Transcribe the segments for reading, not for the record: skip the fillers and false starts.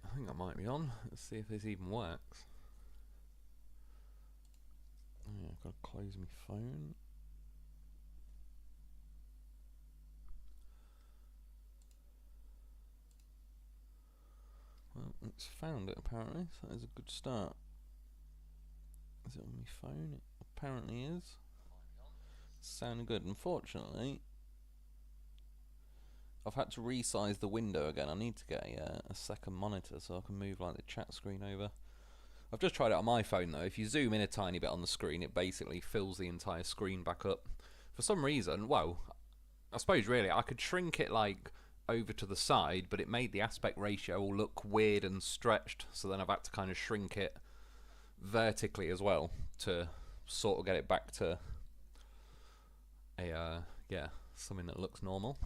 Right, I think I might be on. Let's see if this even works. Yeah, I've got to close my phone. Well, it's found it apparently, so that is a good start. Is it on my phone? It apparently is. It's sounding good. Unfortunately, I've had to resize the window again. I need to get a second monitor so I can move like the chat screen over. I've just tried it on my phone though. If you zoom in a tiny bit on the screen, it basically fills the entire screen back up. For some reason, well, I suppose really I could shrink it like over to the side, but it made the aspect ratio all look weird and stretched, so then I've had to kind of shrink it vertically as well to sort of get it back to a yeah, something that looks normal.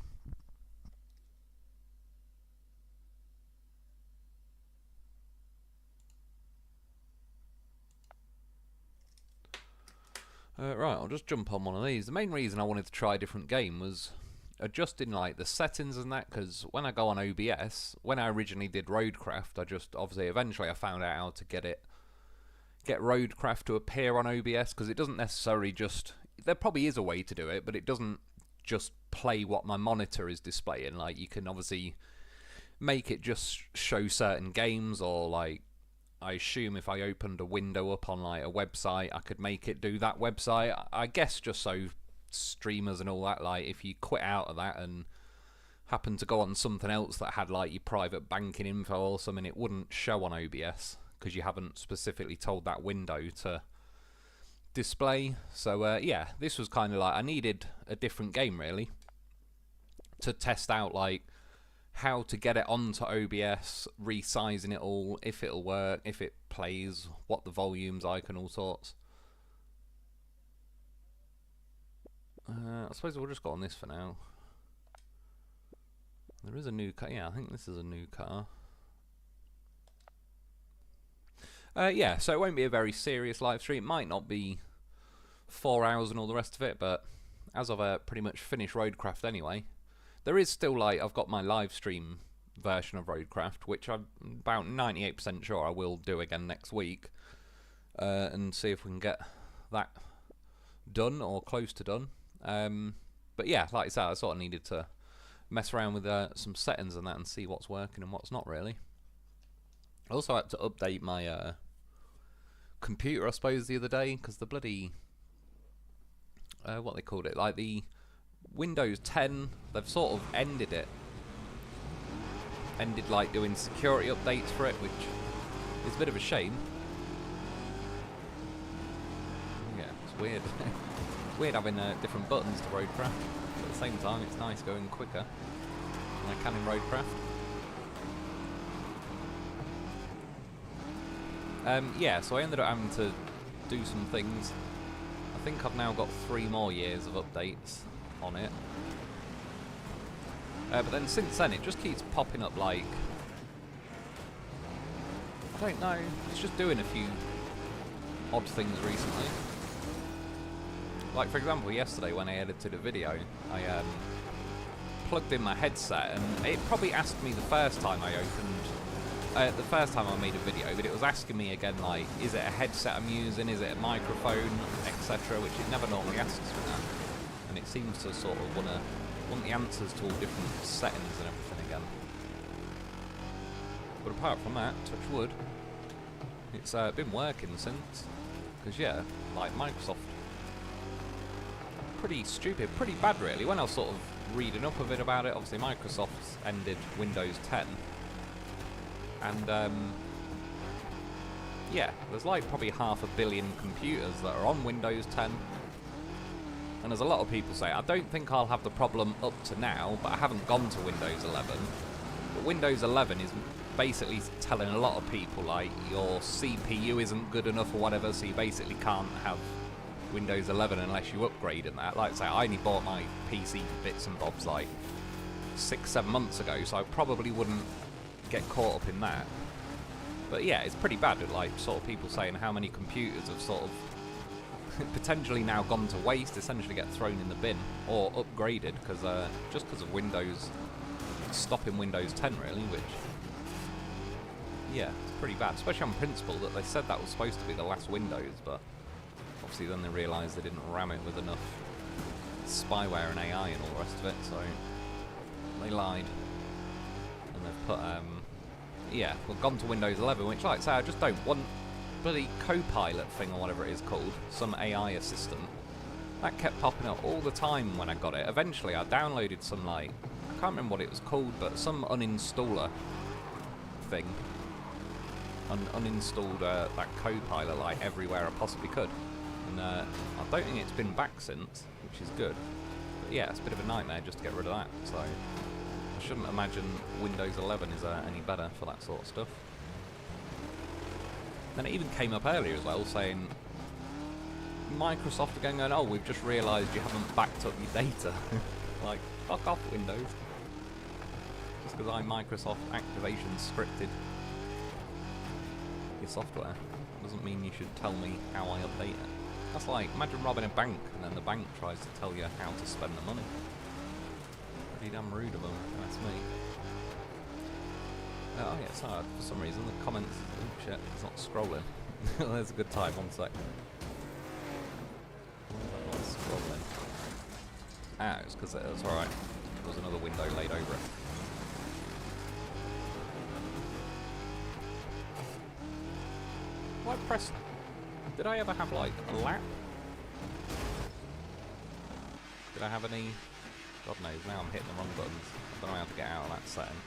Right, I'll just jump on one of these. The main reason I wanted to try a different game was adjusting like the settings and that, because when I go on OBS, when I originally did Roadcraft, I just obviously eventually I found out how to get Roadcraft to appear on OBS, because it doesn't necessarily just, there probably is a way to do it, but it doesn't just play what my monitor is displaying. Like, you can obviously make it just show certain games, or like, I assume if I opened a window up on like a website, I could make it do that website. I guess just so streamers and all that, like if you quit out of that and happened to go on something else that had like your private banking info or something, it wouldn't show on OBS because you haven't specifically told that window to display. So yeah, this was kind of like, I needed a different game really to test out like how to get it onto OBS, resizing it all, if it'll work, if it plays, what the volume's like and all sorts. I suppose we'll just go on this for now. There is a new car. Yeah, I think this is a new car. Yeah, so it won't be a very serious live stream. It might not be 4 hours and all the rest of it, but as I've pretty much finished Roadcraft anyway, there is still like, I've got my live stream version of Roadcraft, which I'm about 98% sure I will do again next week, and see if we can get that done or close to done. But yeah, like I said, I sort of needed to mess around with some settings and that and see what's working and what's not really. I also had to update my computer, I suppose, the other day, because the bloody what they called it, like the Windows 10, they've sort of ended like doing security updates for it, which is a bit of a shame. Yeah, it's weird. It's weird having different buttons to Roadcraft, but at the same time it's nice going quicker than I can in Roadcraft. Yeah, so I ended up having to do some things. I think I've now got 3 more years of updates on it. But then since then it just keeps popping up like, I don't know, it's just doing a few odd things recently. Like for example, yesterday when I edited a video, I plugged in my headset, and it probably asked me the first time I opened, the first time I made a video, but it was asking me again like, is it a headset I'm using, is it a microphone, etc., which it never normally asks for that. And it seems to sort of want the answers to all different settings and everything again. But apart from that, touch wood, it's been working since. Because yeah, like Microsoft, pretty stupid, pretty bad really. When I was sort of reading up a bit about it, obviously Microsoft's ended Windows 10. And yeah, there's like probably 500 million computers that are on Windows 10. And as a lot of people say, I don't think I'll have the problem up to now, but I haven't gone to Windows 11. But Windows 11 is basically telling a lot of people, like, your CPU isn't good enough or whatever, so you basically can't have Windows 11 unless you upgrade in that. Like I say, I only bought my PC bits and bobs like 6-7 months ago, so I probably wouldn't get caught up in that. But yeah, it's pretty bad, like, sort of people saying how many computers have sort of potentially now gone to waste, essentially get thrown in the bin or upgraded just because of Windows stopping Windows 10 really, which yeah, it's pretty bad, especially on principle that they said that was supposed to be the last Windows, but obviously then they realised they didn't ram it with enough spyware and AI and all the rest of it, so they lied. And they've put, yeah, we've gone to Windows 11, which, like I say, I just don't want bloody Copilot thing or whatever it is called, some AI assistant. That kept popping up all the time when I got it. Eventually I downloaded some, like, I can't remember what it was called, but some uninstaller thing. Uninstalled that Copilot, like, everywhere I possibly could. And I don't think it's been back since, which is good. But yeah, it's a bit of a nightmare just to get rid of that, so I shouldn't imagine Windows 11 is any better for that sort of stuff. Then it even came up earlier as well, saying Microsoft again going, oh, we've just realised you haven't backed up your data. Like, fuck off, Windows. Just because Microsoft Activation scripted your software doesn't mean you should tell me how I update it. That's like, imagine robbing a bank and then the bank tries to tell you how to spend the money. Pretty damn rude of them, that's me. Oh yeah, sorry, for some reason the comments, oh shit, it's not scrolling. There's a good time, 1 sec. Not scrolling. Ah, it's because it's alright. There was another window laid over it. Why press? Did I ever have like a lap? Did I have any? God knows, now I'm hitting the wrong buttons. I don't know how to get out of that setting.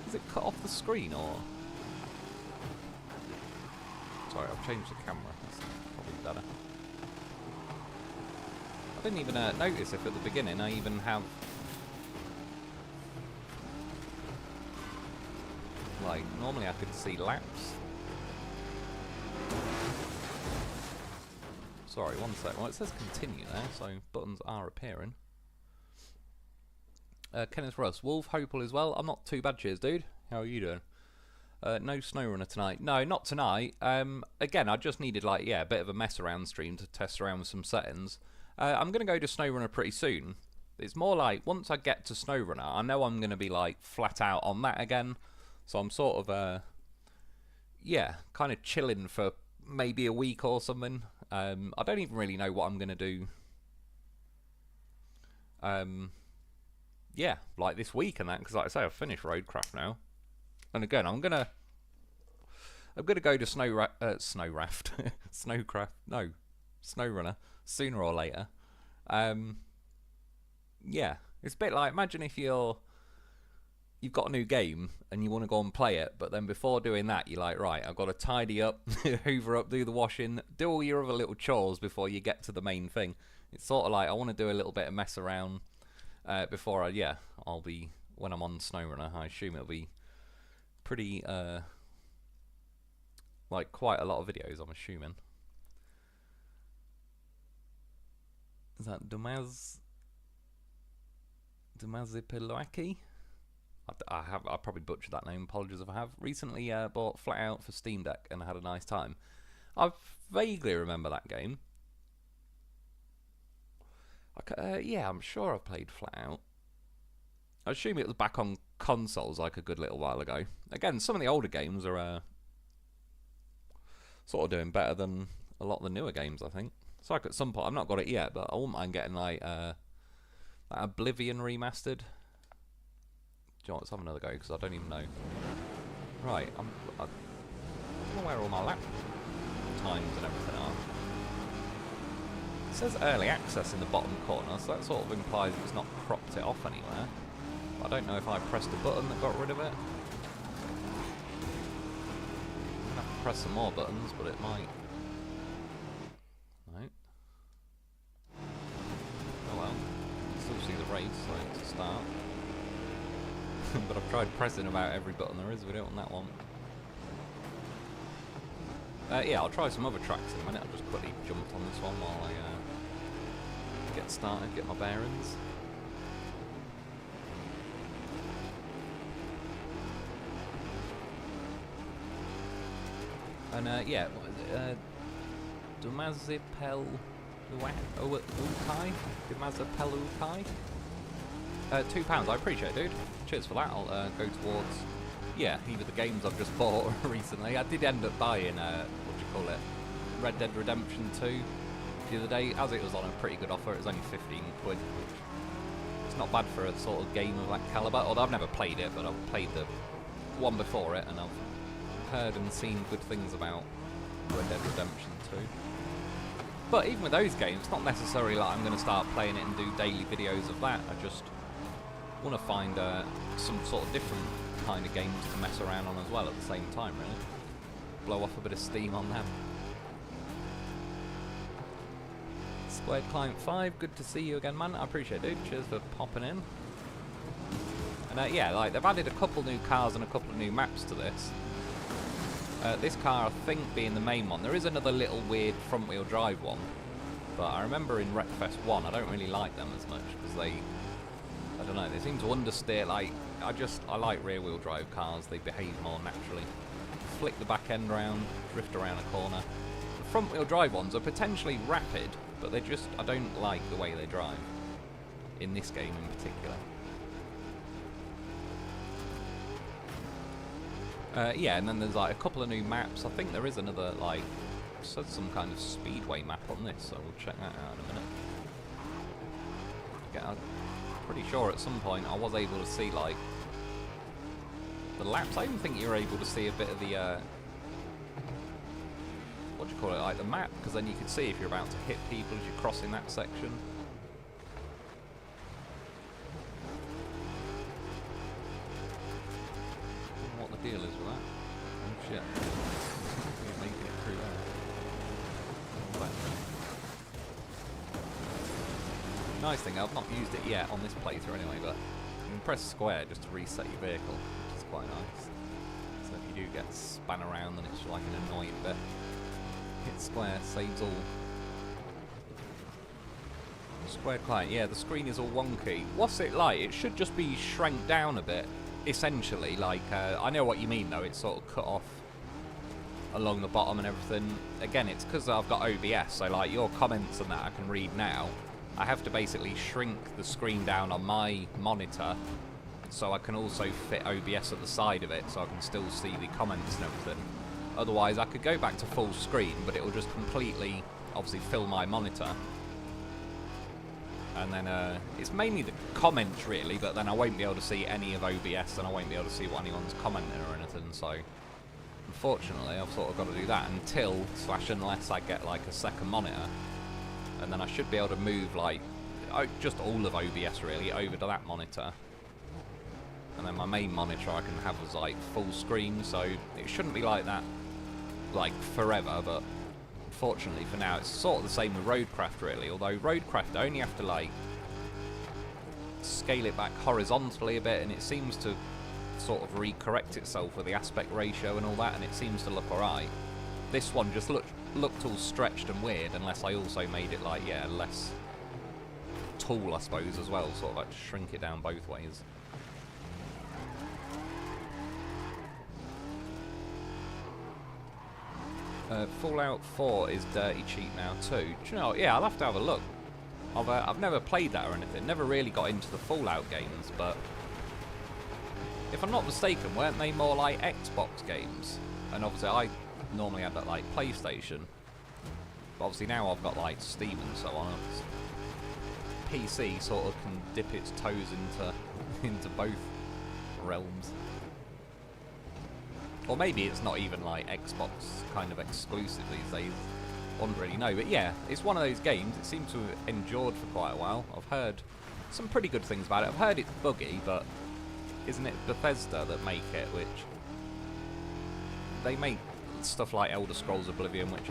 Is it cut off the screen or? Sorry, I've changed the camera. That's probably better. I didn't even notice if at the beginning I even have. Like, normally I could see laps. Sorry, 1 sec. Well, it says continue there, so buttons are appearing. Kenneth Russ, Wolf, Hopeful as well. I'm not too bad, cheers, dude. How are you doing? No SnowRunner tonight. No, not tonight. Again, I just needed, like, yeah, a bit of a mess around stream to test around with some settings. I'm going to go to SnowRunner pretty soon. It's more like, once I get to SnowRunner, I know I'm going to be, like, flat out on that again. So I'm sort of, yeah, kind of chilling for maybe a week or something. I don't even really know what I'm going to do. Yeah, like this week and that, because like I say, I've finished Roadcraft now. And again, I'm gonna go to Snowcraft, no, SnowRunner sooner or later. Yeah, it's a bit like, imagine if you've got a new game and you want to go and play it, but then before doing that, you're like, right, I've got to tidy up, hoover up, do the washing, do all your other little chores before you get to the main thing. It's sort of like, I want to do a little bit of mess around before I'll be, when I'm on SnowRunner, I assume it'll be pretty, like quite a lot of videos, I'm assuming. Is that Dumazipilaki? I probably butchered that name, apologies if I have. Recently bought Flat Out for Steam Deck and had a nice time. I vaguely remember that game. Yeah, I'm sure I've played Flat Out. I assume it was back on consoles like a good little while ago. Again, some of the older games are sort of doing better than a lot of the newer games, I think. So like at some point, I've not got it yet, but I wouldn't mind getting like Oblivion remastered. Do you know what, let's have another go, because I don't even know. Right, I don't know where all my lap times and everything are. It says early access in the bottom corner, so that sort of implies it's not cropped it off anywhere. But I don't know if I pressed a button that got rid of it. I'm gonna have to press some more buttons, but it might. No. Oh well. Still see the race, so to start. But I've tried pressing about every button there is, we don't want that one. Yeah, I'll try some other tracks in a minute. I'll just quickly jump on this one while I get started, get my bearings. And yeah, what is it? Dumazipel Ukai? Dumazipel Ukai? £2, I appreciate it, dude. Cheers for that. I'll go towards, yeah, either the games I've just bought recently. I did end up buying, Red Dead Redemption 2 the other day, as it was on a pretty good offer. It was only 15 quid, which is not bad for a sort of game of that calibre. Although I've never played it, but I've played the one before it, and I've heard and seen good things about Red Dead Redemption 2. But even with those games, it's not necessarily like I'm going to start playing it and do daily videos of that. I just want to find some sort of different kind of games to mess around on as well at the same time, really. Blow off a bit of steam on them. Squared Client 5, good to see you again, man. I appreciate it, dude. Cheers for popping in. And yeah, like, they've added a couple new cars and a couple of new maps to this. This car, I think, being the main one. There is another little weird front-wheel drive one, but I remember in Wreckfest 1, I don't really like them as much, because they, I don't know, they seem to understeer. Like, I like rear-wheel drive cars. They behave more naturally. Flick the back end round, drift around a corner. The front-wheel drive ones are potentially rapid, but they just, I don't like the way they drive, in this game in particular. Yeah, and then there's like a couple of new maps. I think there is another, like, said some kind of speedway map on this, so we'll check that out in a minute. Yeah, I'm pretty sure at some point I was able to see, like, the laps. I even think you were able to see a bit of the, what do you call it, like the map, because then you could see if you're about to hit people as you're crossing that section. What the deal is with that? Oh shit. He's making it through there. Nice thing, I've not used it yet on this playthrough anyway, but you can press square just to reset your vehicle, which is quite nice. So if you do get spun around, then it's like an annoying bit. Hit square, saves all. Square Client, yeah, the screen is all wonky. What's it like? It should just be shrank down a bit, essentially. Like, I know what you mean though, it's sort of cut off along the bottom and everything. Again, it's because I've got OBS, so like your comments and that I can read now. I have to basically shrink the screen down on my monitor so I can also fit OBS at the side of it so I can still see the comments and everything. Otherwise, I could go back to full screen, but it will just completely, obviously, fill my monitor. And then, it's mainly the comments, really, but then I won't be able to see any of OBS, and I won't be able to see what anyone's commenting or anything, so... Unfortunately, I've sort of got to do that unless I get, like, a second monitor. And then I should be able to move, like, just all of OBS, really, over to that monitor. And then my main monitor I can have as, like, full screen, so it shouldn't be like that, like, forever, but unfortunately for now it's sort of the same with Roadcraft, really, although Roadcraft I only have to, like, scale it back horizontally a bit, and it seems to sort of recorrect itself with the aspect ratio and all that, and it seems to look alright. This one just looked all stretched and weird, unless I also made it, like, yeah, less tall, I suppose, as well, sort of like shrink it down both ways. Fallout 4 is dirty cheap now too. Do you know, yeah, I'll have to have a look. I've never played that or anything, never really got into the Fallout games, but if I'm not mistaken, weren't they more like Xbox games? And obviously I normally had that like PlayStation, but obviously now I've got like Steam and so on. PC sort of can dip its toes into both realms. Or maybe it's not even like Xbox kind of exclusive these days. I wouldn't really know. But yeah, it's one of those games. It seems to have endured for quite a while. I've heard some pretty good things about it. I've heard it's buggy, but isn't it Bethesda that make it? Which they make stuff like Elder Scrolls Oblivion, which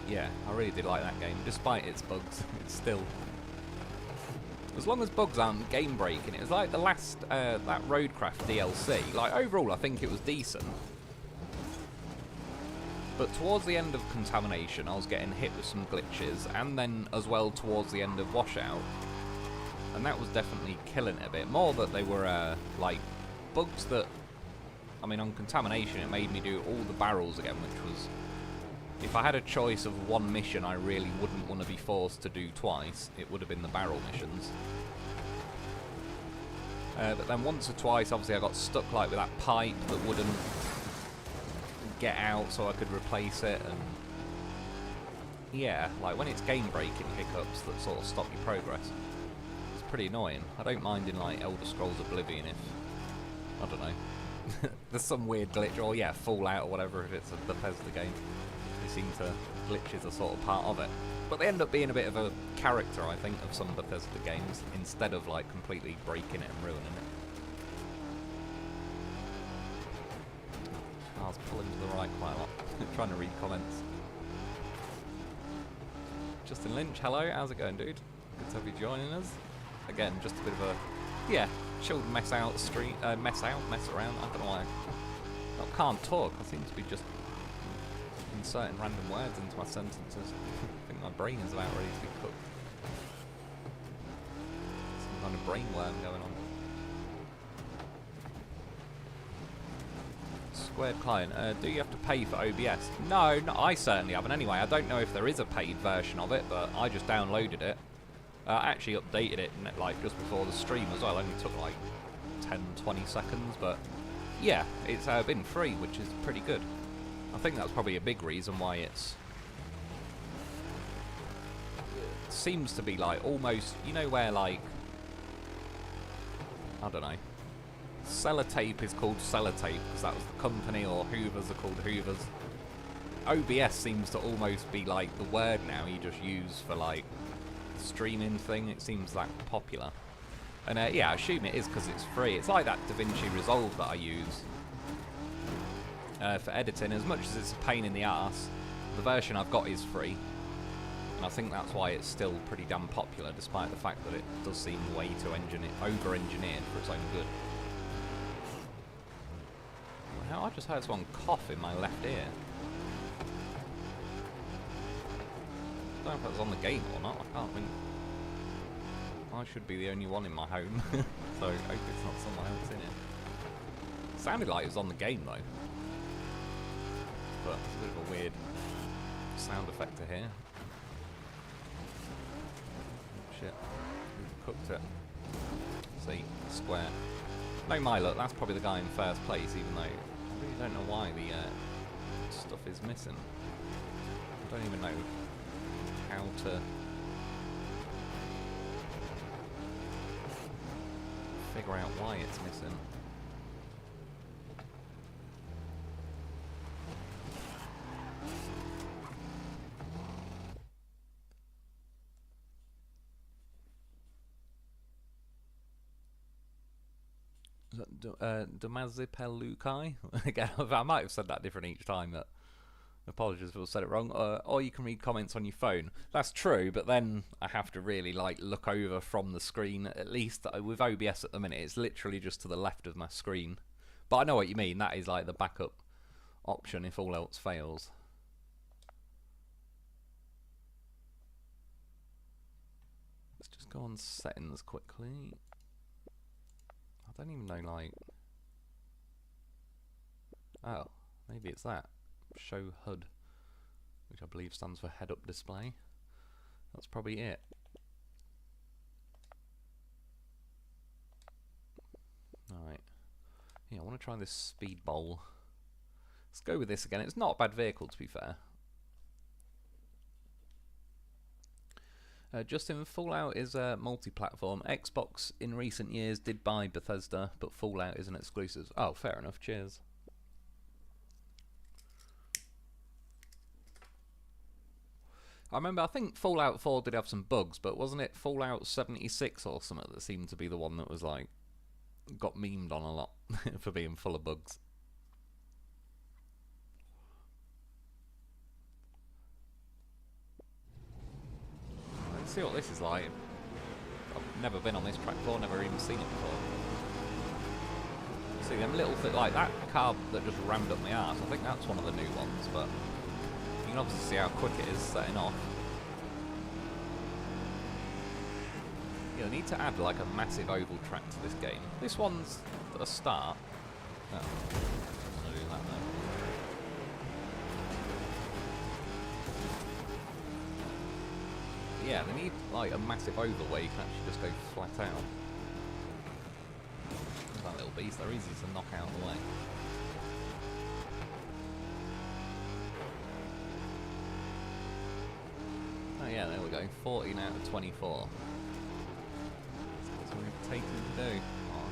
yeah, I really did like that game. Despite its bugs, it's still... As long as bugs aren't game breaking, it was like the last, that Roadcraft DLC. Like, overall, I think it was decent. But towards the end of Contamination, I was getting hit with some glitches, and then as well towards the end of Washout. And that was definitely killing it a bit. More that they were, like, bugs that... I mean, on Contamination, it made me do all the barrels again, which was if I had a choice of one mission I really wouldn't want to be forced to do twice, it would have been the barrel missions. But then once or twice, obviously I got stuck like with that pipe that wouldn't get out so I could replace it, and yeah, like when it's game-breaking hiccups that sort of stop your progress, it's pretty annoying. I don't mind in like Elder Scrolls Oblivion if, I don't know, there's some weird glitch, or yeah, Fallout or whatever, if it's a Bethesda game. They seem to, glitches are sort of part of it. But they end up being a bit of a character, I think, of some Bethesda games, instead of like completely breaking it and ruining it. I was pulling to the right quite a lot, trying to read comments. Justin Lynch, hello, how's it going, dude? Good to have you joining us. Again, just a bit of a, yeah, chilled mess out stream, mess around. I don't know why I can't talk. I seem to be just inserting random words into my sentences. I think my brain is about ready to be cooked. Some kind of brain worm going on. Squared client, do you have to pay for OBS? No, I certainly haven't anyway. I don't know if there is a paid version of it, but I just downloaded it. I actually updated it like just before the stream as well. It only took like 10-20 seconds, but yeah, it's been free, which is pretty good. I think that's probably a big reason why it seems to be like almost, you know, where like, I don't know, Sellotape is called Sellotape because that was the company, or Hoovers are called Hoovers. OBS seems to almost be like the word now you just use for like the streaming thing. It seems that popular. And yeah, I assume it is because it's free. It's like that DaVinci Resolve that I use for editing. As much as it's a pain in the arse, the version I've got is free. And I think that's why it's still pretty damn popular, despite the fact that it does seem way too over-engineered for its own good. I just heard someone cough in my left ear. I don't know if that was on the game or not. I can't think. I should be the only one in my home, so I hope it's not someone else in it. Sounded like it was on the game though, but it's a bit of a weird sound effect to hear. Shit, who cooked it? See, square. No, my luck, that's probably the guy in first place, even though I really don't know why the stuff is missing. I don't even know how to figure out why it's missing. Is that Damazipelukai? Again, I might have said that different each time, but apologies if I said it wrong. Or you can read comments on your phone. That's true, but then I have to really like look over from the screen. At least with OBS at the minute, it's literally just to the left of my screen. But I know what you mean. That is like the backup option if all else fails. Let's just go on settings quickly. I don't even know, like... Oh, maybe it's that. Show HUD, which I believe stands for head-up display. That's probably it. Alright. Yeah, I want to try this speed bowl. Let's go with this again. It's not a bad vehicle, to be fair. Justin, Fallout is a multi-platform. Xbox in recent years did buy Bethesda, but Fallout isn't exclusive. Oh, fair enough. Cheers. I remember, I think Fallout 4 did have some bugs, but wasn't it Fallout 76 or something that seemed to be the one that was like, got memed on a lot for being full of bugs? Let's see what this is like. I've never been on this track before, never even seen it before. See them little things like that car that just rammed up my arse. I think that's one of the new ones, but you can obviously see how quick it is setting off. You'll need to add like a massive oval track to this game. This one's a start. Oh, I'm gonna do that yeah, they need like a massive oval where you can actually just go flat out. That little beast, they're easy to knock out of the way. Oh yeah, there we go, 14 out of 24. That's what we've taken to do. Oh,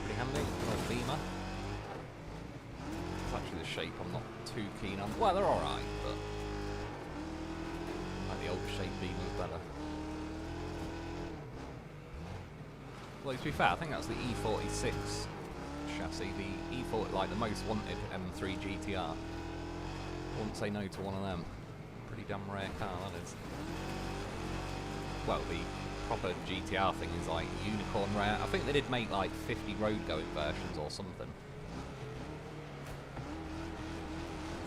pretty handy, little beamer. It's actually the shape I'm not too keen on. Well, they're alright, but like the older shape beamer's better. Well, to be fair, I think that's the E46 chassis, the E40, like the most wanted M3 GTR. I wouldn't say no to one of them. Pretty damn rare car, that is. Well, the proper GTR thing is like unicorn rare. I think they did make like 50 road-going versions or something.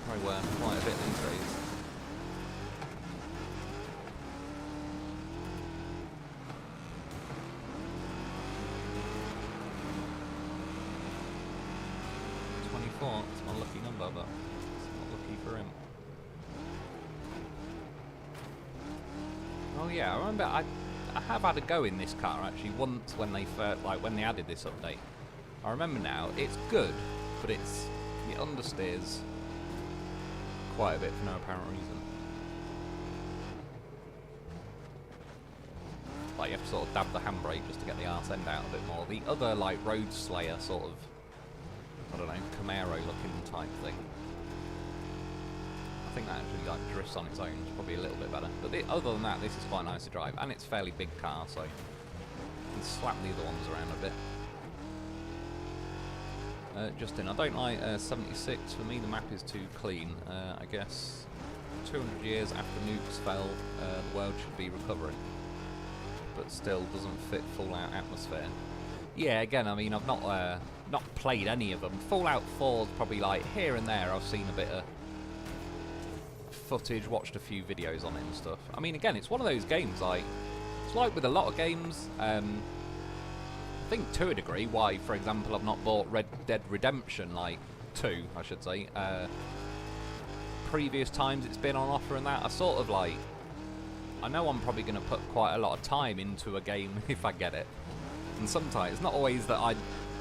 Probably worth quite a bit these days. It's my lucky number, but it's not lucky for him. Oh yeah, I remember I have had a go in this car actually once when they first, like when they added this update. I remember now, it's good, but it understeers quite a bit for no apparent reason. Like you have to sort of dab the handbrake just to get the arse end out a bit more. The other like Road Slayer sort of, I don't know, Camaro looking type thing, I think that actually like drifts on its own. It's probably a little bit better. But other than that, this is quite nice to drive, and it's a fairly big car, so you can slap the other ones around a bit. Justin, I don't like 76. For me, the map is too clean. I guess 200 years after nukes fell, the world should be recovering, but still doesn't fit Fallout atmosphere. Yeah, again, I mean, I've not played any of them. Fallout 4's probably like here and there. I've seen a bit of footage, watched a few videos on it and stuff. I mean, again, it's one of those games, like, it's like with a lot of games, I think to a degree, why, for example, I've not bought Red Dead Redemption, like, 2, I should say. Previous times it's been on offer and that, I sort of, like, I know I'm probably going to put quite a lot of time into a game if I get it. And sometimes, it's not always that I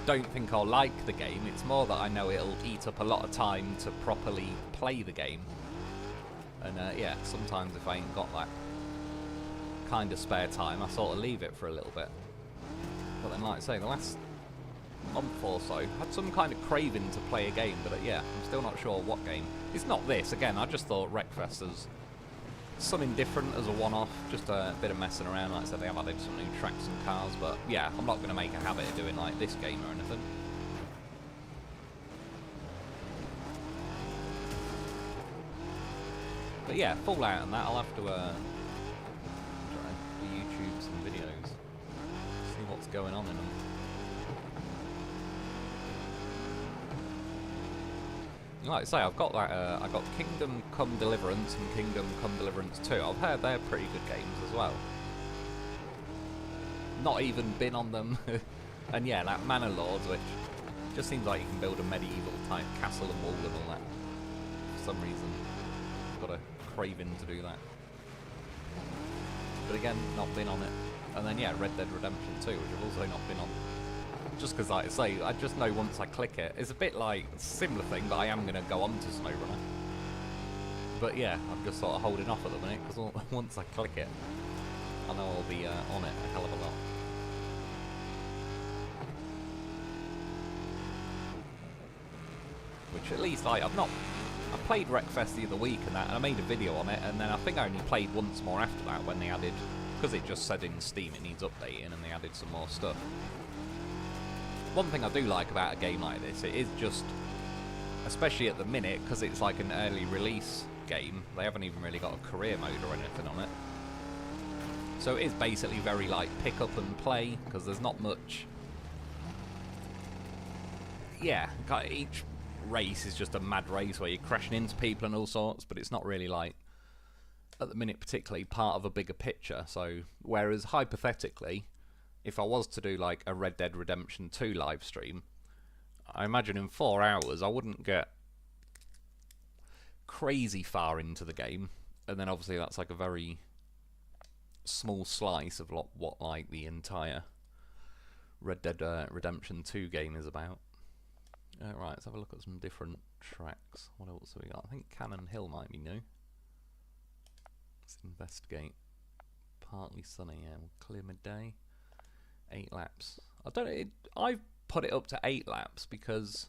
don't think I'll like the game, it's more that I know it'll eat up a lot of time to properly play the game. And yeah, sometimes if I ain't got that kind of spare time, I sort of leave it for a little bit. But then, like I say, the last month or so, I had some kind of craving to play a game, but yeah, I'm still not sure what game. It's not this, again, I just thought Wreckfest as something different as a one-off, just a bit of messing around. Like I said, they have added some new tracks and cars, but yeah, I'm not going to make a habit of doing like this game or anything. But yeah, Fallout and that, I'll have to try YouTube some videos, see what's going on in them. Like I say, I've got that. I got Kingdom Come Deliverance and Kingdom Come Deliverance 2. I've heard they're pretty good games as well. Not even been on them, and yeah, that Manor Lords, which just seems like you can build a medieval type castle and wall and all that. For some reason, I've got a craving to do that. But again, not been on it. And then yeah, Red Dead Redemption 2, which I've also not been on. Just because, like I say, I just know once I click it, it's a bit like a similar thing, but I am going to go on to SnowRunner. But yeah, I'm just sort of holding off at the minute, because once I click it, I know I'll be on it a hell of a lot. Which at least, like, I played Wreckfest the other week and that, and I made a video on it, and then I think I only played once more after that when they added, because it just said in Steam it needs updating, and they added some more stuff. One thing I do like about a game like this, it is just, especially at the minute, because it's like an early release game, they haven't even really got a career mode or anything on it. So it is basically very like pick up and play, because there's not much. Yeah, each race is just a mad race where you're crashing into people and all sorts, but it's not really like, at the minute particularly, part of a bigger picture. So, whereas hypothetically, if I was to do like a Red Dead Redemption 2 live stream, I imagine in 4 hours I wouldn't get crazy far into the game, and then obviously that's like a very small slice of what like the entire Red Dead Redemption 2 game is about. Right, let's have a look at some different tracks. What else have we got? I think Cannon Hill might be new. Let's investigate. Partly sunny, yeah. We'll clear midday. 8 laps. I've put it up to 8 laps because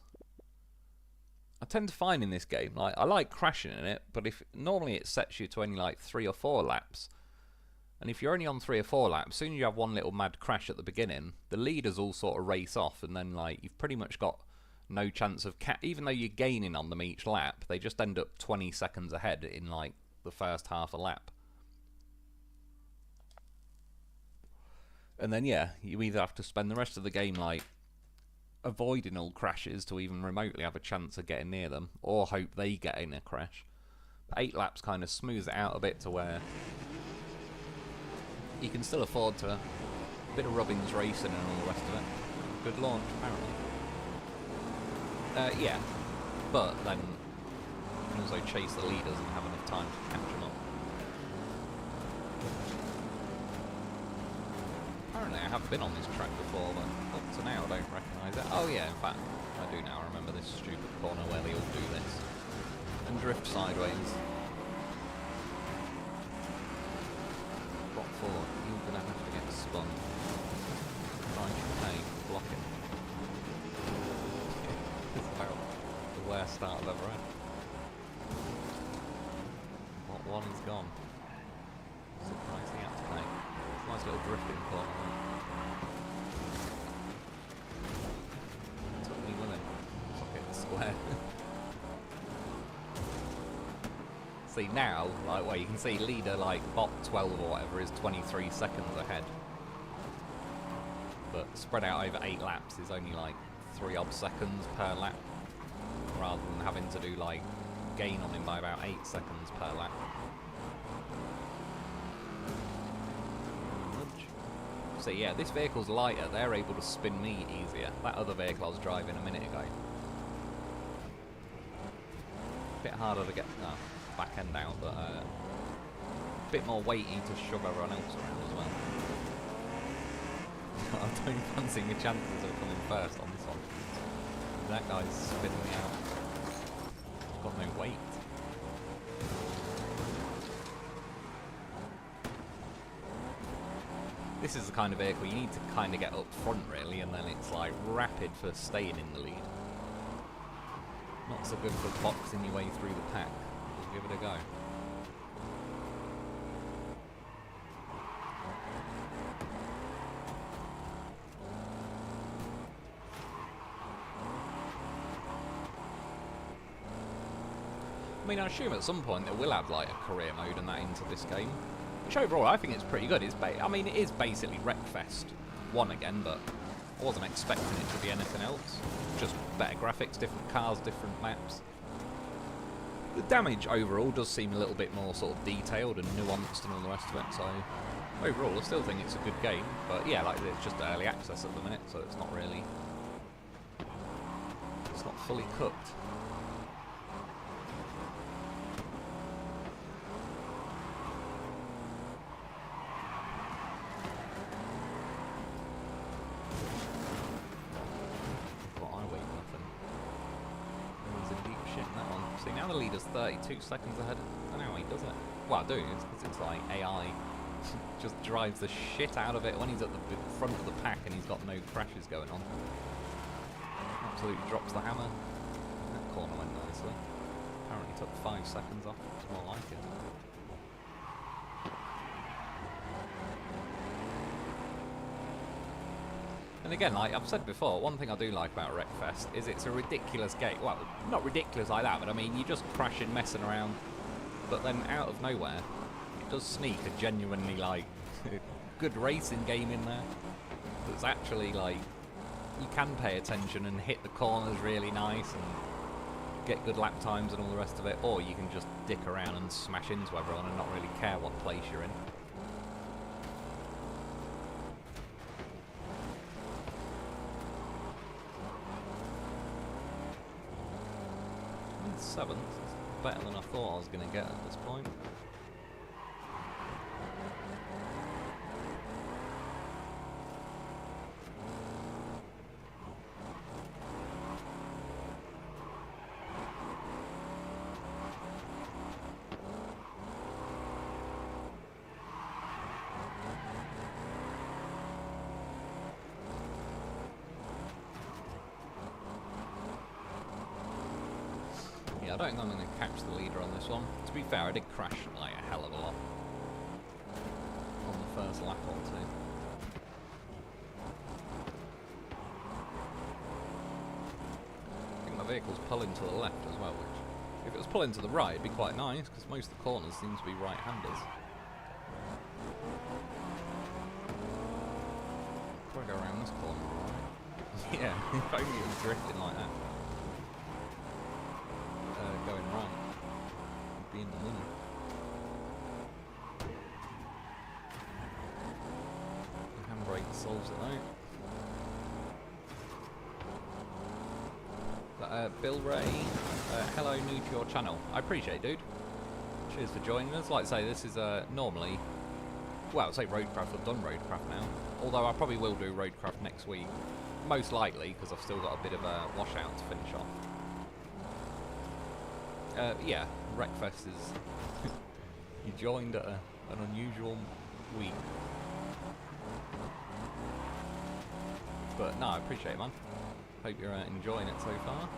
I tend to find in this game, like, I like crashing in it, but if normally it sets you to only like 3 or 4 laps. And if you're only on 3 or 4 laps, as soon as you have one little mad crash at the beginning, the leaders all sort of race off, and then like you've pretty much got no chance of even though you're gaining on them each lap, they just end up 20 seconds ahead in like the first half a lap. And then yeah, you either have to spend the rest of the game like avoiding all crashes to even remotely have a chance of getting near them, or hope they get in a crash. But 8 laps kind of smooths it out a bit to where you can still afford to a bit of Robbins racing and all the rest of it. Good launch, apparently. Yeah, but then you can also chase the leaders and have enough time to catch them up. Apparently I have been on this track before, but up to now I don't recognise it. Oh yeah, in fact, I do now. I remember this stupid corner where they all do this. And drift sideways. Rock forward, you're going to have to get spun. Right, okay, blocking. This is about the worst start I've ever had. What one is gone. Surprised he had to play. Nice little drifting corner. Took me with him. Took it square. See now, like, well, you can see leader like bot 12 or whatever is 23 seconds ahead. But spread out over 8 laps is only like 3 odd seconds per lap, rather than having to do like gain on him by about 8 seconds per lap. So yeah, this vehicle's lighter, they're able to spin me easier. That other vehicle I was driving a minute ago. A bit harder to get the back end out, but a bit more weighty to shove everyone else around as well. I don't fancy my chances of coming first on this one. That guy's spinning me out. He's got no weight. This is the kind of vehicle you need to kind of get up front really, and then it's like rapid for staying in the lead. Not so good for boxing your way through the pack. We'll give it a go. I mean, I assume at some point they will have like a career mode and that into this game. Which overall I think it's pretty good. I mean, it is basically Wreckfest 1 again, but I wasn't expecting it to be anything else. Just better graphics, different cars, different maps. The damage overall does seem a little bit more sort of detailed and nuanced and all the rest of it, so overall I still think it's a good game. But yeah, like it's just early access at the minute, so it's not really... it's not fully cooked. See, now the leader's 32 seconds ahead. I don't know how he does it. Well, I do, because it's like AI just drives the shit out of it when he's at the front of the pack and he's got no crashes going on. Absolutely drops the hammer. That corner went nicely. Apparently took 5 seconds off. It's more like it. And again, like I've said before, one thing I do like about Wreckfest is it's a ridiculous game. Well, not ridiculous like that, but I mean, you just crashing, messing around, but then out of nowhere, it does sneak a genuinely, like, good racing game in there. That's actually, like, you can pay attention and hit the corners really nice and get good lap times and all the rest of it, or you can just dick around and smash into everyone and not really care what place you're in. 7th. It's better than I thought I was going to get at this point. don't think I'm going to catch the leader on this one. To be fair, I did crash like a hell of a lot on the first lap or two. I think my vehicle's pulling to the left as well, which, if it was pulling to the right, it'd be quite nice, because most of the corners seem to be right-handers. Probably go around this corner, right? Yeah, if only it was drifting like that. Going right. Would be in the money. The handbrake solves it though. But, Bill Ray, hello, new to your channel. I appreciate it, dude. Cheers for joining us. Like I say, this is normally, well, I'd say Roadcraft. I've done Roadcraft now. Although I probably will do Roadcraft next week. Most likely, because I've still got a bit of a washout to finish off. Yeah, Wreckfest is... you joined at an unusual week. But no, I appreciate it, man. Hope you're enjoying it so far.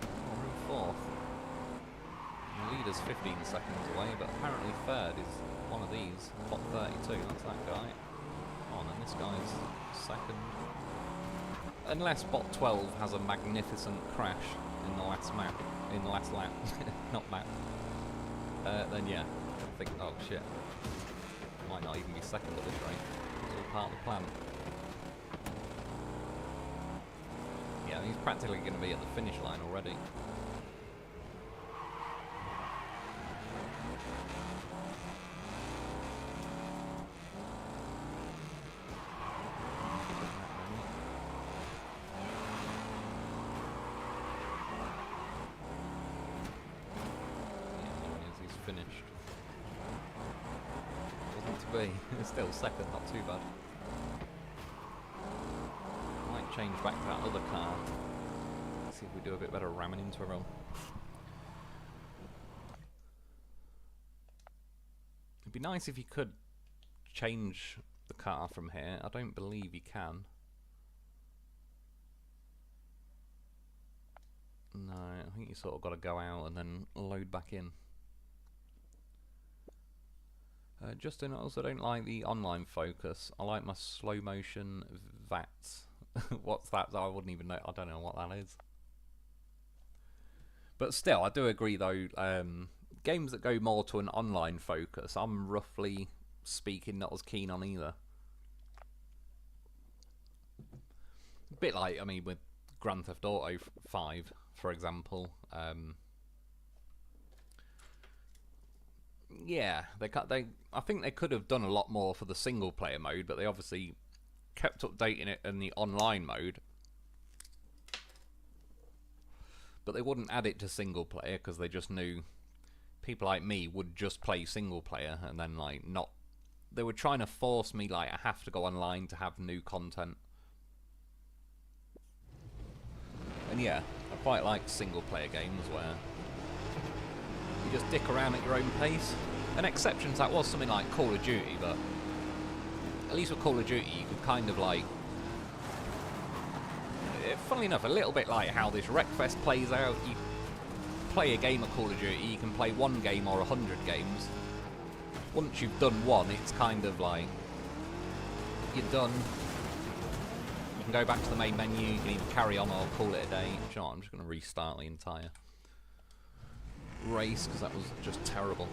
Oh, we're in fourth. The leader's 15 seconds away, but apparently third is one of these. Bot 32, that's that guy. Oh, and then this guy's second. Unless bot 12 has a magnificent crash in the last map, in the last lap, not map, then yeah, I think, oh shit, might not even be second at this rate. It's all part of the plan. Yeah, he's practically going to be at the finish line already. Finished. Wasn't to be. It's still second, not too bad. Might change back to that other car. See if we do a bit better ramming into everyone. It'd be nice if you could change the car from here. I don't believe you can. No, I think you sort of got to go out and then load back in. Justin, I also don't like the online focus. I like my slow motion VATs. What's that? I wouldn't even know. I don't know what that is. But still, I do agree though. Games that go more to an online focus, I'm roughly speaking not as keen on either. A bit like, I mean, with Grand Theft Auto 5, for example. Yeah, I think they could have done a lot more for the single player mode, but they obviously kept updating it in the online mode. But they wouldn't add it to single player because they just knew people like me would just play single player and then like not. They were trying to force me like I have to go online to have new content. And yeah, I quite like single player games where you just dick around at your own pace. An exception to that was something like Call of Duty, but at least with Call of Duty you could kind of like, funnily enough, a little bit like how this Wreckfest plays out. You play a game of Call of Duty, you can play one game or 100 games. Once you've done one, it's kind of like you're done. You can go back to the main menu, you can either carry on or call it a day. You know what, I'm just going to restart the entire race because that was just terrible.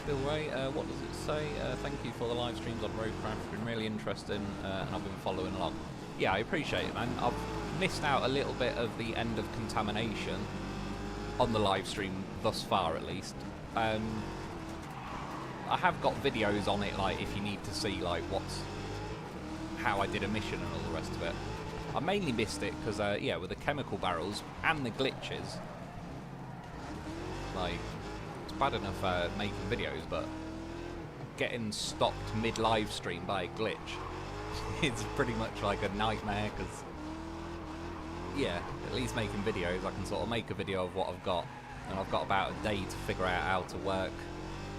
Bill Ray, what does it say? Thank you for the live streams on Roadcraft, been really interesting and I've been following along. Yeah, I appreciate it, man. I've missed out a little bit of the end of Contamination on the live stream thus far, at least. I have got videos on it, like if you need to see like how I did a mission and all the rest of it. I mainly missed it because, yeah, with the chemical barrels and the glitches, like, it's bad enough making videos, but getting stopped mid-live stream by a glitch is pretty much like a nightmare, because, yeah, at least making videos, I can sort of make a video of what I've got, and I've got about a day to figure out how to work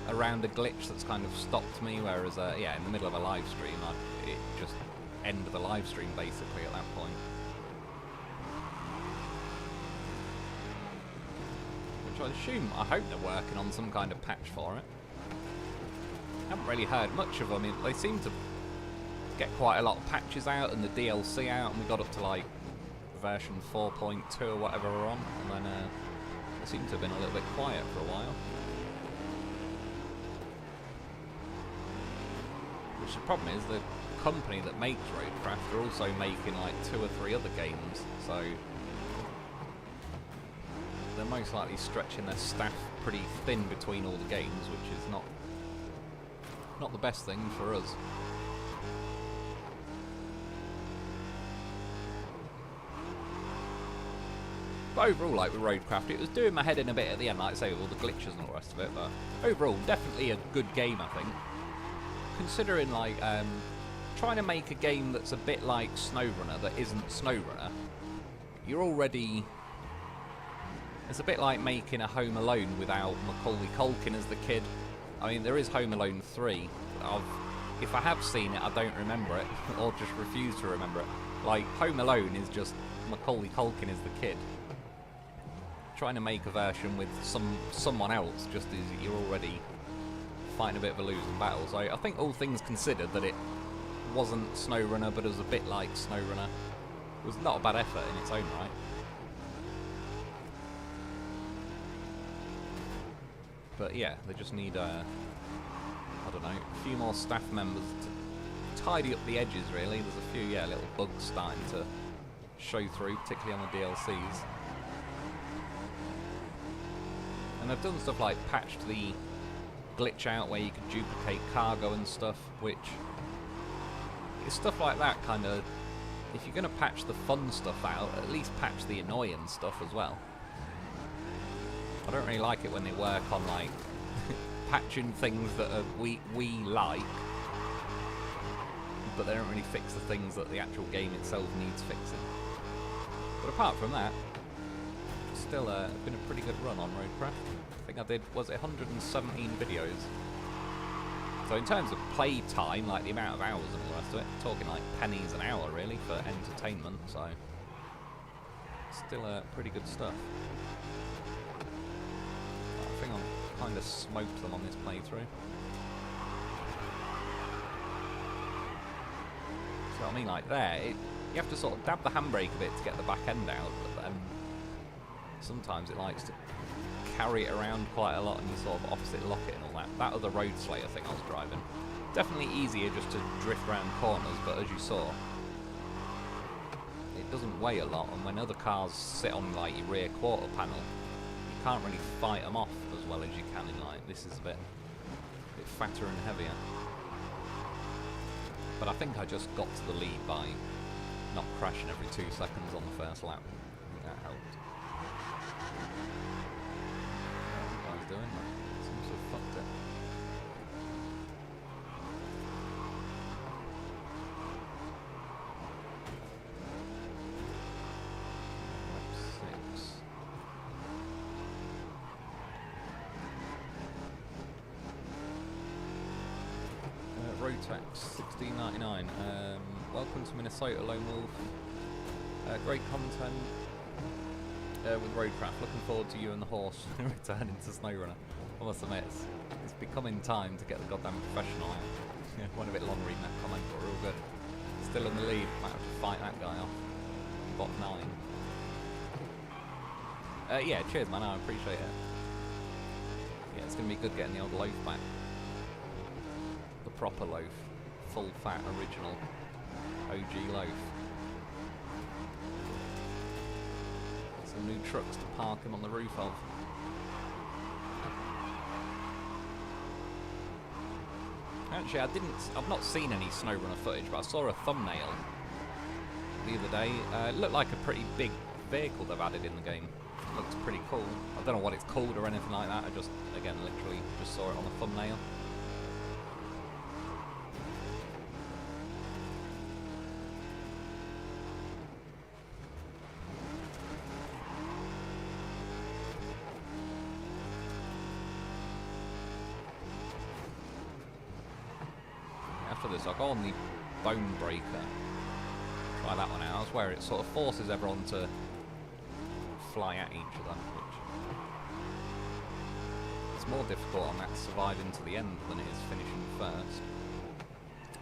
around a glitch that's kind of stopped me, whereas, yeah, in the middle of a live stream, it just ended the live stream, basically, at that point. Which I hope they're working on some kind of patch for it. Haven't really heard much of them. I mean, they seem to get quite a lot of patches out and the DLC out, and we got up to like version 4.2 or whatever we're on, and then they seem to have been a little bit quiet for a while. Which the problem is, the company that makes Roadcraft are also making like 2 or 3 other games, so they're most likely stretching their staff pretty thin between all the games, which is not the best thing for us. But overall, like with Roadcraft, it was doing my head in a bit at the end, like I say, with all the glitches and all the rest of it, but overall, definitely a good game, I think. Considering, like, trying to make a game that's a bit like SnowRunner that isn't SnowRunner, you're already... It's a bit like making a Home Alone without Macaulay Culkin as the kid. I mean, there is Home Alone 3. If I have seen it, I don't remember it, or just refuse to remember it. Like, Home Alone is just Macaulay Culkin as the kid. Trying to make a version with someone else just is you're already fighting a bit of a losing battle. So I think all things considered, that it wasn't SnowRunner, but it was a bit like SnowRunner. It was not a bad effort in its own right. But yeah, they just need, I don't know, a few more staff members to tidy up the edges, really. There's a few, yeah, little bugs starting to show through, particularly on the DLCs. And they've done stuff like patched the glitch out where you could duplicate cargo and stuff, which is stuff like that kind of... If you're going to patch the fun stuff out, at least patch the annoying stuff as well. I don't really like it when they work on, like, patching things that we like, but they don't really fix the things that the actual game itself needs fixing. But apart from that, it's still been a pretty good run on Roadcraft. I think I did, was it 117 videos? So in terms of play time, like the amount of hours and all the rest of it, talking like pennies an hour really for entertainment, so still pretty good stuff. I think I've kind of smoked them on this playthrough. So I mean, like there, you have to sort of dab the handbrake a bit to get the back end out, but then sometimes it likes to carry it around quite a lot and you sort of opposite lock it and all that. That other Road Slayer thing I was driving. Definitely easier just to drift around corners, but as you saw, it doesn't weigh a lot, and when other cars sit on like your rear quarter panel, you can't really fight them off as well as you can in like, this is a bit fatter and heavier. But I think I just got to the lead by not crashing every 2 seconds on the first lap. I think that helped. What I was doing, I seems to have fucked it. Rotax, $16.99. Welcome to Minnesota, Lone Wolf. Great content with Roadcraft. Looking forward to you and the horse returning to SnowRunner. I must admit, it's becoming time to get the goddamn professional out. Went a bit long reading that comment, but we're all good. Still in the lead. Might have to fight that guy off. Bot 9. Yeah, cheers, man. I appreciate it. Yeah, it's gonna be good getting the old loaf back. The proper loaf, full fat original OG loaf. Some new trucks to park him on the roof of. Actually, I've not seen any SnowRunner footage, but I saw a thumbnail the other day. It looked like a pretty big vehicle they've added in the game. It looks pretty cool. I don't know what it's called or anything like that. I just, again, literally just saw it on a thumbnail. this. I'll go on the Bone Breaker. Try that one out. That's where it sort of forces everyone to fly at each other, which it's more difficult on that surviving to the end than it is finishing first.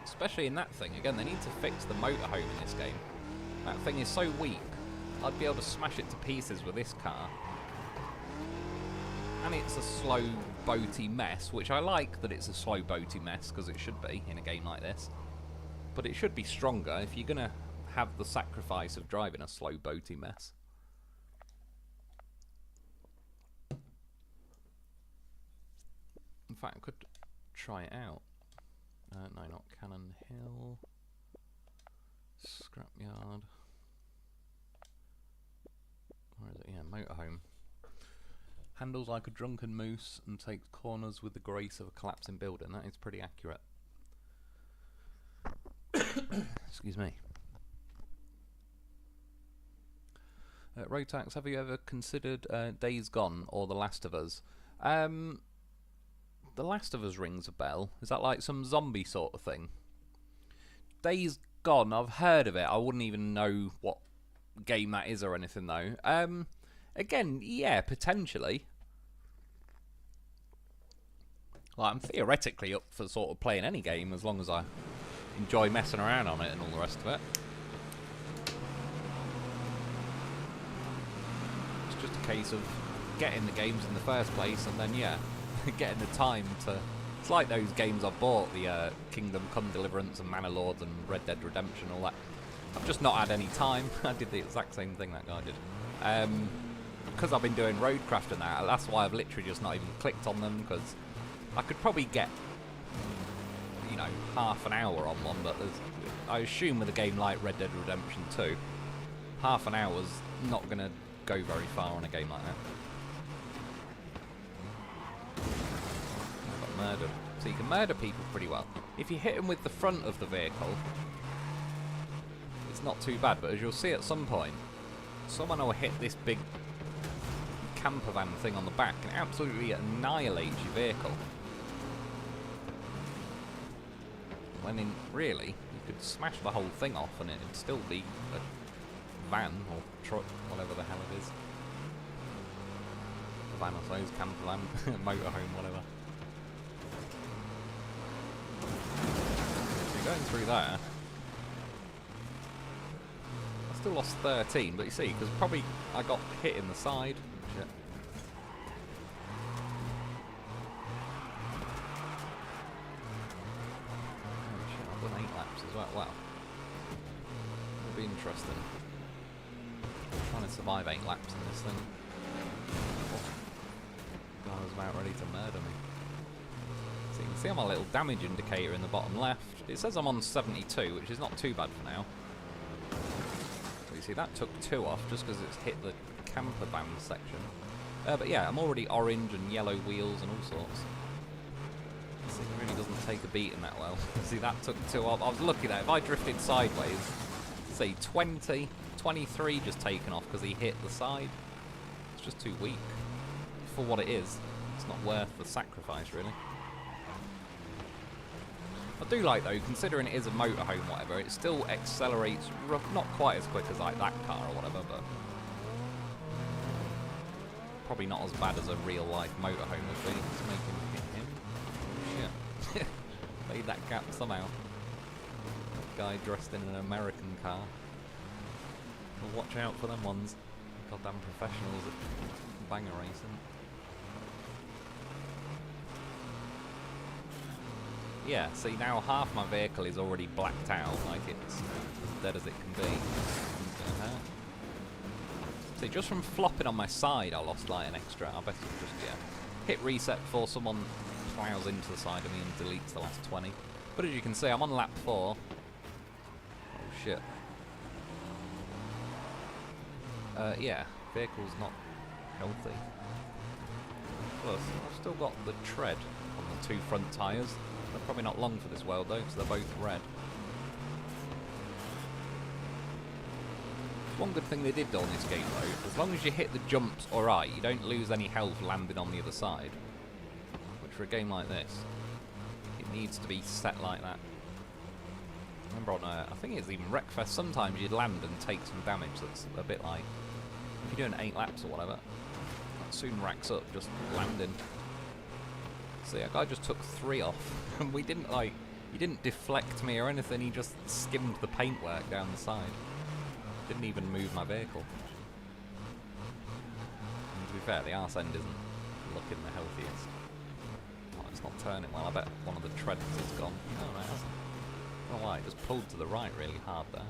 Especially in that thing. Again, they need to fix the motorhome in this game. That thing is so weak. I'd be able to smash it to pieces with this car. And it's a slow, boaty mess, which I like that it's a slow, boaty mess, because it should be in a game like this. But it should be stronger if you're going to have the sacrifice of driving a slow, boaty mess. In fact, I could try it out. No, not Cannon Hill. Scrapyard. Where is it? Yeah, motorhome. Handles like a drunken moose and takes corners with the grace of a collapsing building. That is pretty accurate. Excuse me. Rotax, have you ever considered Days Gone or The Last of Us? The Last of Us rings a bell. Is that like some zombie sort of thing? Days Gone, I've heard of it. I wouldn't even know what game that is or anything though. Again, yeah, potentially. Like, I'm theoretically up for sort of playing any game as long as I enjoy messing around on it and all the rest of it. It's just a case of getting the games in the first place and then, yeah, getting the time to... It's like those games I bought, the Kingdom Come Deliverance and Manor Lords and Red Dead Redemption, all that. I've just not had any time. I did the exact same thing that guy did. Because I've been doing Roadcraft and that, that's why I've literally just not even clicked on them, because I could probably get, you know, half an hour on one, but I assume with a game like Red Dead Redemption 2, half an hour's not going to go very far on a game like that. I got murdered. So you can murder people pretty well. If you hit them with the front of the vehicle, it's not too bad, but as you'll see at some point, someone will hit this big camper van thing on the back and it absolutely annihilates your vehicle. When in really, you could smash the whole thing off and it'd still be a van or truck, whatever the hell it is. A van, I suppose, camper van, motorhome, whatever. So you're going through there. I still lost 13, but you see, because probably I got hit in the side. Shit. I've done 8 laps as well. Wow. It'll be interesting. I'm trying to survive 8 laps in this thing. Oh. God, I was about ready to murder me. So you can see on my little damage indicator in the bottom left, it says I'm on 72, which is not too bad for now. So you see, that took 2 off just because it's hit the camper van section. But yeah, I'm already orange and yellow wheels and all sorts. See, it really doesn't take a beating that well. See, that took 2 off. I was lucky that if I drifted sideways, say 20, 23 just taken off because he hit the side. It's just too weak. For what it is, it's not worth the sacrifice, really. I do like, though, considering it is a motorhome, whatever, it still accelerates, not quite as quick as like that car or whatever, but probably not as bad as a real-life motorhome would be. Let's make him hit him. Shit. Made that gap somehow. Guy dressed in an American car. Well, watch out for them ones. Goddamn professionals at banger racing. Yeah, see, now half my vehicle is already blacked out, like it's as dead as it can be. See, just from flopping on my side, I lost like an extra. I bet it's just, yeah. Hit reset before someone plows into the side of me and deletes the last 20. But as you can see, I'm on lap 4. Oh, shit. Yeah, vehicle's not healthy. Plus, I've still got the tread on the 2 front tyres. They're probably not long for this world though, because they're both red. One good thing they did on this game though, as long as you hit the jumps alright, you don't lose any health landing on the other side. Which for a game like this, it needs to be set like that. remember on, I think it's even Wreckfest, sometimes you'd land and take some damage that's a bit like, if you're doing 8 laps or whatever, that soon racks up just landing. See, that guy just took 3 off, and we didn't like, he didn't deflect me or anything, he just skimmed the paintwork down the side. Didn't even move my vehicle. And to be fair, the arse end isn't looking the healthiest. Oh, it's not turning well, I bet one of the treads has gone. Oh, no, it hasn't. I don't know why, it just pulled to the right really hard there.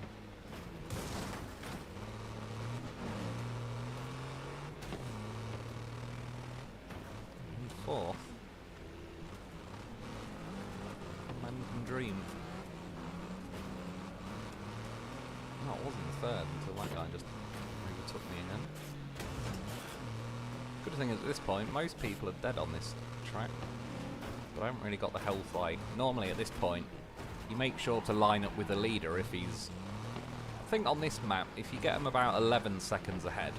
And 4th. American Dream. No, it wasn't the 3rd until that guy just overtook me again. Good thing is at this point, most people are dead on this track. But I haven't really got the health like. Normally at this point, you make sure to line up with the leader if he's... I think on this map, if you get him about 11 seconds ahead,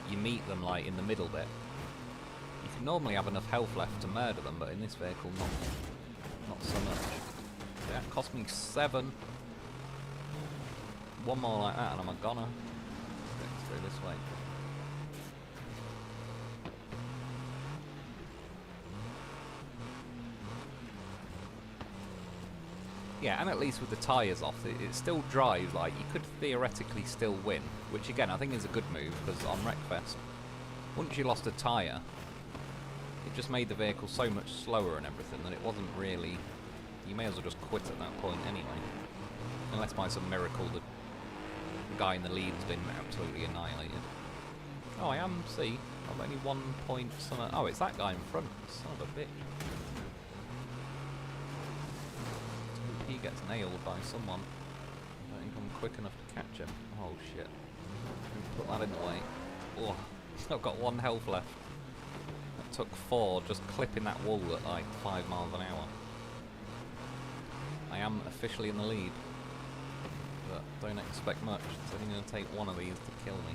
you meet them like in the middle bit. You can normally have enough health left to murder them, but in this vehicle, not so much. So that cost me 7. One more like that and I'm a goner. Let's go this way. Yeah, and at least with the tyres off, it still drives like you could theoretically still win, which again I think is a good move because on Wreckfest, once you lost a tyre, it just made the vehicle so much slower and everything that it wasn't really. You may as well just quit at that point anyway, unless by some miracle the guy in the lead's been absolutely annihilated. Oh, I am. See, I've only 1 point. Oh, it's that guy in front. Son of a bitch. He gets nailed by someone. I don't think I'm quick enough to catch him. Oh shit. Put that in the way. Oh, I've got 1 health left. That took 4 just clipping that wall at like 5 miles an hour. I am officially in the lead. But don't expect much. It's only going to take 1 of these to kill me.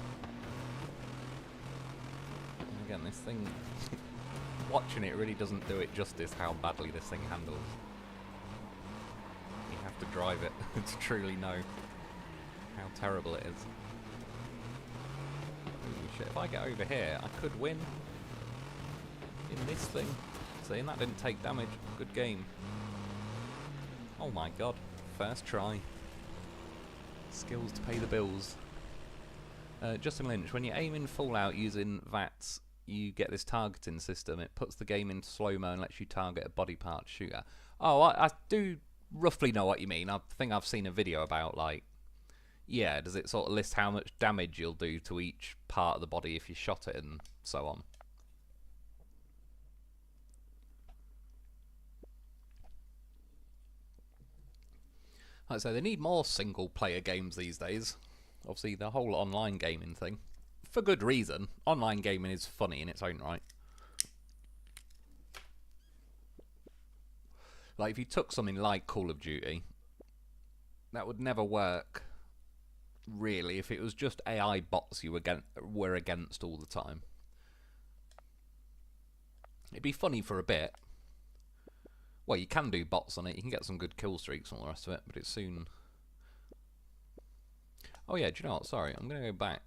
And again, this thing... watching it really doesn't do it justice how badly this thing handles. You have to drive it to truly know how terrible it is. Holy shit, if I get over here, I could win in this thing. See, and that didn't take damage. Good game. Oh my god, first try. Skills to pay the bills. Justin Lynch, when you aim in Fallout using VATS, you get this targeting system. It puts the game into slow-mo and lets you target a body part shooter. Oh, I do roughly know what you mean. I think I've seen a video about, like, yeah, does it sort of list how much damage you'll do to each part of the body if you shot it and so on. Like I say, they need more single-player games these days. Obviously, the whole online gaming thing. For good reason. Online gaming is funny in its own right. Like, if you took something like Call of Duty, that would never work, really, if it was just AI bots you were against all the time. It'd be funny for a bit. Well, you can do bots on it, you can get some good kill streaks and all the rest of it, but it's soon... Oh yeah, do you know what? Sorry, I'm going to go back.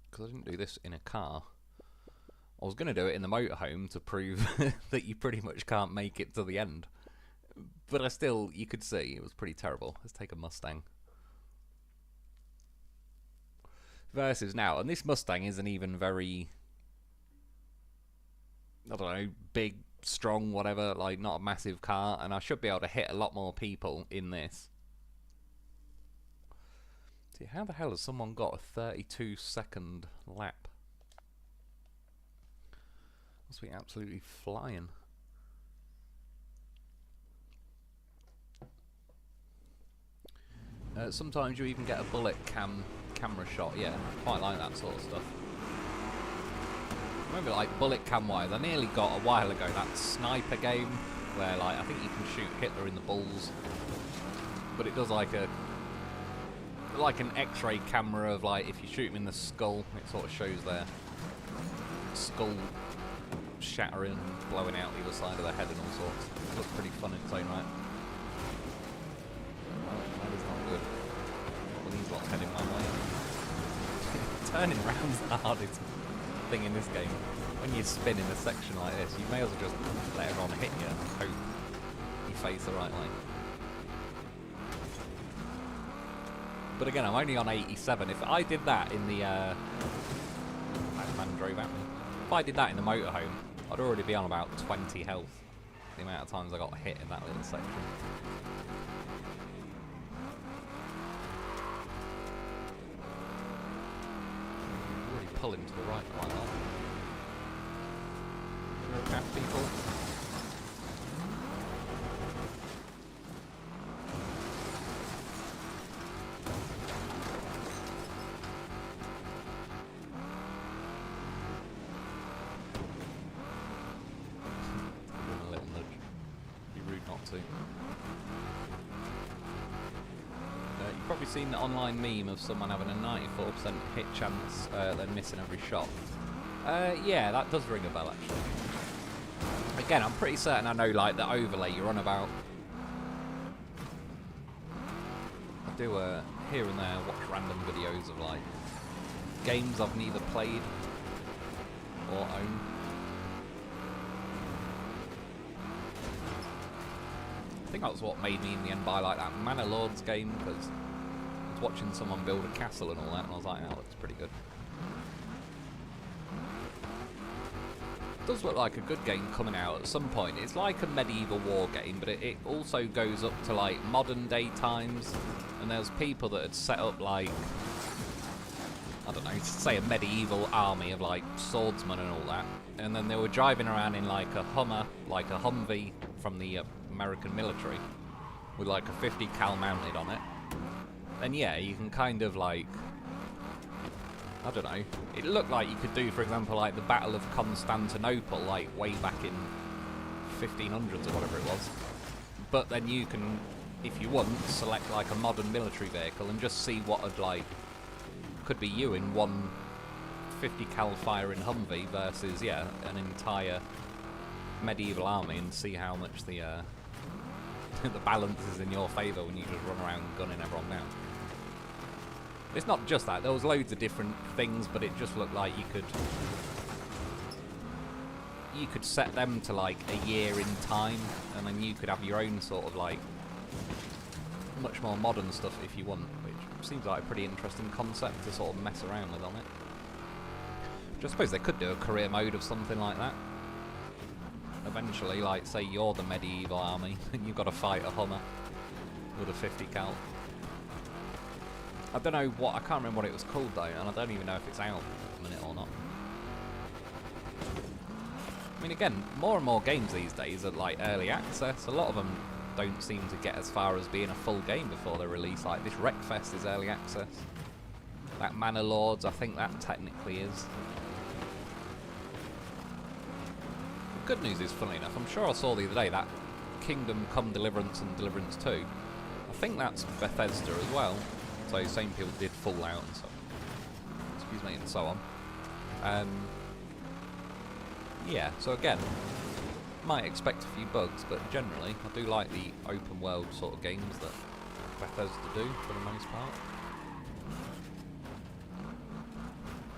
Because I didn't do this in a car. I was going to do it in the motorhome to prove that you pretty much can't make it to the end. But I still, you could see, it was pretty terrible. Let's take a Mustang. Versus now, and this Mustang isn't even very... I don't know, big, strong, whatever, like not a massive car, and I should be able to hit a lot more people in this. See, how the hell has someone got a 32-second lap? Must be absolutely flying. Sometimes you even get a bullet camera shot, yeah, I quite like that sort of stuff. Remember, like, bullet cam wise, I nearly got a while ago that sniper game where, like, I think you can shoot Hitler in the balls, but it does like an X-ray camera of, like, if you shoot him in the skull, it sort of shows their skull shattering, blowing out the other side of the head and all sorts. It looks pretty fun in its own right. Well, that is not good. Well, these lots heading my way. Turning round's the hardest thing in this game. When you spin in a section like this, you may as well just let everyone hit you and hope you face the right way. But again, I'm only on 87. If I did that in the... that man drove at me. If I did that in the motorhome, I'd already be on about 20 health. The amount of times I got hit in that little section. Really pulling to the right quite a lot. Aircraft people. You've probably seen the online meme of someone having a 94% hit chance, then missing every shot. Yeah, that does ring a bell actually. Again, I'm pretty certain I know like the overlay you're on about. I do here and there watch random videos of like games I've neither played or owned. I think that's what made me in the end buy like that Manor Lords game, because I was watching someone build a castle and all that, and I was like, that looks pretty good. It does look like a good game coming out at some point. It's like a medieval war game, but it also goes up to like modern day times, and there's people that had set up like, I don't know, say a medieval army of like swordsmen and all that, and then they were driving around in like a Hummer, like a Humvee from the American military, with like a 50 cal mounted on it. And yeah, you can kind of like, I don't know, it looked like you could do, for example, like the Battle of Constantinople, like way back in 1500s or whatever it was. But then you can, if you want, select like a modern military vehicle and just see what would like, could be you in one 50 cal firing Humvee versus, yeah, an entire medieval army, and see how much the the balance is in your favour when you just run around gunning everyone down. It's not just that, there was loads of different things, but it just looked like you could set them to like a year in time, and then you could have your own sort of like much more modern stuff if you want, which seems like a pretty interesting concept to sort of mess around with on it. I suppose they could do a career mode of something like that. Eventually, like, say you're the medieval army and you've got to fight a Hummer with a 50 cal. I don't know what, I can't remember what it was called though, and I don't even know if it's out at the minute or not. I mean, again, more and more games these days are like early access. A lot of them don't seem to get as far as being a full game before they're released. Like this Wreckfest is early access. That Manor Lords, I think that technically is. Good news is, funnily enough, I'm sure I saw the other day that Kingdom Come Deliverance and Deliverance 2, I think that's Bethesda as well. So same people did Fallout and so, excuse me, and so on. Yeah, so again, might expect a few bugs, but generally I do like the open world sort of games that Bethesda do for the most part.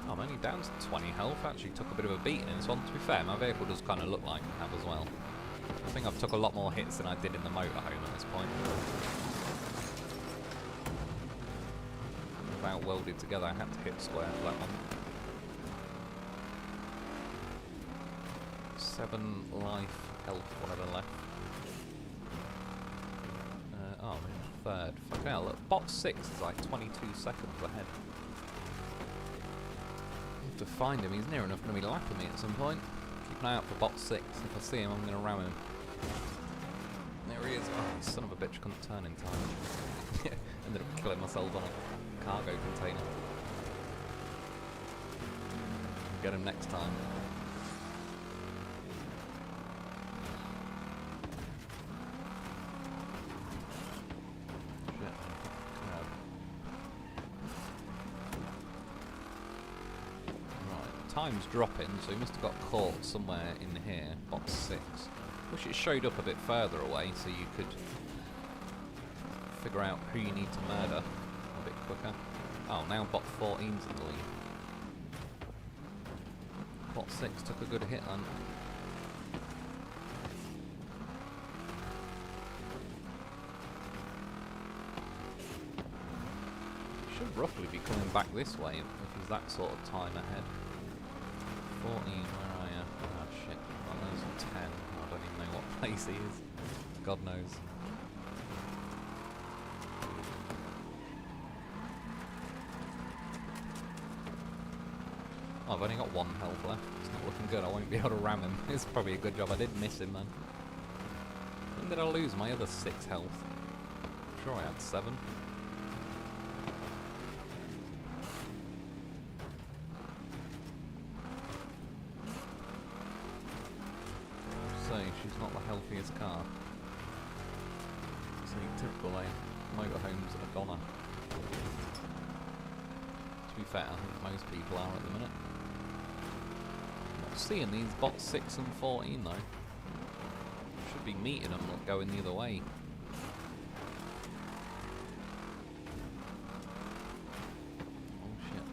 I'm only down to 20 health, actually took a bit of a beating in this one. To be fair, my vehicle does kind of look like I have as well. I think I've took a lot more hits than I did in the motorhome at this point. Without welded together, I had to hit square for that one. 7 life, health, whatever left. Oh, I'm in third. Fucking hell, look, bot 6 is like 22 seconds ahead. To find him, he's near enough going to be lapping me at some point. Keep an eye out for bot 6. If I see him, I'm going to ram him. There he is. Oh, you son of a bitch, couldn't turn in time. Ended up killing myself on a cargo container. Get him next time. time's dropping, so he must have got caught somewhere in here. Box 6. Wish it showed up a bit further away so you could figure out who you need to murder a bit quicker. Oh, now bot 14's in the lead. Bot 6 took a good hit then. Should roughly be coming back this way if he's that sort of time ahead. 14, where are you? Oh shit, well, there's a 10. I don't even know what place he is. God knows. Oh, I've only got 1 health left. It's not looking good. I won't be able to ram him. It's probably a good job I did miss him then. When did I lose my other 6 health? I'm sure I had 7. So, she's not the healthiest car. So, typical, motorhomes are goner. To be fair, I think most people are at the minute. Not seeing these bots 6 and 14 though. Should be meeting them, not going the other way. Oh shit.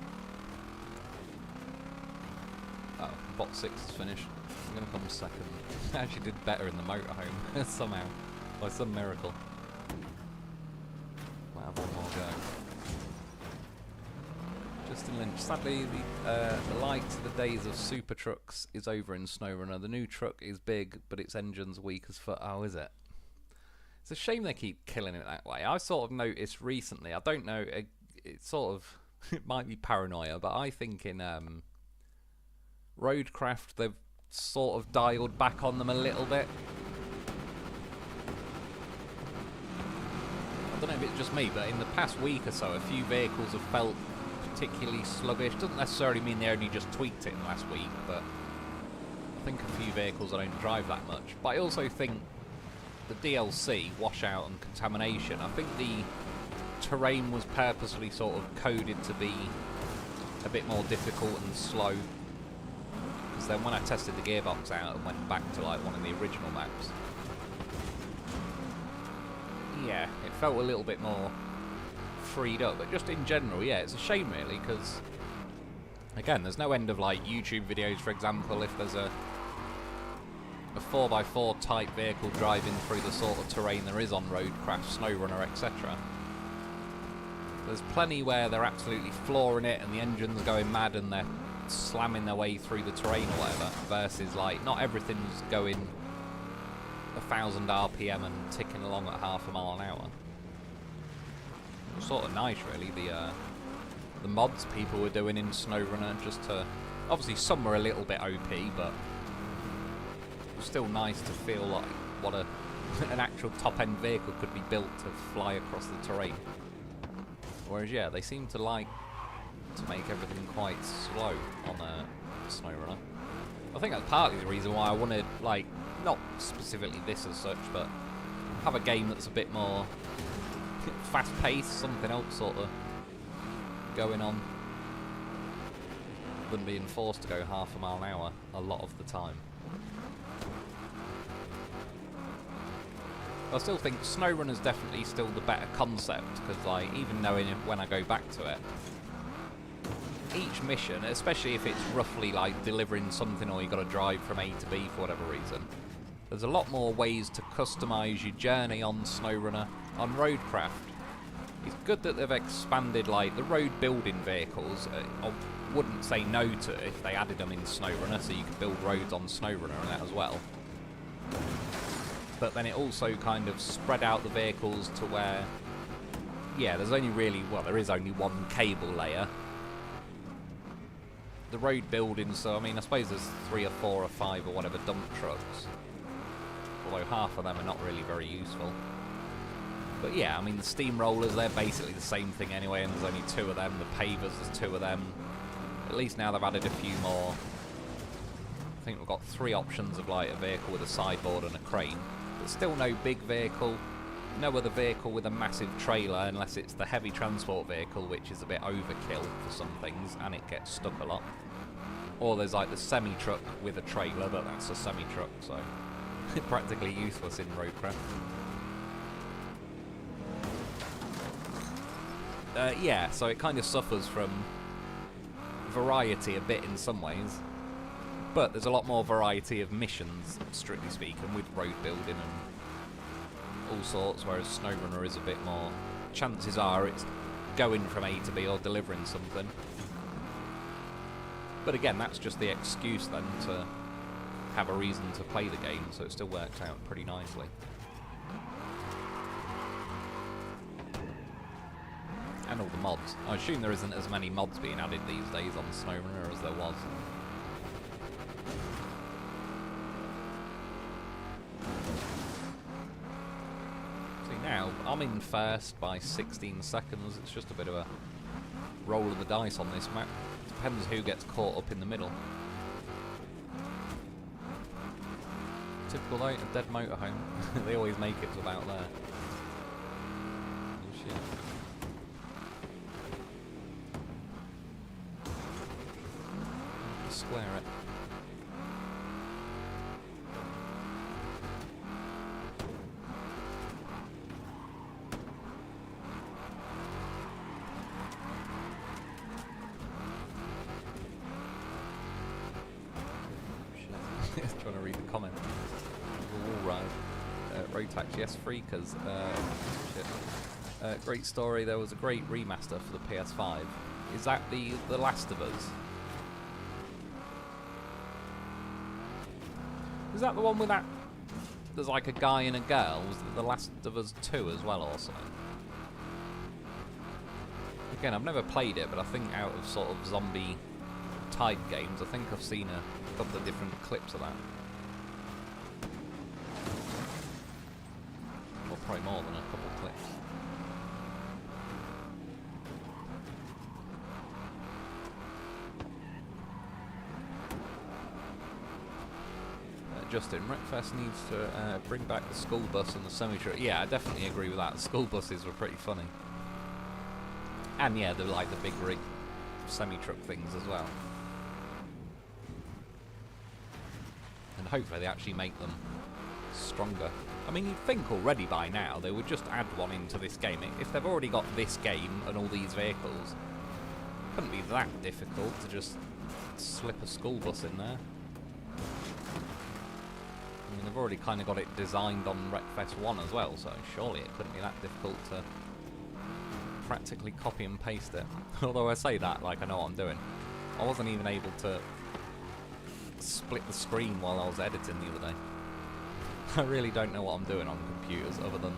Oh, bot 6 is finished. I'm gonna come second. I actually did better in the motorhome somehow. By some miracle. Might have one more go. Justin Lynch. Sadly, the light of the days of super trucks is over in SnowRunner. The new truck is big, but its engine's weak as fuck. Oh, is it? It's a shame they keep killing it that way. I sort of noticed recently, I don't know, it's sort of, it might be paranoia, but I think in Roadcraft they've sort of dialed back on them a little bit. I don't know if it's just me, but in the past week or so, a few vehicles have felt particularly sluggish. Doesn't necessarily mean they only just tweaked it in the last week, but I think a few vehicles I don't drive that much. But I also think the DLC, washout and contamination, I think the terrain was purposely sort of coded to be a bit more difficult and slow. Because then when I tested the gearbox out and went back to like one of the original maps, yeah, it felt a little bit more freed up. But just in general, yeah, it's a shame really, because again, there's no end of like YouTube videos, for example, if there's a 4x4 type vehicle driving through the sort of terrain there is on Roadcraft, SnowRunner, etc. There's plenty where they're absolutely flooring it and the engine's going mad and they're slamming their way through the terrain or whatever, versus like not everything's going 1,000 RPM and ticking along at half a mile an hour. It's sort of nice really, the mods people were doing in SnowRunner, just to, obviously some were a little bit OP, but it was still nice to feel like what an actual top-end vehicle could be built to fly across the terrain. Whereas yeah, they seem to like to make everything quite slow on SnowRunner. I think that's partly the reason why I wanted, like, not specifically this as such, but have a game that's a bit more fast-paced, something else sort of going on, than being forced to go half a mile an hour a lot of the time. I still think SnowRunner's definitely still the better concept, because like, even knowing when I go back to it, each mission, especially if it's roughly like delivering something or you got to drive from A to B for whatever reason, there's a lot more ways to customise your journey on SnowRunner. On Roadcraft, it's good that they've expanded like the road building vehicles. I wouldn't say no to it if they added them in SnowRunner, so you could build roads on SnowRunner and that as well. But then it also kind of spread out the vehicles to where, yeah, there's only really, well, there is only one cable layer. The road building, so I mean, I suppose there's 3 or 4 or 5 or whatever dump trucks, although half of them are not really very useful. But yeah, I mean, the steamrollers, they're basically the same thing anyway, and there's only 2 of them. The pavers, there's 2 of them. At least now they've added a few more. I think we've got 3 options of like a vehicle with a sideboard and a crane, but still no big vehicle. no other vehicle with a massive trailer unless it's the heavy transport vehicle, which is a bit overkill for some things and it gets stuck a lot. Or there's like the semi-truck with a trailer, but that's a semi-truck, so practically useless in roadcraft. Yeah, so it kind of suffers from variety a bit in some ways, but there's a lot more variety of missions, strictly speaking, with road building and all sorts, whereas SnowRunner is a bit more, chances are it's going from A to B or delivering something. But again, that's just the excuse then to have a reason to play the game, so it still works out pretty nicely. And all the mods. I assume there isn't as many mods being added these days on SnowRunner as there was. See, now I'm in first by 16 seconds. It's just a bit of a roll of the dice on this map. Depends who gets caught up in the middle. Typical though, a dead motorhome. They always make it to about there. Oh shit. Square it. Trying to read the comment. All right. Road tax, yes, free because shit. Great story. There was a great remaster for the PS5. Is that the Last of Us? Is that the one with that? There's like a guy and a girl. Was it The Last of Us 2 as well, or something? Again, I've never played it, but I think out of sort of zombie type games, I think I've seen a couple of different clips of that. Or probably more than a couple of clips. Justin, Wreckfest needs to bring back the school bus and the semi-truck. Yeah, I definitely agree with that. School buses were pretty funny. And yeah, they're like the big rig semi-truck things as well. And hopefully they actually make them stronger. I mean, you'd think already by now they would just add one into this game. If they've already got this game and all these vehicles, it couldn't be that difficult to just slip a school bus in there. I mean, they've already kind of got it designed on Wreckfest 1 as well, so surely it couldn't be that difficult to practically copy and paste it. Although I say that like I know what I'm doing. I wasn't even able to split the screen while I was editing the other day. I really don't know what I'm doing on computers other than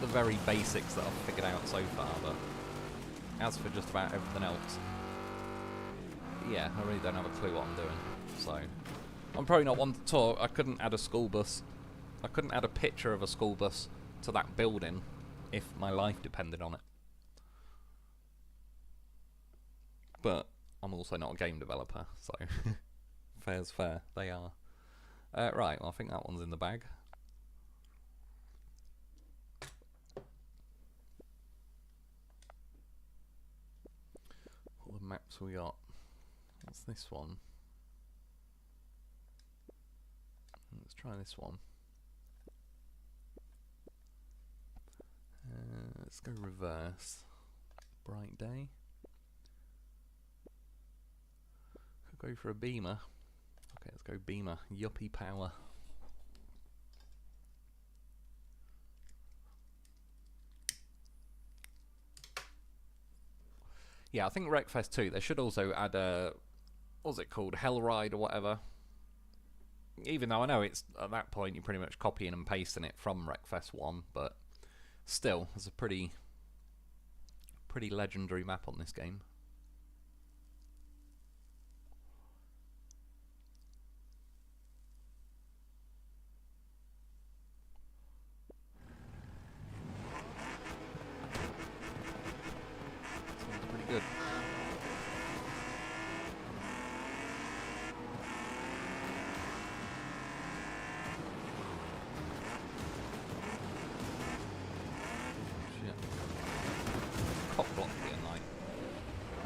the very basics that I've figured out so far, but as for just about everything else, yeah, I really don't have a clue what I'm doing, so I'm probably not one to talk. I couldn't add a school bus. I couldn't add a picture of a school bus to that building if my life depended on it. But I'm also not a game developer, so fair's fair. They are. Right, well, I think that one's in the bag. What the maps we got? What's this one? Let's try this one. Let's go reverse. Bright day. Could go for a beamer. Okay, let's go beamer. Yuppie power. Yeah, I think Wreckfest 2, they should also add a, what's it called, Hell Ride or whatever. Even though I know it's, at that point, you're pretty much copying and pasting it from Wreckfest 1, but still, there's a pretty legendary map on this game. Sounds pretty good.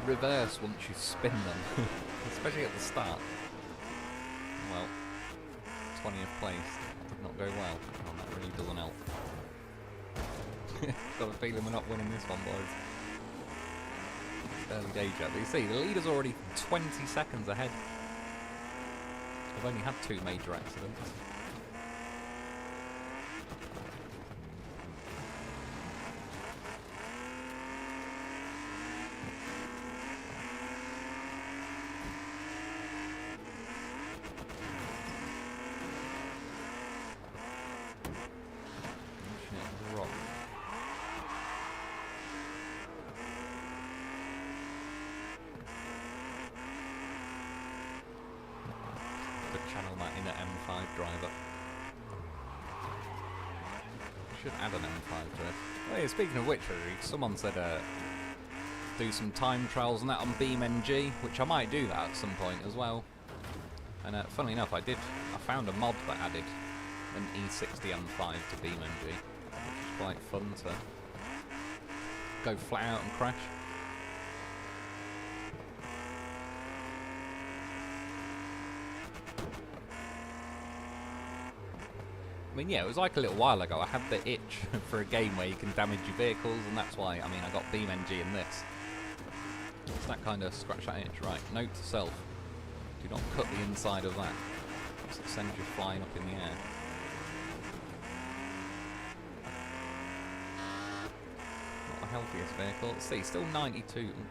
reverse once you spin them, especially at the start. Well, 20th place did not go well. Oh, that really doesn't help. Got a feeling we're not winning this one, boys. Early days yet, but you see, the leader's already 20 seconds ahead. I've only had 2 major accidents. Channel that in an M5 driver. Should add an M5 to it. Oh yeah, speaking of which, someone said do some time trials and that on BeamNG, which I might do that at some point as well. And funnily enough, I found a mod that added an E60 M5 to BeamNG, which is quite fun to go flat out and crash. I mean, yeah, it was like a little while ago. I had the itch for a game where you can damage your vehicles, and that's why, I mean, I got BeamNG in this. It's that kind of scratch that itch. Right, note to self. Do not cut the inside of that. It sends you flying up in the air. Not the healthiest vehicle. Let's see, still 92. Oh,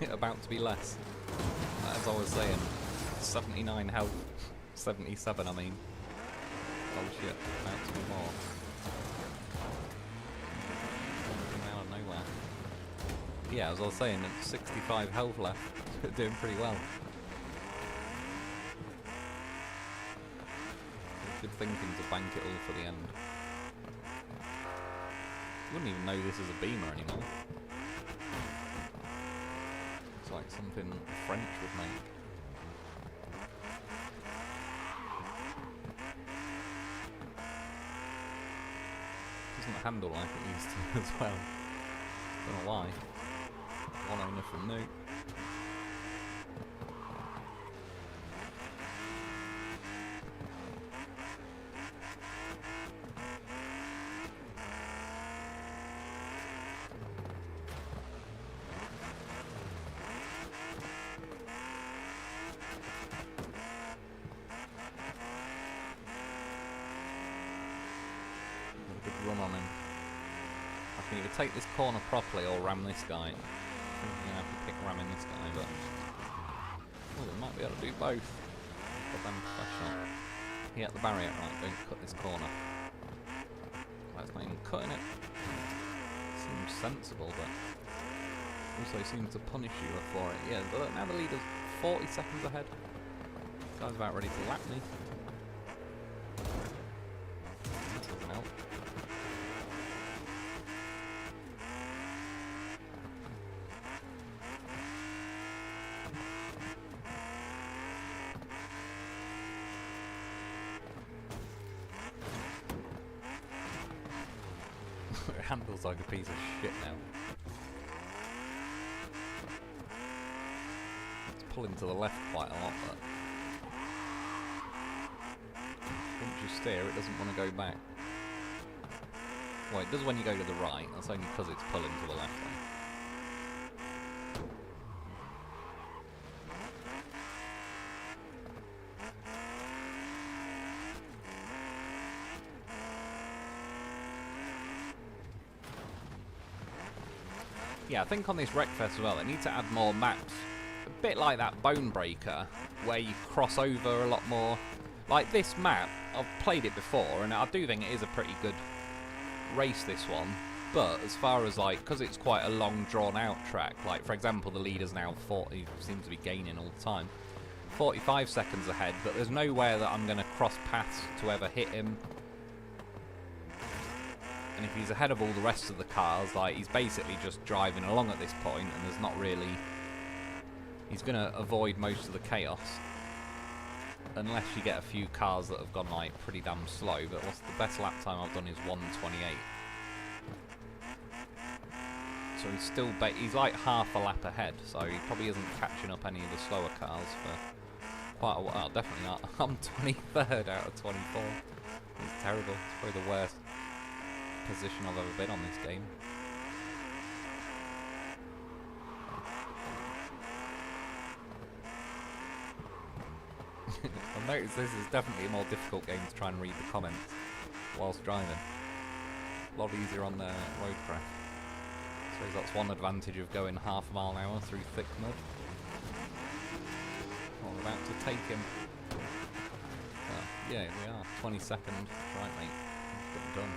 shit. About to be less. As I was saying, 79 health. 77, I mean. Oh shit, about to be more. Coming out of nowhere. Yeah, as I was saying, 65 health left. Doing pretty well. Good thinking to bank it all for the end. Wouldn't even know this is a Beamer anymore. It's like something French would make. Doesn't handle like it used to as well. Don't know why. One owner from new. Run on him. I can either take this corner properly or ram this guy. I think I'm going to have to pick ramming this guy, but... Oh, we might be able to do both. Goddamn professional. He hit the barrier, right, don't cut this corner. Right, it's not even cutting it. Seems sensible, but... Also seems to punish you for it. Yeah, but look, now the leader's 40 seconds ahead. This guy's about ready to lap me. That doesn't help. It handles like a piece of shit now. It's pulling to the left quite a lot, but once you steer, it doesn't want to go back. Well, it does when you go to the right. That's only because it's pulling to the left. Though. Yeah, I think on this Wreckfest as well, they need to add more maps. A bit like that Bone Breaker, where you cross over a lot more. Like this map, I've played it before, and I do think it is a pretty good race, this one. But as far as like, because it's quite a long drawn out track, like for example the leader's now 40, seems to be gaining all the time. 45 seconds ahead, but there's nowhere that I'm going to cross paths to ever hit him. And if he's ahead of all the rest of the cars, like he's basically just driving along at this point, and there's not really... He's going to avoid most of the chaos. Unless you get a few cars that have gone like pretty damn slow, but what's the best lap time I've done is 1:28. So he's like half a lap ahead, so he probably isn't catching up any of the slower cars for quite a while. Definitely not. I'm 23rd out of 24. It's terrible. It's probably the worst position I've ever been on this game. I've noticed this is definitely a more difficult game to try and read the comments whilst driving. A lot easier on the roadcraft. I suppose that's one advantage of going half a mile an hour through thick mud. Well, we're about to take him. Yeah, we are. 22nd. Right, mate. Let's get done.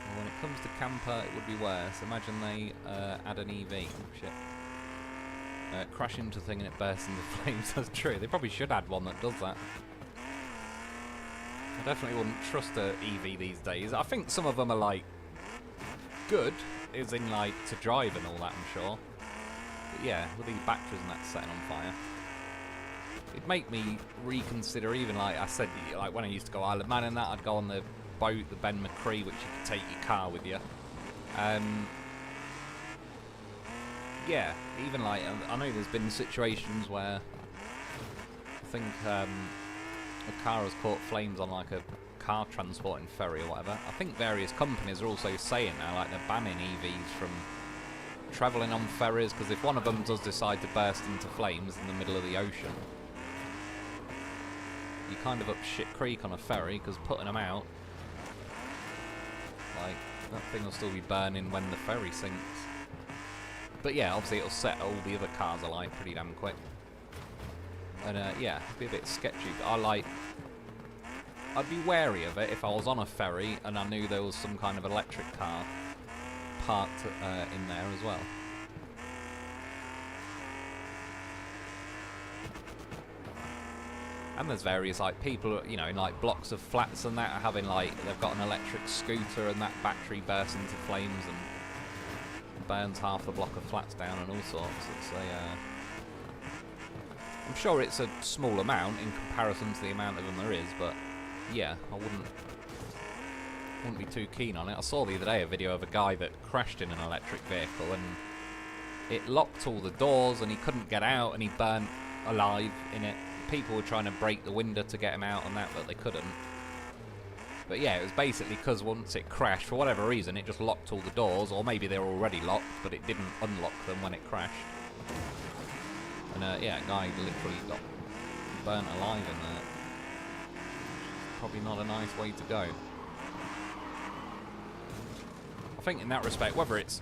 Well, when it comes to camper, it would be worse. Imagine they add an EV. Shit. Crash into thing and it bursts into flames. That's true. They probably should add one that does that. I definitely wouldn't trust a EV these days. I think some of them are like good, as in like to drive and all that, I'm sure. But yeah, with these batteries and that setting on fire, it'd make me reconsider. Even like I said, like when I used to go Isle of Man and that, I'd go on the boat, the Ben McCree, which you could take your car with you. Yeah, even like, I know there's been situations where I think a car has caught flames on like a car transporting ferry or whatever. I think various companies are also saying now, like they're banning EVs from travelling on ferries, because if one of them does decide to burst into flames in the middle of the ocean, you kind of up shit creek on a ferry, because putting them out, like, that thing will still be burning when the ferry sinks. But yeah, obviously it'll set all the other cars alight pretty damn quick. And yeah, it'd be a bit sketchy. But I'd be wary of it if I was on a ferry and I knew there was some kind of electric car parked in there as well. And there's various like people, you know, in like blocks of flats and that are having like, they've got an electric scooter and that battery bursts into flames and burns half the block of flats down and all sorts. It's I'm sure it's a small amount in comparison to the amount of them there is, but yeah, I wouldn't be too keen on it. I saw the other day a video of a guy that crashed in an electric vehicle and it locked all the doors and he couldn't get out and he burnt alive in it. People were trying to break the window to get him out and that, but they couldn't. But yeah, it was basically because once it crashed, for whatever reason, it just locked all the doors, or maybe they were already locked, but it didn't unlock them when it crashed. And yeah, a guy literally got burnt alive in there. Probably not a nice way to go. I think in that respect, whether it's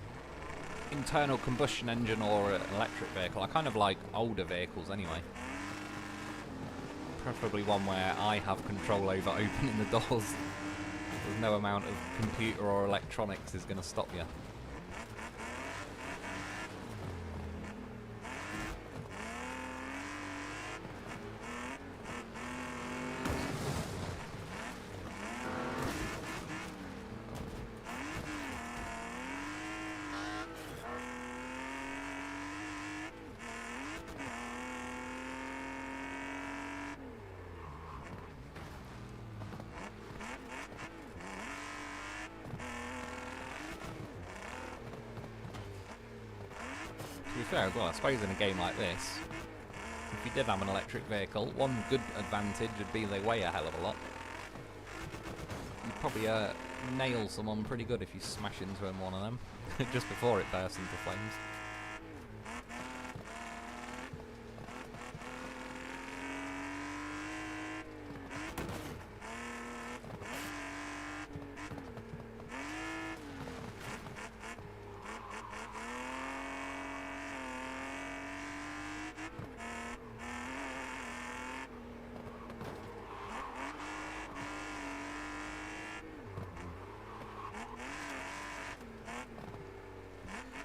internal combustion engine or an electric vehicle, I kind of like older vehicles anyway. Preferably one where I have control over opening the doors. There's no amount of computer or electronics is going to stop you. To be fair as well, I suppose in a game like this, if you did have an electric vehicle, one good advantage would be they weigh a hell of a lot. You'd probably nail someone pretty good if you smash into one of them, just before it bursts into flames.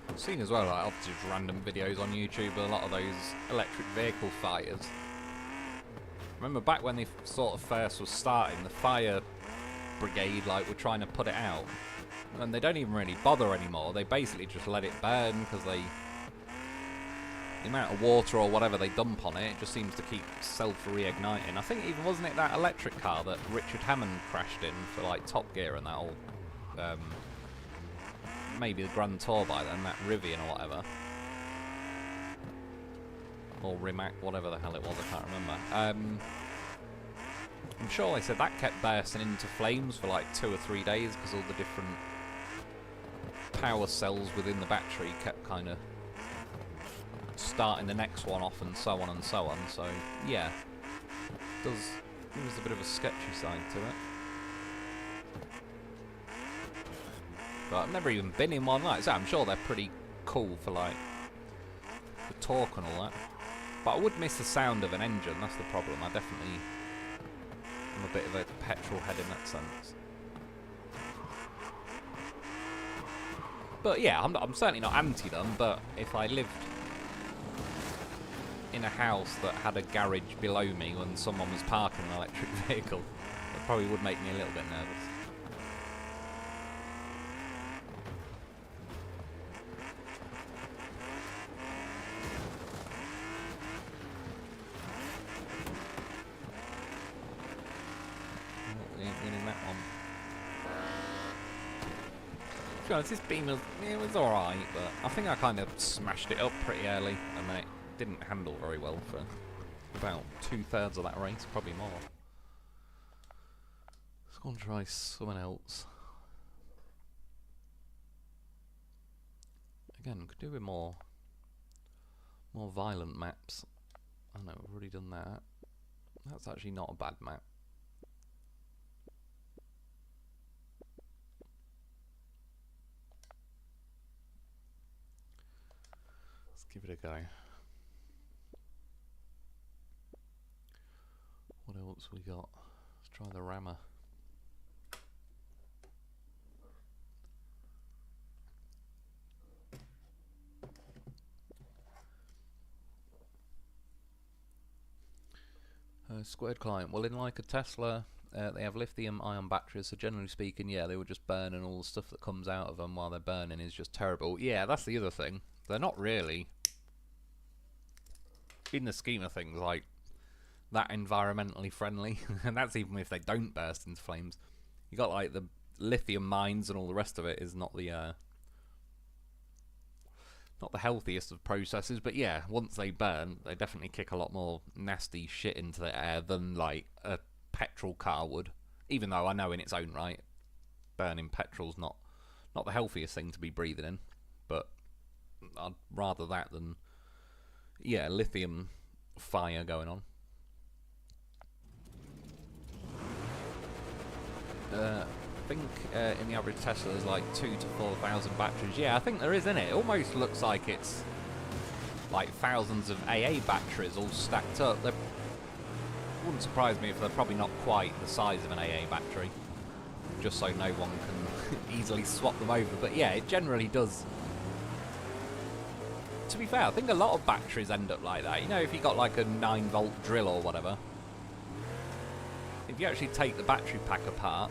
I've seen as well, like, obviously just random videos on YouTube, a lot of those electric vehicle fires. Remember back when they sort of first was starting, the fire brigade like were trying to put it out, and they don't even really bother anymore. They basically just let it burn because the amount of water or whatever they dump on it just seems to keep self-reigniting. I think even wasn't it that electric car that Richard Hammond crashed in for like Top Gear and that all. maybe the Grand Tour by then, that Rivian or whatever. Or Rimac, whatever the hell it was, I can't remember. I'm sure they said that kept bursting into flames for like 2 or 3 days because all the different power cells within the battery kept kind of starting the next one off and so on and so on. So yeah, there was a bit of a sketchy side to it. But I've never even been in one like that. I'm sure they're pretty cool for like the torque and all that. But I would miss the sound of an engine, that's the problem. I'm a bit of a petrol head in that sense. But yeah, I'm certainly not anti them, but if I lived in a house that had a garage below me when someone was parking an electric vehicle, it probably would make me a little bit nervous. This Beamer, it was alright, but I think I kind of smashed it up pretty early, and then it didn't handle very well for about 2/3 of that race, probably more. Let's go and try something else. Again, could do with more violent maps. I know, we've already done that. That's actually not a bad map. Give it a go. What else we got? Let's try the rammer. Squared client. Well, in like a Tesla, they have lithium-ion batteries, so generally speaking, yeah, they would just burn, and all the stuff that comes out of them while they're burning is just terrible. Yeah, that's the other thing. They're not really, in the scheme of things, like that environmentally friendly. And that's even if they don't burst into flames. You got like the lithium mines and all the rest of it is not the healthiest of processes, but yeah, once they burn, they definitely kick a lot more nasty shit into the air than like a petrol car would. Even though I know in its own right, burning petrol's not the healthiest thing to be breathing in, but I'd rather that than, yeah, lithium fire going on. I think in the average Tesla there's like 2,000 to 4,000 batteries. Yeah, I think there is, innit? It almost looks like it's like thousands of AA batteries all stacked up. It wouldn't surprise me if they're probably not quite the size of an AA battery, just so no one can easily swap them over. But yeah, it generally does. To be fair, I think a lot of batteries end up like that. You know, if you got like a 9-volt drill or whatever, if you actually take the battery pack apart,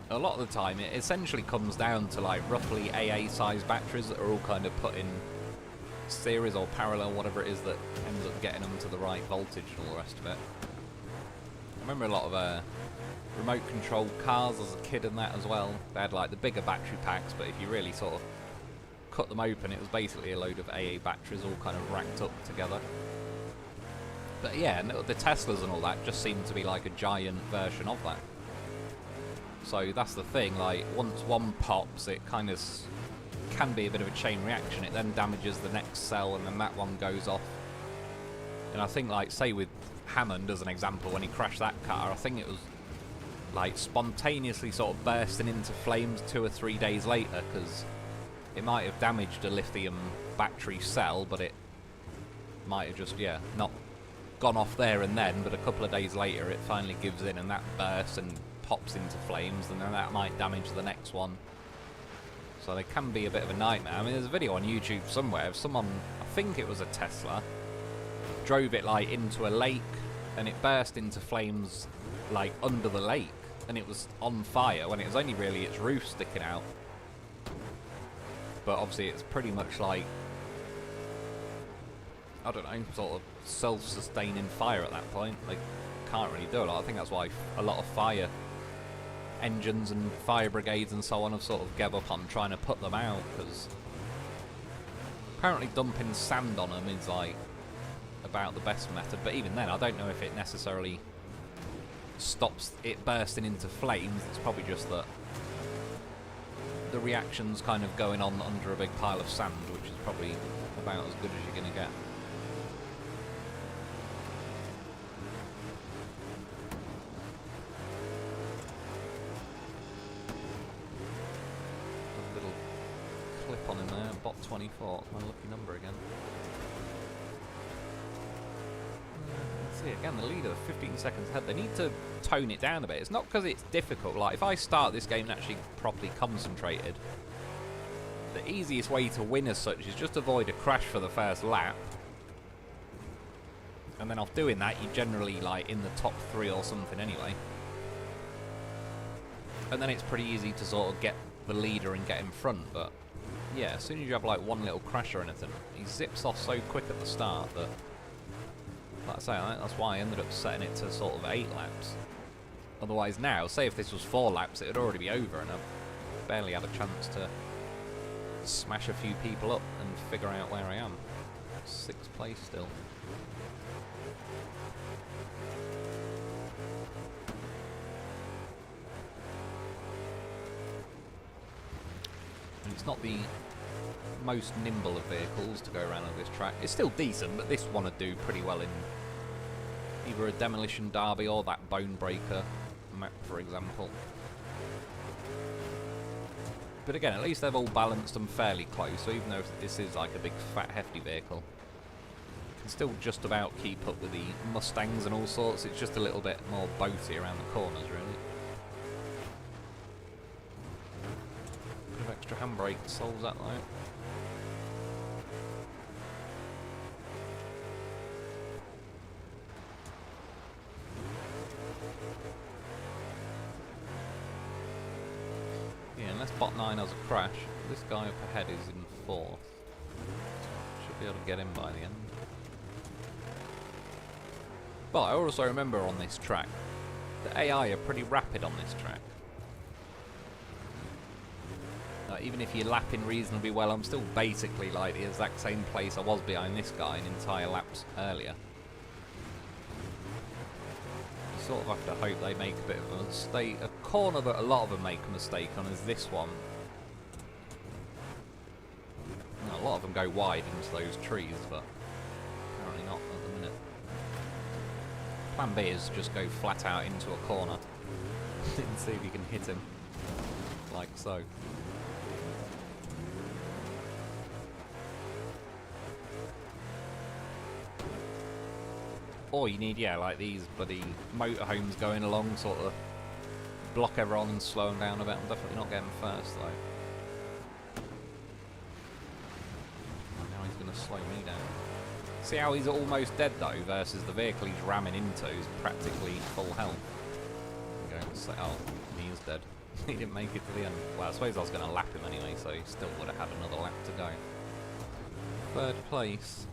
a lot of the time it essentially comes down to like roughly AA size batteries that are all kind of put in series or parallel, whatever it is that ends up getting them to the right voltage and all the rest of it. I remember a lot of remote controlled cars as a kid and that as well. They had like the bigger battery packs, but if you really sort of cut them open, it was basically a load of AA batteries all kind of racked up together. But yeah, the Teslas and all that just seem to be like a giant version of that. So that's the thing, like once one pops, it kind of can be a bit of a chain reaction. It then damages the next cell, and then that one goes off. And I think, like, say with Hammond as an example, when he crashed that car, I think it was like spontaneously sort of bursting into flames 2 or 3 days later, because it might have damaged a lithium battery cell, but it might have just, yeah, not gone off there and then, but a couple of days later it finally gives in and that bursts and pops into flames, and then that might damage the next one. So they can be a bit of a nightmare. I mean, there's a video on YouTube somewhere of someone, I think it was a Tesla, drove it like into a lake, and it burst into flames like under the lake, and it was on fire when it was only really its roof sticking out. But obviously it's pretty much like, I don't know, sort of self-sustaining fire at that point. They can't really do a lot. I think that's why a lot of fire engines and fire brigades and so on have sort of gave up on trying to put them out, because apparently dumping sand on them is like about the best method, but even then I don't know if it necessarily stops it bursting into flames. It's probably just that the reaction's kind of going on under a big pile of sand, which is probably about as good as you're going to get. A little clip on in there, bot 24, my lucky number again. See, again, the leader, 15 seconds ahead. They need to tone it down a bit. It's not because it's difficult. Like, if I start this game and actually properly concentrated, the easiest way to win as such is just avoid a crash for the first lap. And then off doing that, you're generally, like, in the top 3 or something anyway. And then it's pretty easy to sort of get the leader and get in front. But, yeah, as soon as you have, like, one little crash or anything, he zips off so quick at the start that... Like I say, I think that's why I ended up setting it to sort of 8 laps. Otherwise now, say if this was 4 laps, it would already be over and I've barely had a chance to smash a few people up and figure out where I am. 6th place still. And it's not the most nimble of vehicles to go around on this track. It's still decent, but this one would do pretty well in either a demolition derby or that bone breaker map, for example. But again, at least they've all balanced and fairly close, so even though this is like a big fat hefty vehicle, it can still just about keep up with the Mustangs and all sorts. It's just a little bit more boaty around the corners, really. Bit of extra handbrake solves that though. Unless bot 9 has a crash, this guy up ahead is in 4th. Should be able to get him by the end. But I also remember on this track, the AI are pretty rapid on this track. Even if you're lapping reasonably well, I'm still basically like the exact same place I was behind this guy an entire laps earlier. Sort of have to hope they make a bit of a mistake. A corner that a lot of them make a mistake on is this one. Now, a lot of them go wide into those trees, but apparently not at the minute. Plan B is just go flat out into a corner and see if you can hit him, like so. Or you need, yeah, like these bloody motorhomes going along, sort of block everyone and slow them down a bit. I'm definitely not getting first, though. Now he's going to slow me down. See how he's almost dead, though, versus the vehicle he's ramming into is practically full health. Go and say, oh, he is dead. He didn't make it to the end. Well, I suppose I was going to lap him anyway, so he still would have had another lap to go. 3rd place.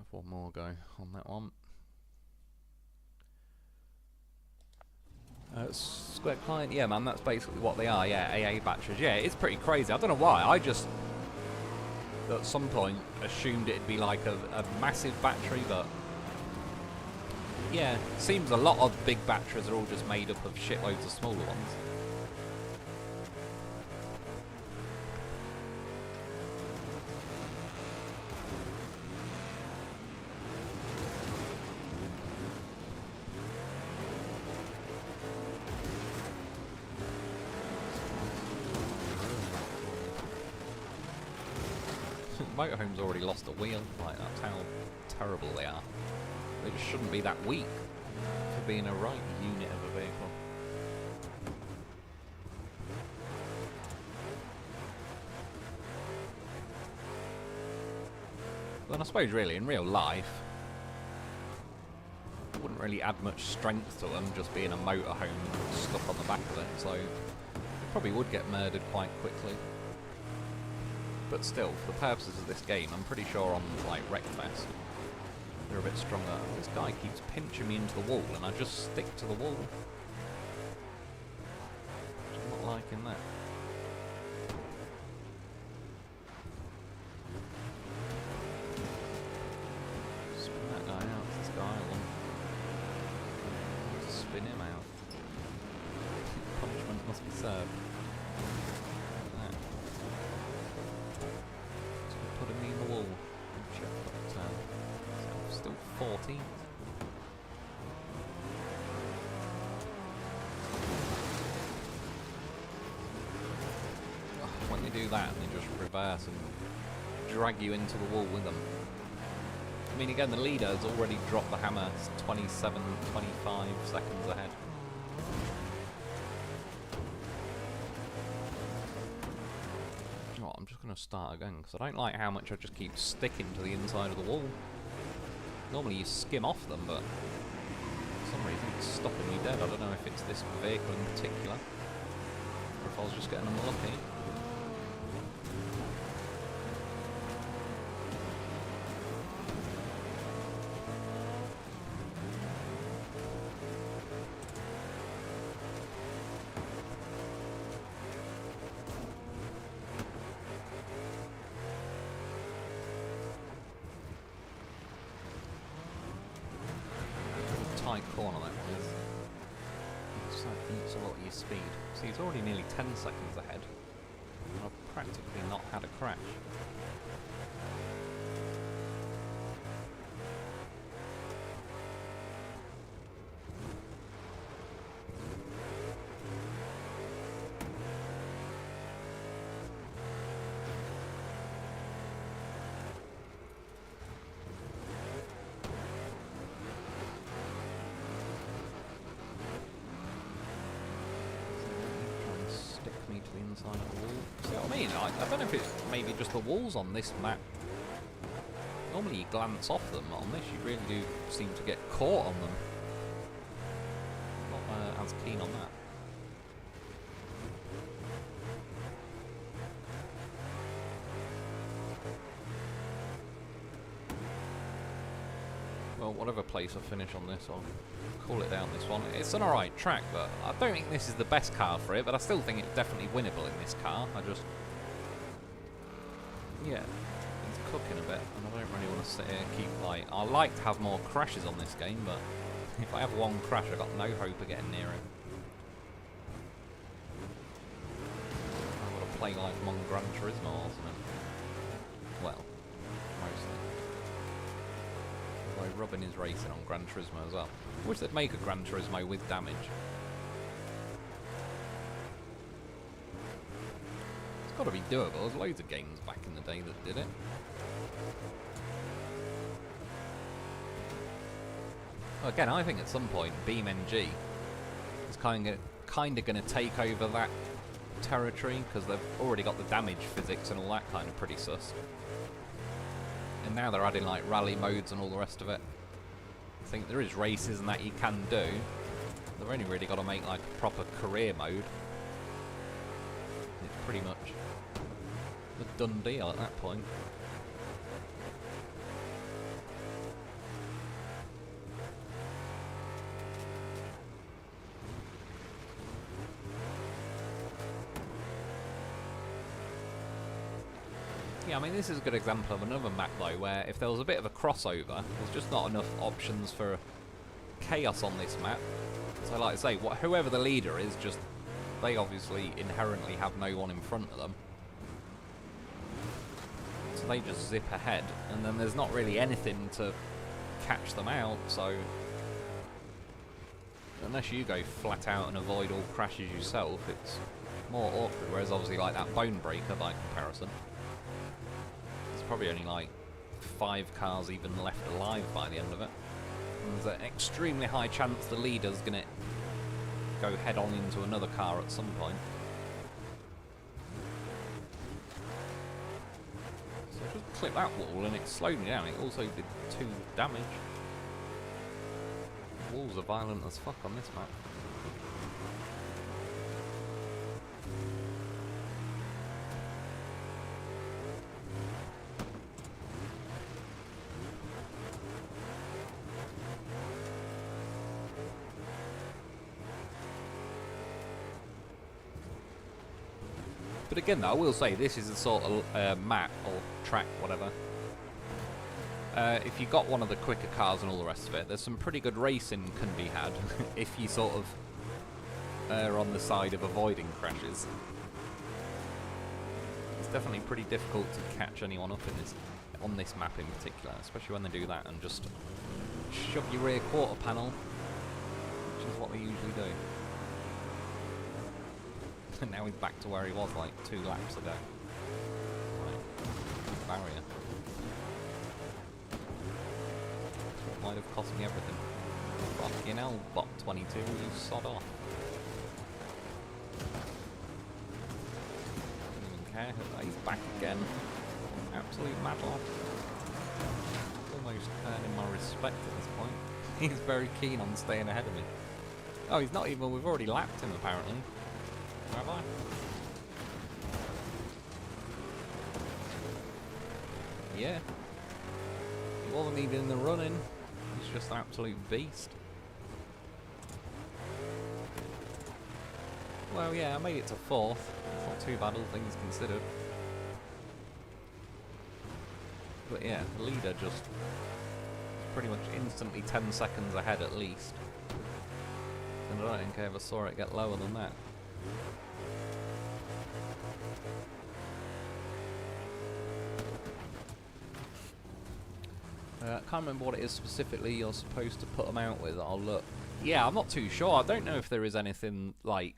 One more go on that one. Square client, yeah man, that's basically what they are, yeah, AA batteries. Yeah, it's pretty crazy. I don't know why, I just at some point assumed it'd be like a massive battery, but yeah, it seems a lot of big batteries are all just made up of shitloads of smaller ones. Motorhome's already lost a wheel. Like, that's how terrible they are. They just shouldn't be that weak for being a right unit of a vehicle. Well, I suppose really in real life it wouldn't really add much strength to them just being a motorhome stuck on the back of it, so it probably would get murdered quite quickly. But still, for the purposes of this game, I'm pretty sure on, like, Wreckfest, they're a bit stronger. This guy keeps pinching me into the wall, and I just stick to the wall. I'm not liking that. Spin that guy out. This guy I want to spin him out. Punishment must be served. Putting me in the wall. Check that turn. So still 14th. When they do that, they just reverse and drag you into the wall with them. I mean, again, the leader has already dropped the hammer 27, 25 seconds ahead. I'm just going to start again, because I don't like how much I just keep sticking to the inside of the wall. Normally you skim off them, but for some reason it's stopping me dead. I don't know if it's this vehicle in particular, or if I was just getting unlucky. Tight corner that is. So it eats a lot of your speed. See, he's already nearly 10 seconds ahead. And I've practically not had a crash. Me to the inside of the wall. See what I mean? I don't know if it's maybe just the walls on this map. Normally you glance off them. On this you really do seem to get caught on them. Not as keen on that. Well, whatever place I finish on this, I'll call it down this one. It's an alright track, but I don't think this is the best car for it, but I still think it's definitely winnable in this car. Yeah, it's cooking a bit, and I don't really want to sit here and keep, like, I like to have more crashes on this game, but if I have one crash, I've got no hope of getting near it. I've got to play like I'm on Gran Turismo or something. Well, mostly. Robin is racing on Gran Turismo as well. I wish they'd make a Gran Turismo with damage. It's got to be doable. There's loads of games back in the day that did it. Well, again, I think at some point BeamNG is kind of going to take over that territory, because they've already got the damage physics and all that kind of pretty sus. And now they're adding like rally modes and all the rest of it. I think there is races and that you can do. They've only really got to make like a proper career mode. It's pretty much a done deal at that point. Yeah, I mean, this is a good example of another map, though, where if there was a bit of a crossover, there's just not enough options for chaos on this map. So, like I say, whoever the leader is, just they obviously inherently have no one in front of them. So they just zip ahead, and then there's not really anything to catch them out, so unless you go flat out and avoid all crashes yourself, it's more awkward, whereas obviously like that bone breaker by comparison, probably only like 5 cars even left alive by the end of it. And there's an extremely high chance the leader's gonna go head on into another car at some point. So I just clipped that wall and it slowed me down. It also did 2 damage. Walls are violent as fuck on this map. But again, though, I will say this is a sort of map or track, whatever. If you got one of the quicker cars and all the rest of it, there's some pretty good racing can be had if you sort of are on the side of avoiding crashes. It's definitely pretty difficult to catch anyone up in this, on this map in particular, especially when they do that and just shove your rear quarter panel, which is what they usually do. And now he's back to where he was like 2 laps ago. Right. Barrier. Might have cost me everything. Fucking hell, bot 22, you sod off. Don't even care. He's back again. Absolute madlock. Almost earning my respect at this point. He's very keen on staying ahead of me. Oh, he's not even. We've already lapped him apparently. Have I? Yeah. He wasn't even in the running. He's just an absolute beast. Well, yeah, I made it to 4th. It's not too bad, all things considered. But yeah, the leader just pretty much instantly 10 seconds ahead at least. And I don't think I ever saw it get lower than that. I can't remember what it is specifically you're supposed to put them out with. I'll look. Yeah, I'm not too sure. I don't know if there is anything like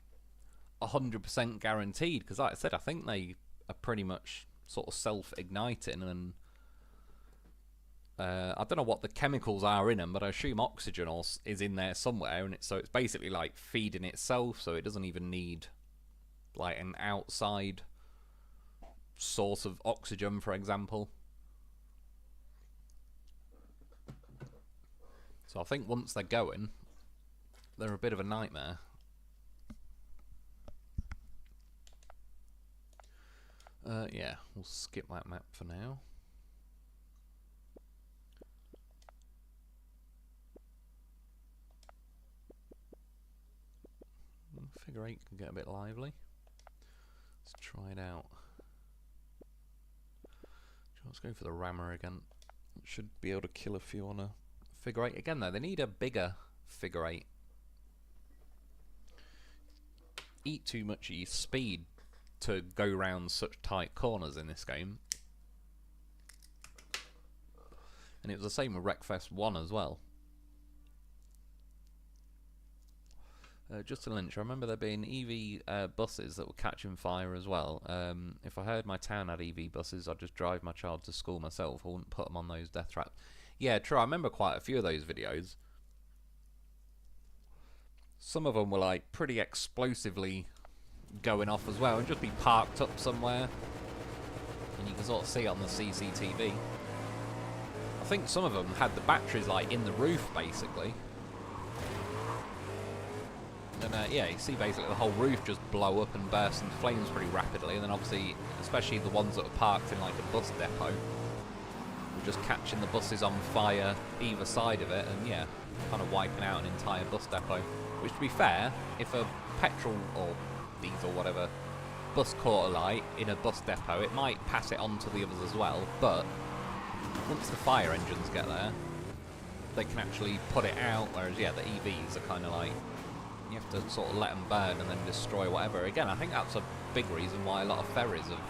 100% guaranteed, because like I said, I think they are pretty much sort of self-igniting, and I don't know what the chemicals are in them, but I assume oxygen is in there somewhere, and so it's basically like feeding itself, so it doesn't even need like an outside source of oxygen, for example. So I think once they're going, they're a bit of a nightmare. Yeah, we'll skip that map for now. Figure 8 can get a bit lively. Let's try it out. Let's go for the rammer again. Should be able to kill a few on a figure 8. Again though, they need a bigger figure 8. Eat too much of your speed to go round such tight corners in this game. And it was the same with Wreckfest 1 as well. Just to Lynch, I remember there being EV buses that were catching fire as well. If I heard my town had EV buses, I'd just drive my child to school myself. I wouldn't put them on those death traps. Yeah, true. I remember quite a few of those videos. Some of them were like pretty explosively going off as well, and just be parked up somewhere, and you can sort of see it on the CCTV. I think some of them had the batteries like in the roof basically. And yeah, you see basically the whole roof just blow up and burst into flames pretty rapidly, and then obviously, especially the ones that were parked in like a bus depot, were just catching the buses on fire either side of it, and yeah, kind of wiping out an entire bus depot. Which, to be fair, if a petrol or diesel, whatever, bus caught a light in a bus depot, it might pass it on to the others as well, but once the fire engines get there, they can actually put it out, whereas yeah, the EVs are kind of like, you have to sort of let them burn and then destroy whatever. Again, I think that's a big reason why a lot of ferries have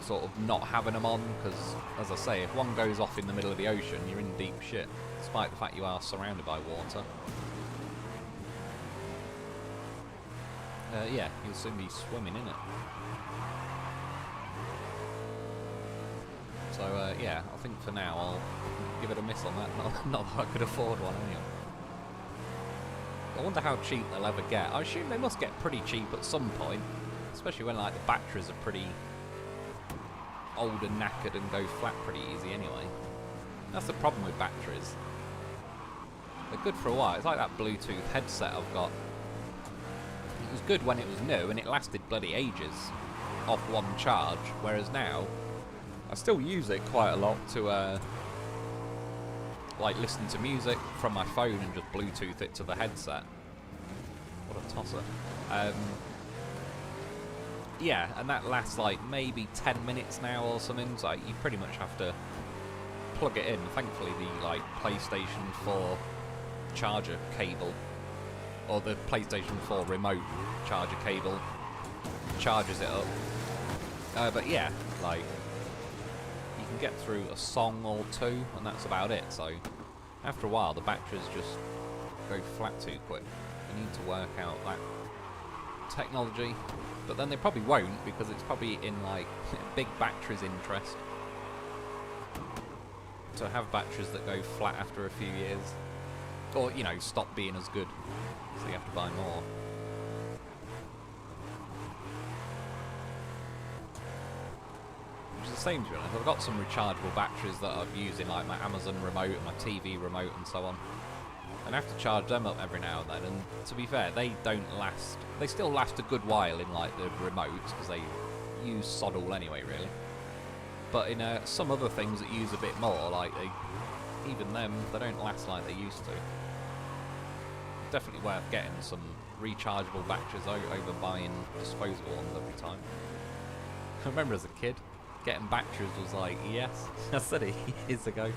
sort of not having them on, because, as I say, if one goes off in the middle of the ocean, you're in deep shit, despite the fact you are surrounded by water. Yeah, you'll soon be swimming in it. So, yeah, I think for now I'll give it a miss on that. Not that I could afford one anyway. I wonder how cheap they'll ever get. I assume they must get pretty cheap at some point, especially when like the batteries are pretty old and knackered and go flat pretty easy anyway. That's the problem with batteries. They're good for a while. It's like that Bluetooth headset I've got. It was good when it was new and it lasted bloody ages off one charge, whereas now I still use it quite a lot to like listen to music from my phone and just Bluetooth it to the headset. What a tosser. Yeah, and that lasts like maybe 10 minutes now or something, so you pretty much have to plug it in. Thankfully the like PlayStation 4 charger cable, or the PlayStation 4 remote charger cable, charges it up. But yeah, like, you can get through a song or two, and that's about it. So after a while, the batteries just go flat too quick. You need to work out that technology, but then they probably won't, because it's probably in like big batteries' interest to have batteries that go flat after a few years, or you know, stop being as good, so you have to buy more. Which is the same, to be honest. I've got some rechargeable batteries that I've used in like my Amazon remote and my TV remote and so on, and I have to charge them up every now and then, and to be fair, they don't last. They still last a good while in like the remotes, because they use sod all anyway, really. But in some other things that use a bit more, like even them, they don't last like they used to. Definitely worth getting some rechargeable batteries over buying disposable ones every time. I remember as a kid, getting batteries was like, yes, I said it years ago.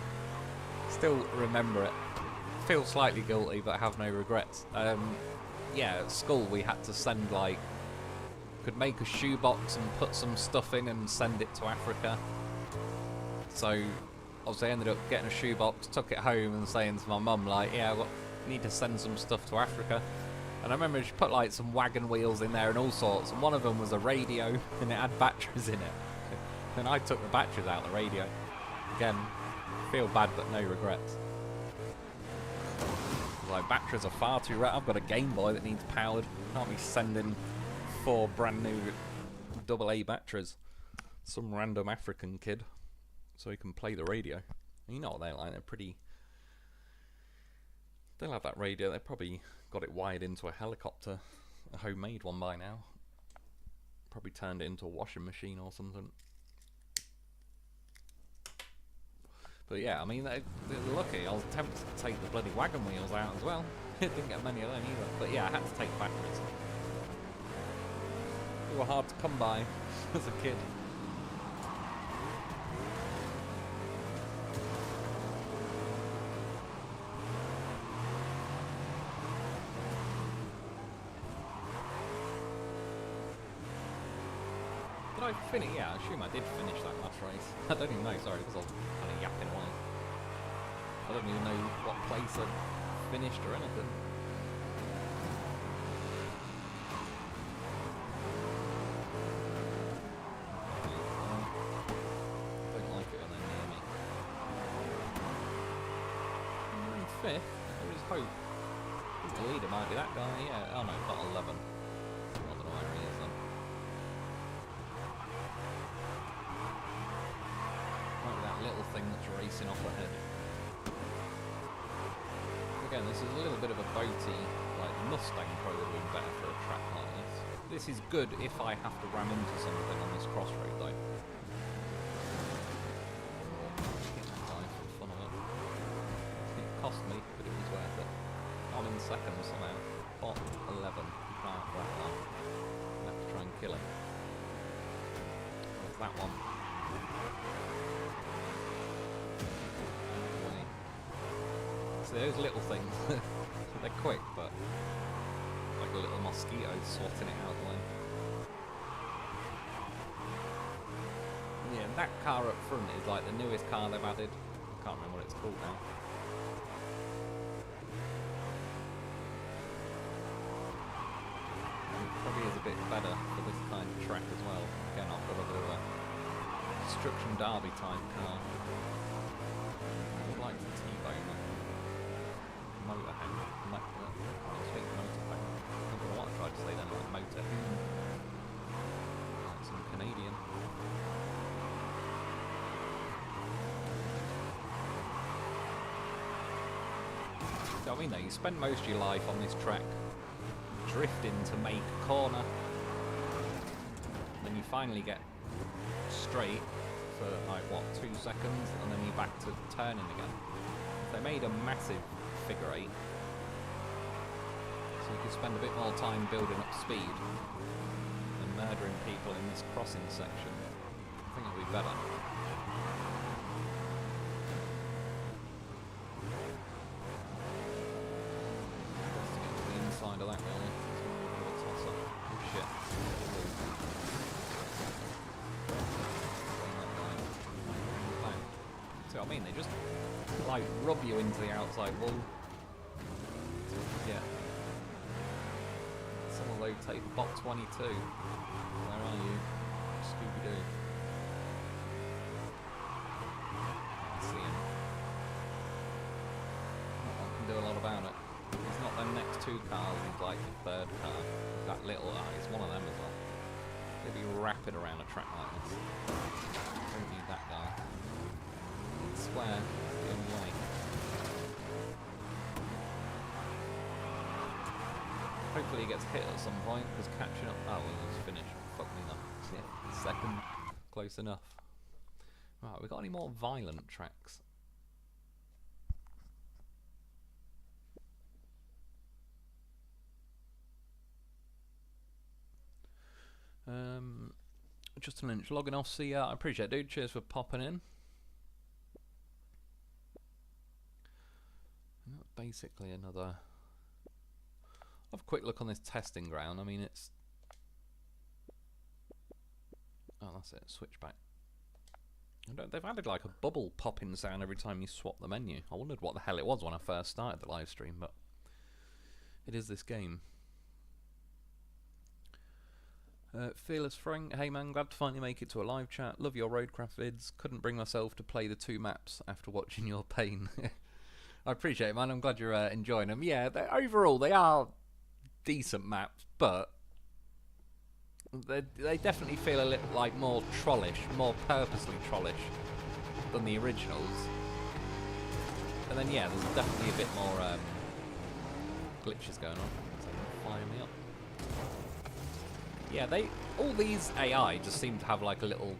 Still remember it. Feel slightly guilty, but have no regrets. Yeah, at school we had to send like, could make a shoebox and put some stuff in and send it to Africa. So obviously I ended up getting a shoebox, took it home and saying to my mum like, yeah, I need to send some stuff to Africa. And I remember she put like some wagon wheels in there and all sorts, and one of them was a radio and it had batteries in it. And I took the batteries out of the radio. Again, feel bad but no regrets. Like, batteries are far too rare. I've got a Game Boy that needs powered. Can't be sending 4 brand new AA batteries. Some random African kid, so he can play the radio. You know what they're like, they're pretty... They'll have that radio, they've probably got it wired into a helicopter, a homemade one by now. Probably turned it into a washing machine or something. But yeah, I mean, they're lucky. I was tempted to take the bloody wagon wheels out as well. Didn't get many of them either. But yeah, I had to take batteries. They were hard to come by as a kid. Did I finish? Yeah, I assume I did finish that last race. I don't even know, sorry, because I was kind of yapping away. I don't even know what place I finished or anything. Don't like it when they're near me. I'm in 5th. There is hope. I think the leader might be that guy, yeah. Oh no, got 11. I don't know where he is then. Might be that little thing that's racing off ahead. Again, this is a little bit of a boaty, like Mustang probably would have been better for a track like this. This is good if I have to ram into something on this crossroad though. Get that guy for the fun of it. It cost me, but it was worth it. I'm in 2nd somehow. Bot 11. Can't grab that. I have to try and kill him. Where's that one? So those little things, they're quick, but like a little mosquito sorting it out of the way. Yeah, and that car up front is like the newest car they've added. I can't remember what it's called now. It probably is a bit better for this kind of track as well. Again, I've got a bit of a Destruction Derby type car. I would like to T-bone them. Motorhome. I think motorhome. I don't know what I tried to say then, like motorhome. Like some Canadian. So, I mean though, you spend most of your life on this track drifting to make a corner. Then you finally get straight for like what, 2 seconds, and then you're back to turning again. They made a massive figure 8, so you could spend a bit more time building up speed, and murdering people in this crossing section. I think it'll be better. Just to get to the inside of that, really. It's a bit of a toss-up. Oh, shit. See what I mean? They just, like, rub you into the outside wall. Yeah. Someone locate Box 22. Where are you? Scooby-Doo. I see him. Not one can do a lot about it. He's not them next two cars, he's like the third car. That little eye, he's one of them as well. They'd be rapid around a track like this. Don't need that guy. Square, that's the only way. Hopefully he gets hit at some point, because catching up... Oh, well, he's finished. Fuck me up. Yeah, second. Close enough. Right, we got any more violent tracks? Just an inch logging off. See, I appreciate it, dude. Cheers for popping in. Basically another... Have a quick look on this testing ground. I mean, it's... Oh, that's it. Switchback. They've added like a bubble popping sound every time you swap the menu. I wondered what the hell it was when I first started the live stream, but it is this game. Fearless Frank, hey man, glad to finally make it to a live chat. Love your roadcraft vids. Couldn't bring myself to play the 2 maps after watching your pain. I appreciate it, man. I'm glad you're enjoying them. Yeah, overall they are decent maps, but they definitely feel a little like more trollish, more purposely trollish than the originals. And then yeah, there's definitely a bit more glitches going on. So fire me up. Yeah, all these AI just seem to have like a little,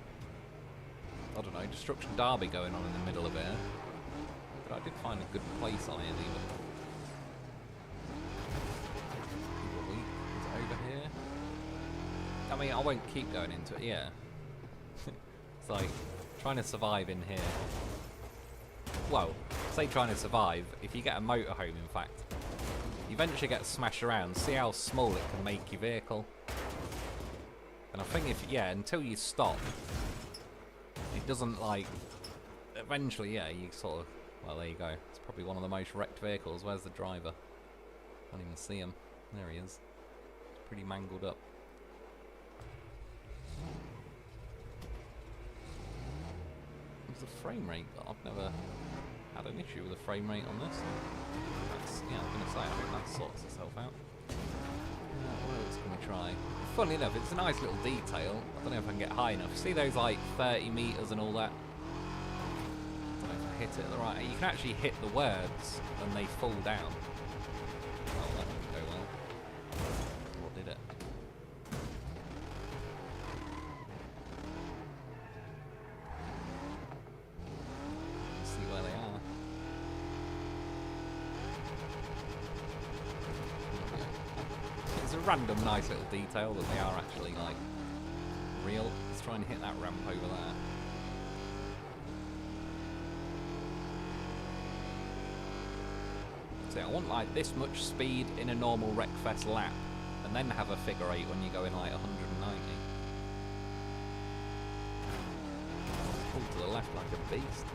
I don't know, destruction derby going on in the middle of it. But I did find a good place on it even. Is it over here? I mean, I won't keep going into it, yeah. It's like trying to survive in here. Well, say trying to survive, if you get a motorhome in fact, you eventually get smashed around, see how small it can make your vehicle. And I think until you stop, it doesn't like, eventually, yeah, you sort of, well, there you go. It's probably one of the most wrecked vehicles. Where's the driver? Can't even see him. There he is. It's pretty mangled up. There's the frame rate, but I've never had an issue with the frame rate on this. Yeah, I was going to say, I think that sorts itself out. What else can we try? Funny enough, it's a nice little detail. I don't know if I can get high enough. See those like 30 meters and all that? I don't know if I hit it at the right. You can actually hit the words and they fall down. Oh, that didn't go well. What did it? Let's see where they are. It's a random nice little detail that they are actually like real. Let's try and hit that ramp over there. So I want like this much speed in a normal Wreckfest lap and then have a figure 8 when you go in like 190. Pull to the left like a beast.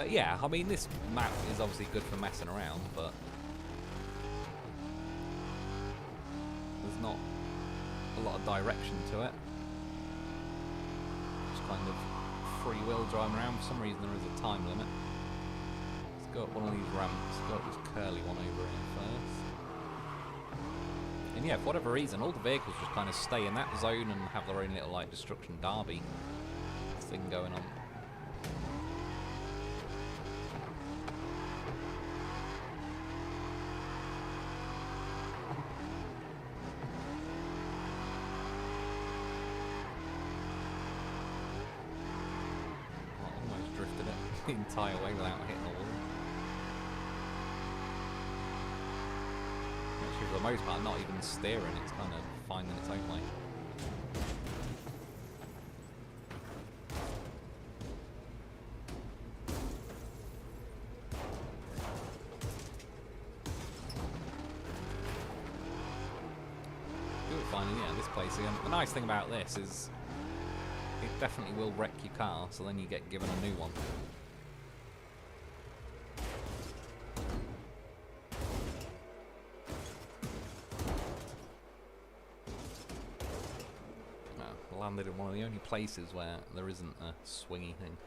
Yeah, I mean this map is obviously good for messing around, but there's not a lot of direction to it. Just kind of free will driving around. For some reason there is a time limit. Let's go up one of these ramps, go up this curly one over here first. And yeah, for whatever reason, all the vehicles just kind of stay in that zone and have their own little like destruction derby thing going on. The entire way without hitting the wall. actually for the most part not even steering, it's kind of finding its own way. Finding, yeah, this place again. The nice thing about this is it definitely will wreck your car, so then you get given a new one. Oh, landed in one of the only places where there isn't a swingy thing.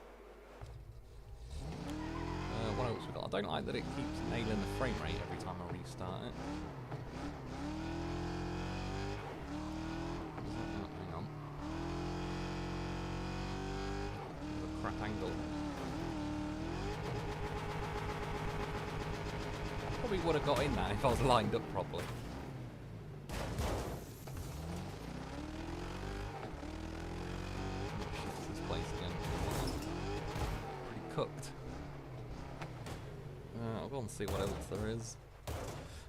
What else we got? I don't like that it keeps nailing the frame rate every time I restart it. Angle. Probably would have got in that if I was lined up properly. Shift this place again. Pretty cooked. I'll go and see what else there is.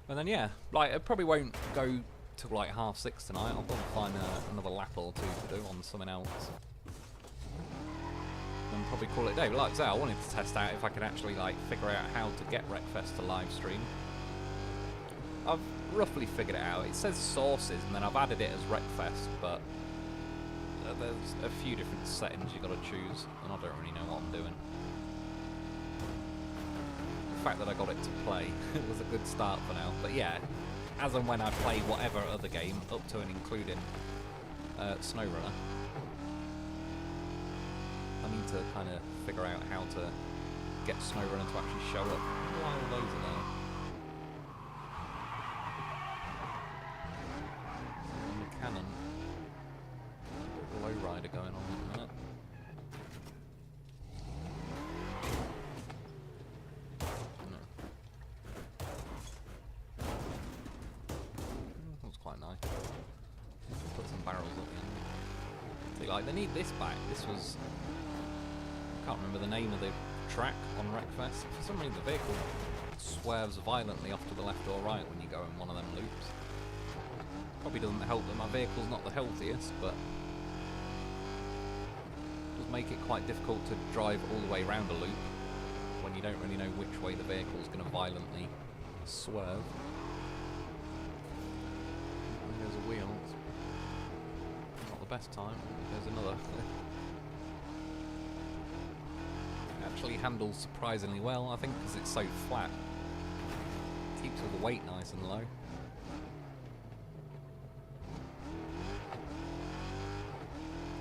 And then yeah, like it probably won't go till like 6:30 tonight. I'll probably find another lap or two to do on something else. And probably call it a day. But like I say, I wanted to test out if I could actually like figure out how to get Wreckfest to live stream. I've roughly figured it out. It says sources, and then I've added it as Wreckfest, but there's a few different settings you got to choose, and I don't really know what I'm doing. The fact that I got it to play was a good start for now. But yeah, as and when I play whatever other game, up to and including SnowRunner, I need to kind of figure out how to get SnowRunner to actually show up. Why all those are there? The cannon. Lowrider going on at the minute. No. That was quite nice. Put some barrels at the end. See, like, they need this back. This was... I can't remember the name of the track on Wreckfest. For some reason the vehicle swerves violently off to the left or right when you go in one of them loops. Probably doesn't help that my vehicle's not the healthiest, but it does make it quite difficult to drive all the way around a loop when you don't really know which way the vehicle's going to violently swerve. There's a wheel. It's not the best time. There's another. Actually handles surprisingly well, I think, because it's so flat. Keeps all the weight nice and low.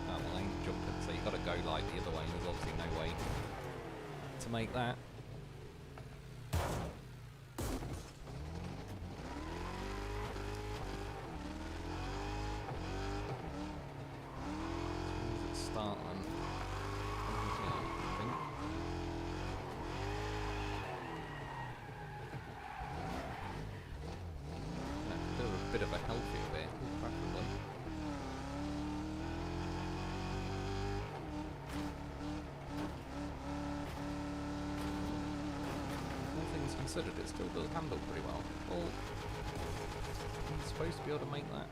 Oh, well, I ain't jumping, so you've got to go like the other way. There's obviously no way to make that. Start then. Bit of a healthier vehicle, preferably. All things considered, it still does handle pretty well. Well, I'm supposed to be able to make that.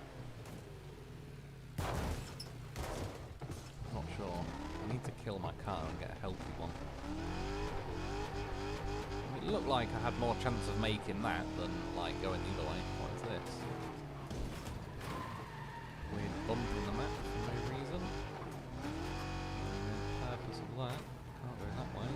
Not sure. I need to kill my car and get a healthy one. It looked like I had more chance of making that than like going the other way. What is this? Weird bump in the map for no reason. No purpose of that. Can't go that way.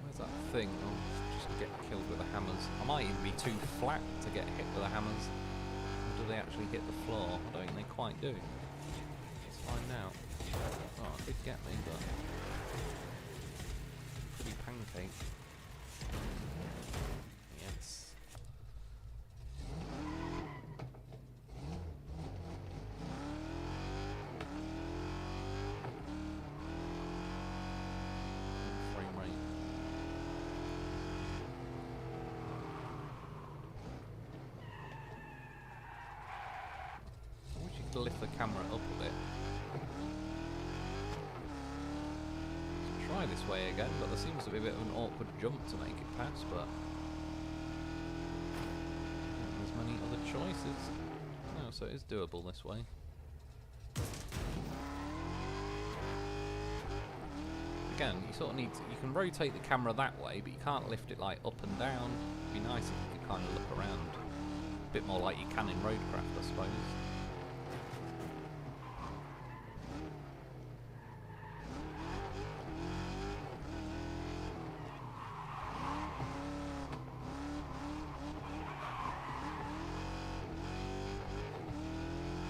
Where's that thing? Oh, just get killed with the hammers. I might even be too flat to get hit with the hammers. Or do they actually hit the floor? I don't think they quite do. Let's find out. Oh, it did get me, but pretty pancake. Yes. Frame rate. I wish you could to lift the camera up a bit. So try this way again, but there seems to be a bit of an awkward jump to make it pass, but there's many other choices. Oh, so it is doable this way. Again, you sort of need to, you can rotate the camera that way, but you can't lift it like up and down. It'd be nice if you could kind of look around. A bit more like you can in Roadcraft, I suppose.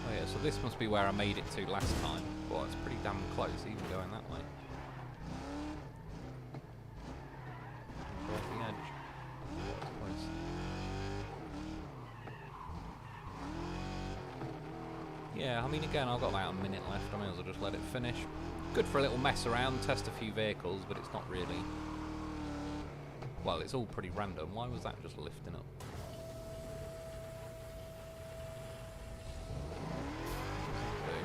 Oh yeah, so this must be where I made it to last time. Well, it's pretty damn close, even going that way. Yeah, I mean, again, I've got about a minute left. I may as well just let it finish. Good for a little mess around, test a few vehicles, but it's not really... Well, it's all pretty random. Why was that just lifting up? Okay.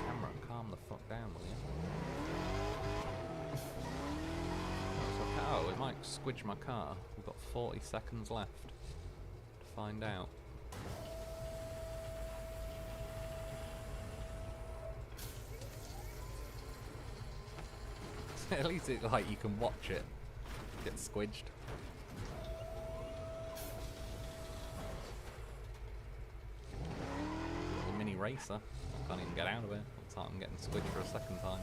Camera, calm the fuck down, will you? Oh, it might squidge my car. We've got 40 seconds left. Find out. At least it's like you can watch it get squidged. Little mini racer. Can't even get out of it. Looks like I'm getting squidged for a second time.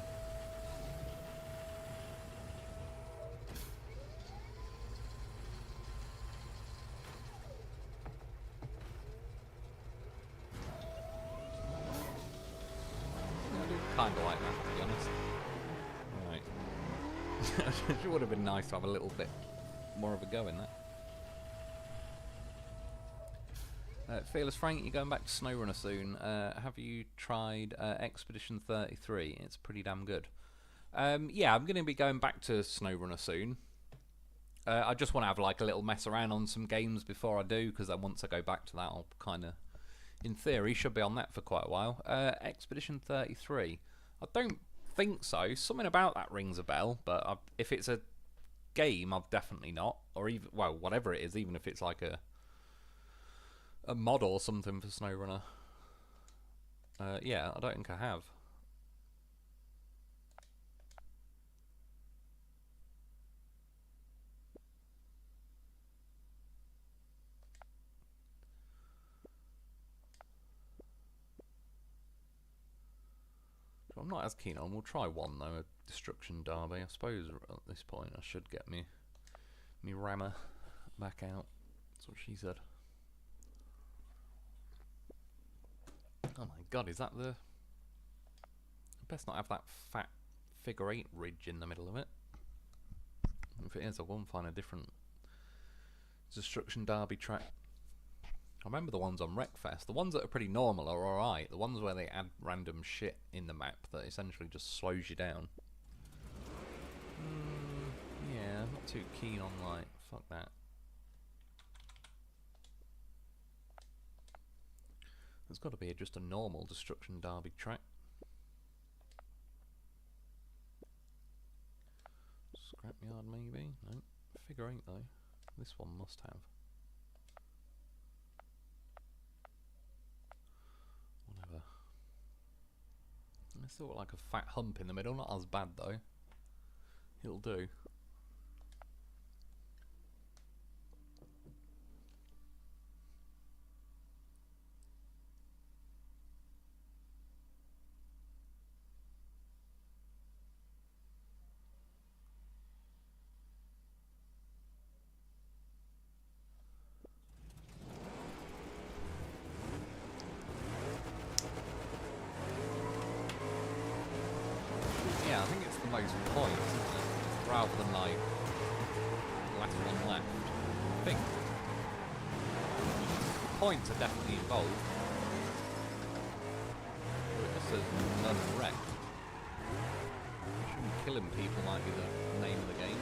Kind of like that, to be honest. Right. It would have been nice to have a little bit more of a go in that. Fearless Frank, you're going back to SnowRunner soon. Have you tried Expedition 33? It's pretty damn good. Yeah, I'm going to be going back to SnowRunner soon. I just want to have like a little mess around on some games before I do, because then once I go back to that, I'll kind of, in theory, should be on that for quite a while. Expedition 33. I don't think so. Something about that rings a bell, but if it's a game, I've definitely not. Or even, well, whatever it is, even if it's like a mod or something for SnowRunner. Yeah, I don't think I have. I'm not as keen on. We'll try one though, a Destruction Derby. I suppose at this point I should get me rammer back out. That's what she said. Oh my god, is that the... I best not have that fat figure 8 ridge in the middle of it. If it is, I'll go and find a different Destruction Derby track. I remember the ones on Wreckfest. The ones that are pretty normal are alright. The ones where they add random shit in the map that essentially just slows you down. Yeah, I'm not too keen on, like, fuck that. There's got to be just a normal Destruction Derby track. Scrapyard maybe? No. Figure 8 though. This one must have. Whatever. It's sort of like a fat hump in the middle, not as bad though. It'll do. Yeah, I think it's the most points, isn't it? Rather than like last one left. I think points are definitely involved. It just says none wrecked. Killing people might be the name of the game.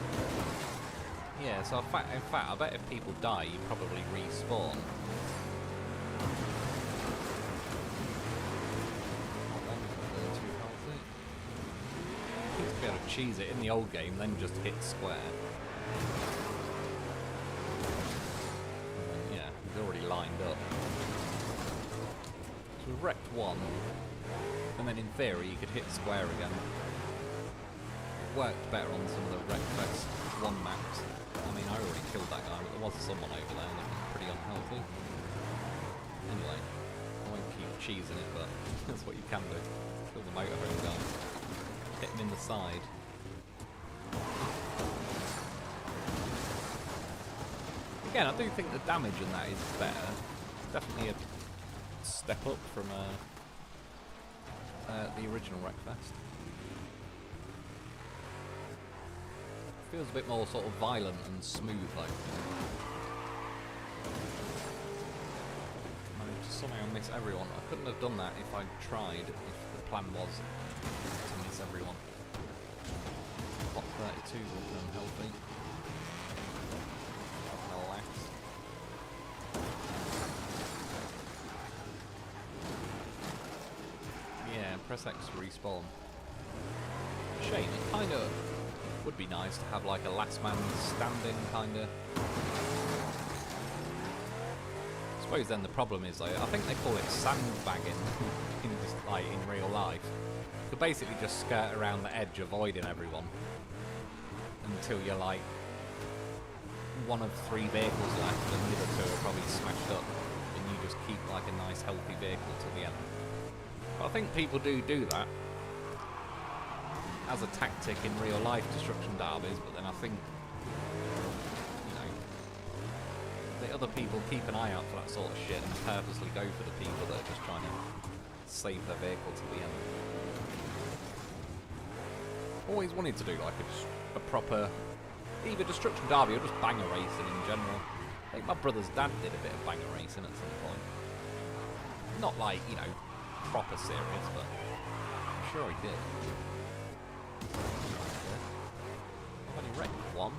Yeah, so in fact, I bet if people die, you probably respawn. cheese it in the old game, then just hit square. And yeah, he's already lined up. So we've wrecked one, and then in theory you could hit square again. It worked better on some of the Wreckfest 1 maps. I mean, I already killed that guy, but there was someone over there looking pretty unhealthy. Anyway, I won't keep cheesing it, but that's what you can do. Kill the motorhome guy. Hit him in the side. Again, I do think the damage in that is better. Definitely a step up from the original Wreckfest. Feels a bit more sort of violent and smooth, like. Managed to somehow miss everyone. I couldn't have done that if I tried, if the plan was to miss everyone. Top 32 will be unhealthy. Alas. Yeah, press X to respawn. Shame, it kind of would be nice to have like a last man standing kind of. I suppose then the problem is, like, I think they call it sandbagging in just, like, in real life. You could basically just skirt around the edge, avoiding everyone until you're like one of 3 vehicles left, and the other 2 are probably smashed up, and you just keep like a nice healthy vehicle till the end. But I think people do that as a tactic in real life destruction derbies, but then I think, you know, the other people keep an eye out for that sort of shit and purposely go for the people that are just trying to save their vehicle to the end. Always wanted to do like a proper either destruction derby or just banger racing in general. I think my brother's dad did a bit of banger racing at some point. Not like, you know, proper serious, but I'm sure he did. I've only wrecked one.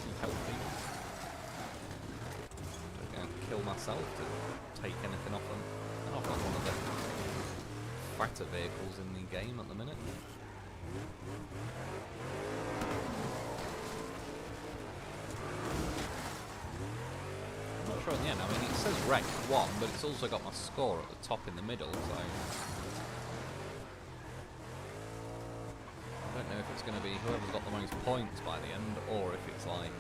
Too healthy. Don't go and kill myself to take anything off them. And I've got one of the fatter vehicles in the game at the minute. I'm not sure in the end. I mean, it says wrecked 1, but it's also got my score at the top in the middle, so I don't know if it's going to be whoever's got the most points by the end, or if it's like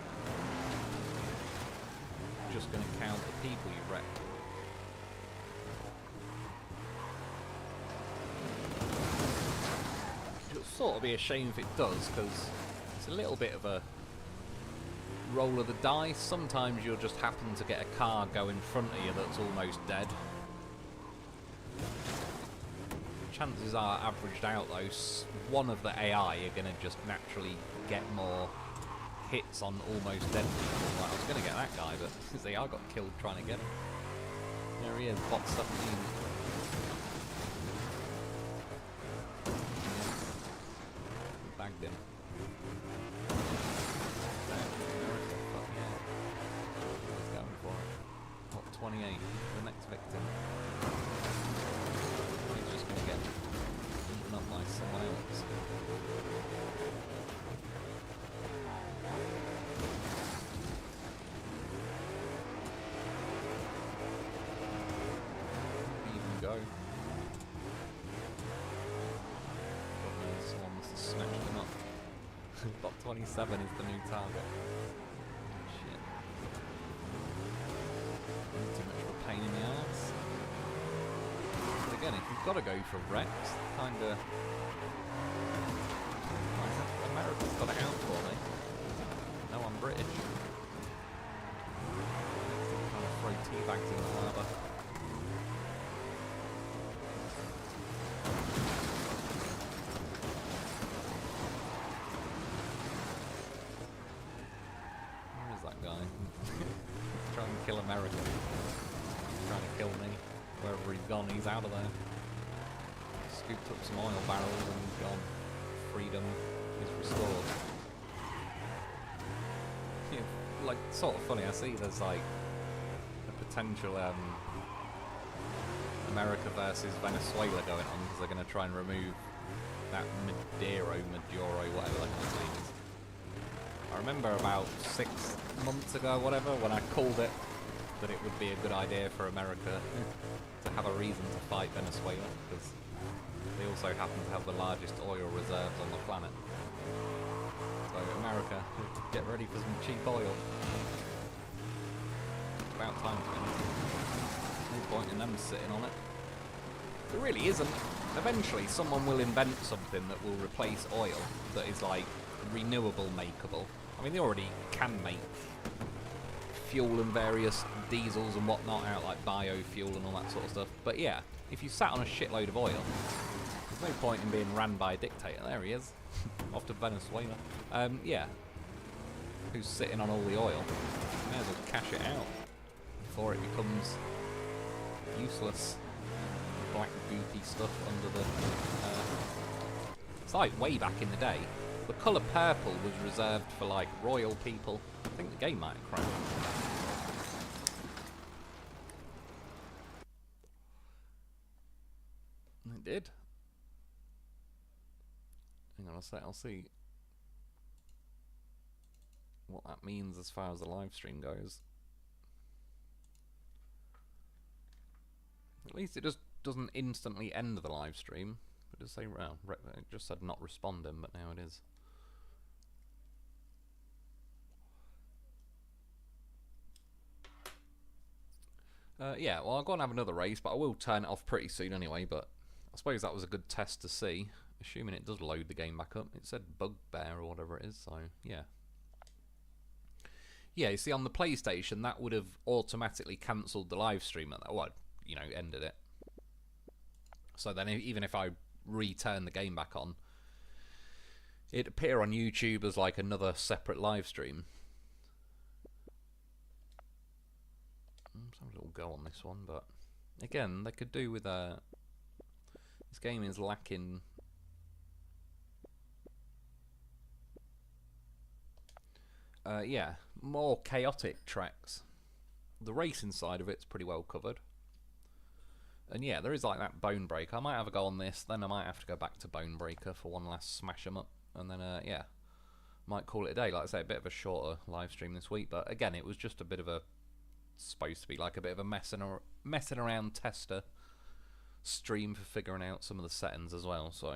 just going to count the people you wrecked. It'll sort of be a shame if it does, because it's a little bit of a roll of the dice. Sometimes you'll just happen to get a car go in front of you that's almost dead. Chances are, averaged out though, one of the AI are going to just naturally get more hits on almost dead people. Like, I was going to get that guy, but the AI got killed trying to get him. There he is, bot 17. Bagged him. Fuck yeah. He's going for it. Bot 28, the next victim. He's just going to get eaten up by someone else. Even go. Someone must have snatched him up. Bot 27 is the new target. Shit. Too much of a pain in the ass. But again, if you've got to go for Rex, kinda. America's got it out for me. No, I'm British. Kind of throw teabags in the harbour. Where is that guy? Trying to kill America. Trying to kill me. Wherever he's gone, he's out of there. Scooped up some oil barrels and he's gone. Freedom is restored. Yeah, like, sort of funny, I see there's like a potential America versus Venezuela going on because they're going to try and remove that Maduro, whatever that guy's name is. I remember about 6 months ago, whatever, when I called it that it would be a good idea for America to have a reason to fight Venezuela because they also happen to have the largest oil reserves on the planet. So America, get ready for some cheap oil. It's about time to be honest. No point in them sitting on it. There really isn't. Eventually someone will invent something that will replace oil that is like renewable makeable. I mean they already can make fuel and various diesels and whatnot out like biofuel and all that sort of stuff. But yeah, if you sat on a shitload of oil, there's no point in being ran by a dictator. There he is. Off to Venezuela. Yeah. Who's sitting on all the oil? May as well cash it out before it becomes useless. Black goopy stuff under the... It's like way back in the day. The colour purple was reserved for like royal people. I think the game might have crashed. It did. Hang on a sec, I'll see what that means as far as the live stream goes. At least it just doesn't instantly end the live stream. It does say, well, it just said not responding, but now it is. Yeah, well, I'll go and have another race, but I will turn it off pretty soon anyway, but I suppose that was a good test to see, assuming it does load the game back up. It said bugbear or whatever it is, so yeah. Yeah, you see, on the PlayStation, that would have automatically cancelled the live stream at that, well, you know, ended it. So then even if I return the game back on, it'd appear on YouTube as like another separate live stream. Sometimes it'll go on this one, but again, they could do with this game is lacking yeah, more chaotic tracks. The racing side of it's pretty well covered. And yeah, there is like that Bone Breaker. I might have a go on this, then I might have to go back to Bone Breaker for one last smash 'em up, and then yeah, might call it a day. Like I say, a bit of a shorter live stream this week, but again, it was just a bit of a, supposed to be like a bit of a messing around tester stream for figuring out some of the settings as well. So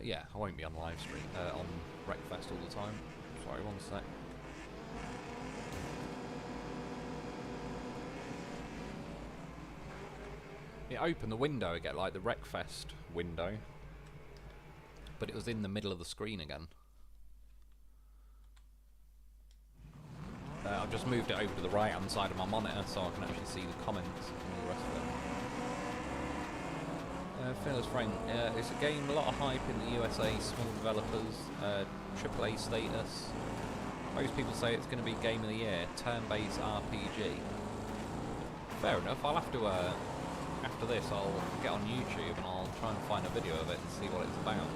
yeah, I won't be on live stream on Wreckfest all the time. Sorry, one sec. It opened the window again, like the Wreckfest window, but it was in the middle of the screen again. I've just moved it over to the right hand side of my monitor so I can actually see the comments and all the rest of it. Fearless Frank, it's a game, a lot of hype in the USA, small developers, AAA status. Most people say it's going to be Game of the Year, turn-based RPG. Fair enough, I'll have to, after this I'll get on YouTube and I'll try and find a video of it and see what it's about.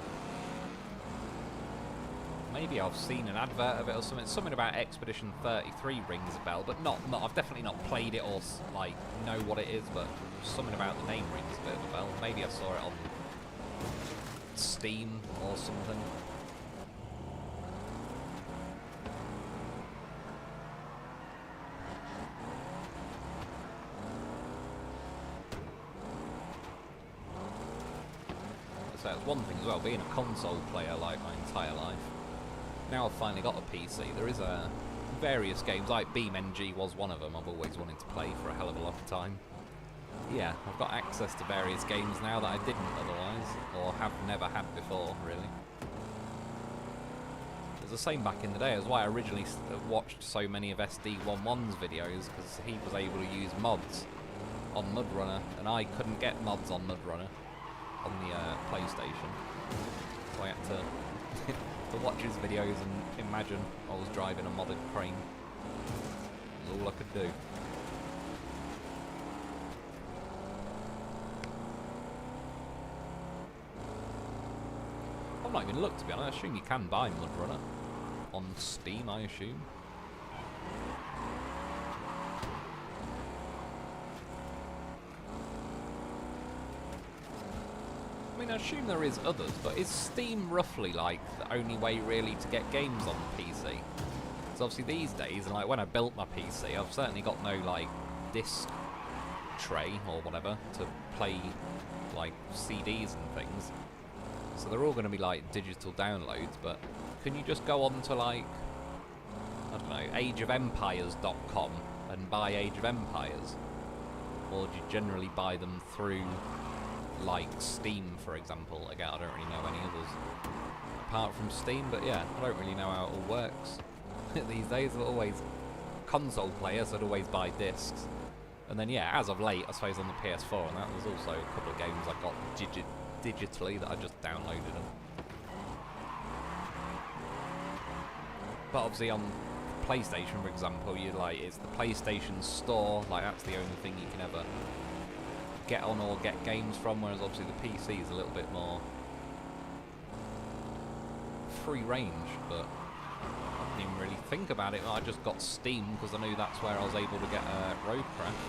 Maybe I've seen an advert of it or something. Something about Expedition 33 rings a bell, but not. I've definitely not played it or like know what it is. But something about the name rings a bit of a bell. Maybe I saw it on Steam or something. So that's one thing as well. Being a console player like my entire life. Now I've finally got a PC, there is various games, like BeamNG was one of them I've always wanted to play for a hell of a long time. Yeah, I've got access to various games now that I didn't otherwise, or have never had before, really. It was the same back in the day, that's why I originally watched so many of SD11's videos, because he was able to use mods on Mudrunner, and I couldn't get mods on Mudrunner on the PlayStation. So I had to watch his videos and imagine I was driving a modded crane. That's all I could do. I've not even looked, to be honest. I assume you can buy Mudrunner on Steam, I assume. mean, I assume there is others, but is Steam roughly like the only way really to get games on the PC? So obviously these days, and like when I built my PC, I've certainly got no like disc tray or whatever to play like CDs and things. So they're all going to be like digital downloads, but can you just go on to like, I don't know, ageofempires.com and buy Age of Empires? Or do you generally buy them through like Steam, for example? Again, I don't really know any others apart from Steam, but yeah, I don't really know how it all works these days. I'm always console player, so I'd always buy discs. And then yeah, as of late, I suppose on the PS4 and that, there's also a couple of games I got digitally that I just downloaded them. But obviously on PlayStation, for example, you like, it's the PlayStation Store, like that's the only thing you can ever get on or get games from, whereas obviously the PC is a little bit more free range. But I didn't even really think about it. I just got Steam because I knew that's where I was able to get Roadcraft.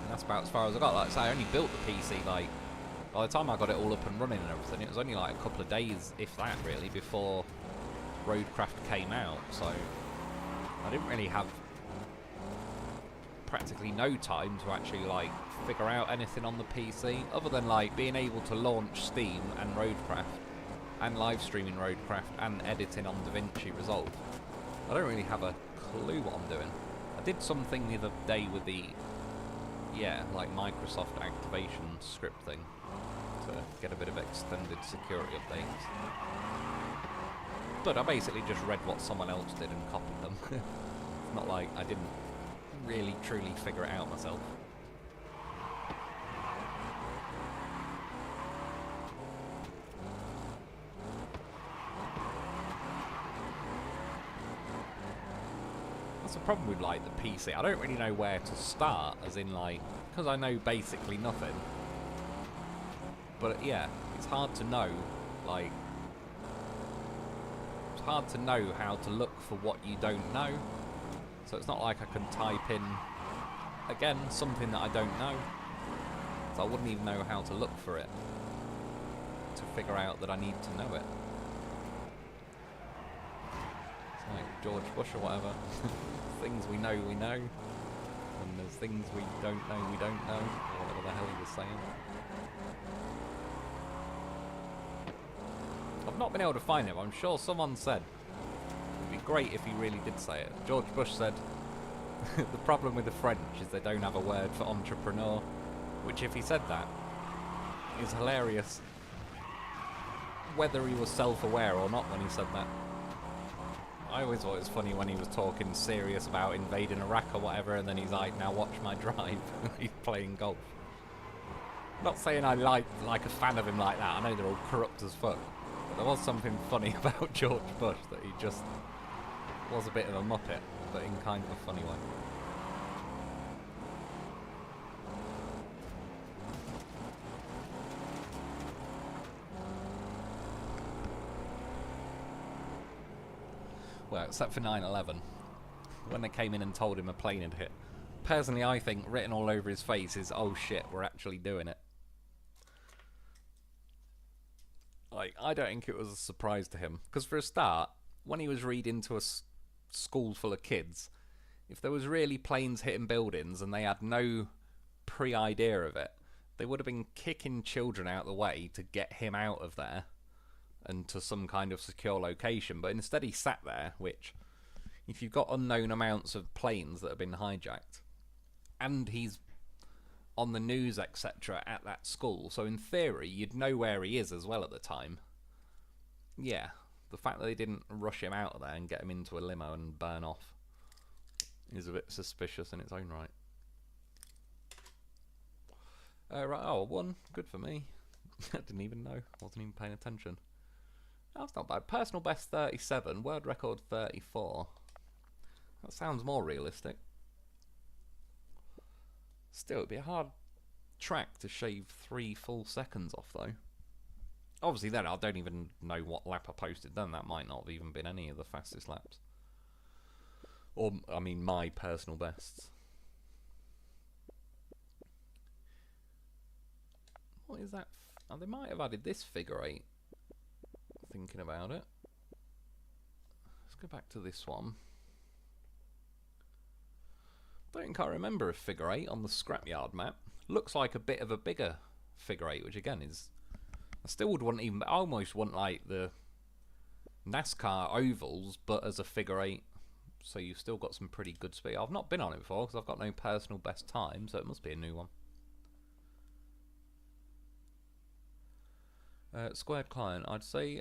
And that's about as far as I got. Like I say, I only built the PC, like, by the time I got it all up and running and everything, it was only like a couple of days, if that really, before Roadcraft came out. So I didn't really have practically no time to actually like figure out anything on the PC, other than like being able to launch Steam and Roadcraft and live streaming Roadcraft and editing on DaVinci Resolve. I don't really have a clue what I'm doing. I did something the other day with the, yeah, like Microsoft activation script thing to get a bit of extended security updates. But I basically just read what someone else did and copied them. It's not like I didn't really truly figure it out myself. That's the problem with like the PC. I don't really know where to start, as in like, because I know basically nothing. But yeah, it's hard to know, like, it's hard to know how to look for what you don't know. So it's not like I can type in, again, something that I don't know. So I wouldn't even know how to look for it to figure out that I need to know it. It's like George Bush or whatever. Things we know, and there's things we don't know, or whatever the hell he was saying. I've not been able to find it, but I'm sure someone said it would be great if he really did say it. George Bush said, the problem with the French is they don't have a word for entrepreneur, which if he said that, is hilarious, whether he was self-aware or not when he said that. I always thought it was funny when he was talking serious about invading Iraq or whatever, and then he's like, now watch my drive. He's playing golf. Not saying I like a fan of him like that, I know they're all corrupt as fuck, but there was something funny about George Bush, that he just was a bit of a muppet, but in kind of a funny way. Well, except for 9/11, when they came in and told him a plane had hit. Personally, I think written all over his face is, oh shit, we're actually doing it. Like, I don't think it was a surprise to him. Because for a start, when he was reading to a school full of kids, if there was really planes hitting buildings and they had no pre-idea of it, they would have been kicking children out of the way to get him out of there and to some kind of secure location. But instead he sat there, which, if you've got unknown amounts of planes that have been hijacked, and he's on the news, etc., at that school, so in theory you'd know where he is as well at the time. Yeah, the fact that they didn't rush him out of there and get him into a limo and burn off is a bit suspicious in its own right. Right, oh, 1, good for me. I didn't even know, wasn't even paying attention. That's not bad. Personal best 37, world record 34. That sounds more realistic. Still, it'd be a hard track to shave 3 full seconds off, though. Obviously, then I don't even know what lap I posted then. That might not have even been any of the fastest laps. Or, I mean, my personal bests. What is that? Oh, they might have added this figure 8. Thinking about it. Let's go back to this one. I don't think I remember a figure 8 on the scrapyard map. Looks like a bit of a bigger figure 8, which again is... I still would want even... I almost want like the NASCAR ovals, but as a figure 8. So you've still got some pretty good speed. I've not been on it before because I've got no personal best time, so it must be a new one. Squared client, I'd say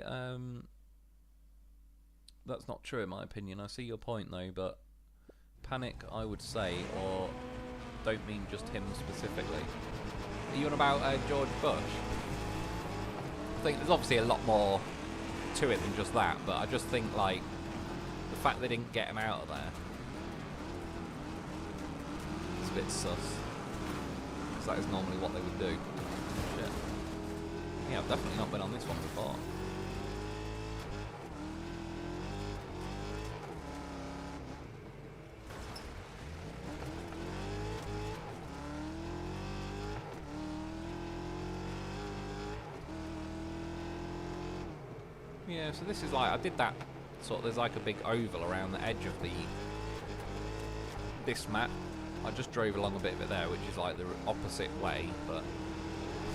that's not true in my opinion. I see your point though, but Panic I would say, or don't mean just him specifically. Are you on about George Bush? I think there's obviously a lot more to it than just that, but I just think like the fact they didn't get him out of there, it's a bit sus, because that is normally what they would do. Shit. Yeah, I've definitely not been on this one before. Yeah, so this is like, I did that sort of, there's like a big oval around the edge of this map. I just drove along a bit of it there, which is like the opposite way, but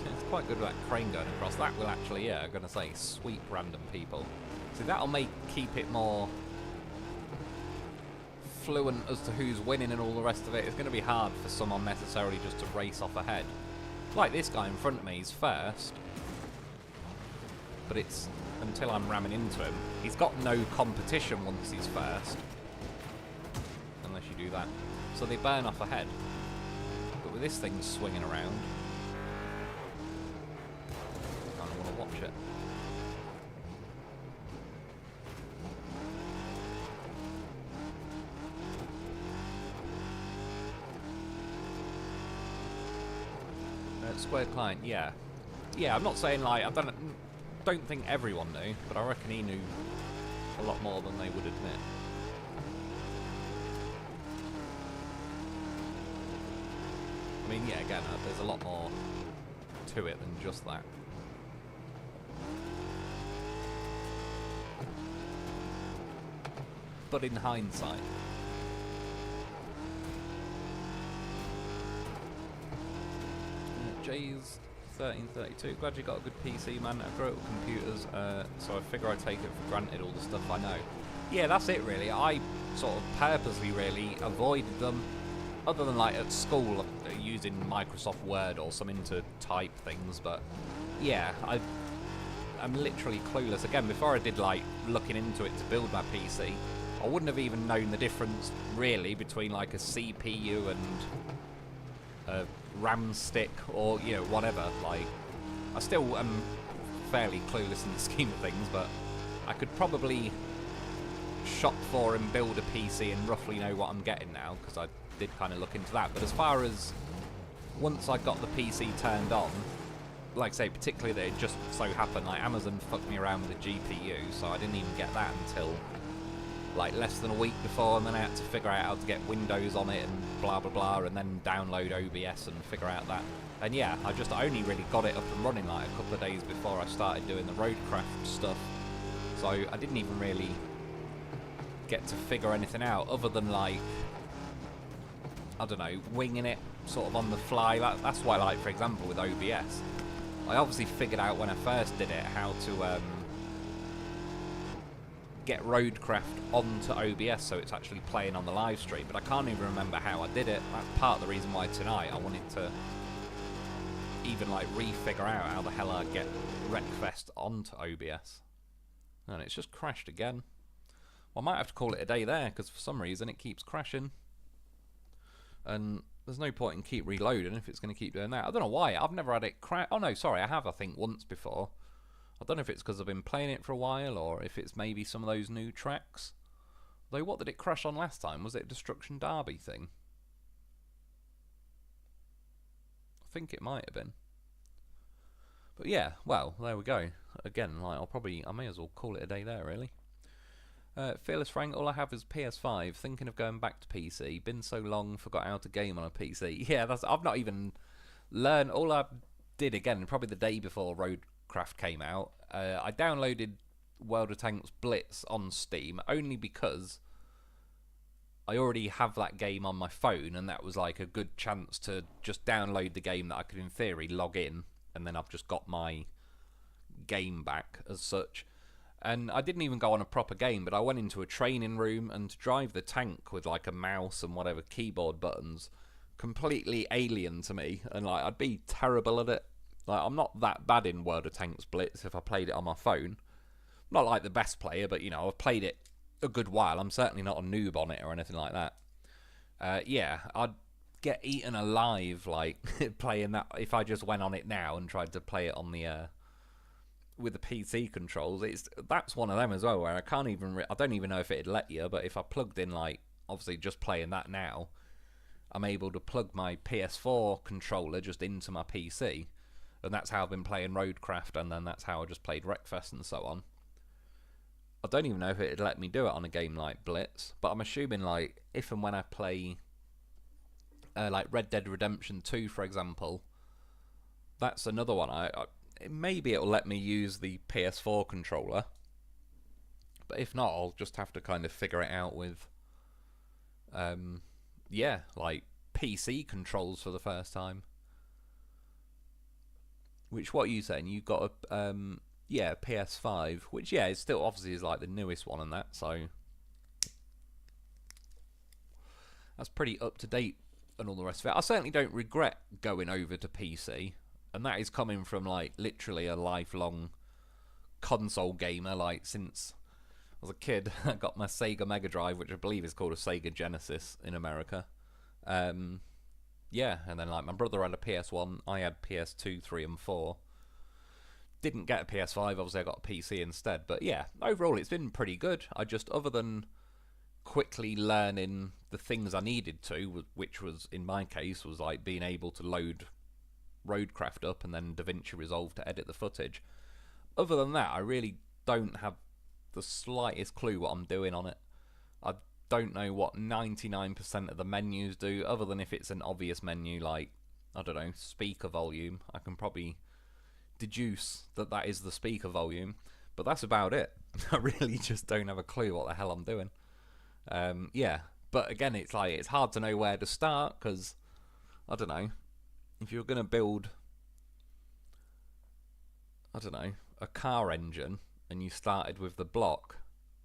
it's quite good with that crane going across. That will actually, yeah, I'm going to say, sweep random people. So that'll keep it more fluent as to who's winning and all the rest of it. It's going to be hard for someone necessarily just to race off ahead. Like this guy in front of me is first, but it's until I'm ramming into him. He's got no competition once he's first, unless you do that. So they burn off ahead. But with this thing swinging around, I kind of want to watch it. Squared client, yeah. Yeah, I'm not saying like, I don't think everyone knew, but I reckon he knew a lot more than they would admit. I mean, yeah, again, there's a lot more to it than just that. But in hindsight. Jay's 1332. Glad you got a good PC, man. I grew up with computers, so I figure I take it for granted, all the stuff I know. Yeah, that's it really. I sort of purposely really avoided them, other than like at school using Microsoft Word or something to type things, but yeah, I'm literally clueless. Again, before I did like looking into it to build my PC, I wouldn't have even known the difference really between like a CPU and a RAM stick or, you know, whatever. Like, I still am fairly clueless in the scheme of things, but I could probably shop for and build a PC and roughly know what I'm getting now, because I did kind of look into that. But as far as once I got the PC turned on, like I say, particularly that it just so happened, like Amazon fucked me around with the GPU, so I didn't even get that until like less than a week before, and then I had to figure out how to get Windows on it and blah blah blah, and then download OBS and figure out that. And yeah, I only really got it up and running like a couple of days before I started doing the roadcraft stuff, so I didn't even really get to figure anything out other than like, I don't know, winging it sort of on the fly. That's why, like, for example with OBS, I obviously figured out when I first did it how to get roadcraft onto OBS so it's actually playing on the live stream, but I can't even remember how I did it. That's part of the reason why tonight I wanted to even like re-figure out how the hell I get Wreckfest onto OBS, and it's just crashed again. Well, I might have to call it a day there, because for some reason it keeps crashing, and there's no point in keep reloading if it's going to keep doing that. I don't know why. I've never had it crash. Oh no, sorry, I have, I think once before. I don't know if it's because I've been playing it for a while, or if it's maybe some of those new tracks. Though, what did it crash on last time? Was it a Destruction Derby thing? I think it might have been. But yeah, well, there we go. Again, like, I may as well call it a day there, really. Fearless Frank, all I have is PS5. Thinking of going back to PC. Been so long, forgot how to game on a PC. Yeah, I've not even learned. All I've did again, probably the day before Roadcraft came out. I downloaded World of Tanks Blitz on Steam only because I already have that game on my phone, and that was like a good chance to just download the game that I could, in theory, log in, and then I've just got my game back as such. And I didn't even go on a proper game, but I went into a training room, and to drive the tank with like a mouse and whatever keyboard buttons, completely alien to me, and like I'd be terrible at it. Like, I'm not that bad in World of Tanks Blitz if I played it on my phone. Not like the best player, but you know, I've played it a good while. I'm certainly not a noob on it or anything like that. Yeah, I'd get eaten alive like playing that if I just went on it now and tried to play it on the with the PC controls. That's one of them as well where I can't even I don't even know if it'd let you, but if I plugged in, like, obviously just playing that now, I'm able to plug my PS4 controller just into my PC, and that's how I've been playing Roadcraft, and then that's how I just played Wreckfest and so on. I don't even know if it'd let me do it on a game like Blitz, but I'm assuming, like, if and when I play like Red Dead Redemption 2, for example, that's another one. Maybe it'll let me use the PS4 controller, but if not, I'll just have to kind of figure it out with yeah, like PC controls for the first time. Which, what are you saying? You got a yeah, PS5, which, yeah, it still obviously is like the newest one and that, so that's pretty up to date and all the rest of it. I certainly don't regret going over to PC, and that is coming from like literally a lifelong console gamer. Like, since I was a kid, I got my Sega Mega Drive, which I believe is called a Sega Genesis in America. Yeah, and then like my brother had a PS1, I had PS2, 3 and 4. Didn't get a PS5, obviously I got a PC instead. But yeah, overall it's been pretty good. I just, other than quickly learning the things I needed to, which was, in my case, was like being able to load Roadcraft up and then DaVinci Resolve to edit the footage. Other than that, I really don't have the slightest clue what I'm doing on it. I don't know what 99% of the menus do, other than if it's an obvious menu like, I don't know, speaker volume. I can probably deduce that that is the speaker volume, but that's about it. I really just don't have a clue what the hell I'm doing. Yeah, but again, it's like, it's hard to know where to start, because, I don't know, if you're going to build, I don't know, a car engine, and you started with the block,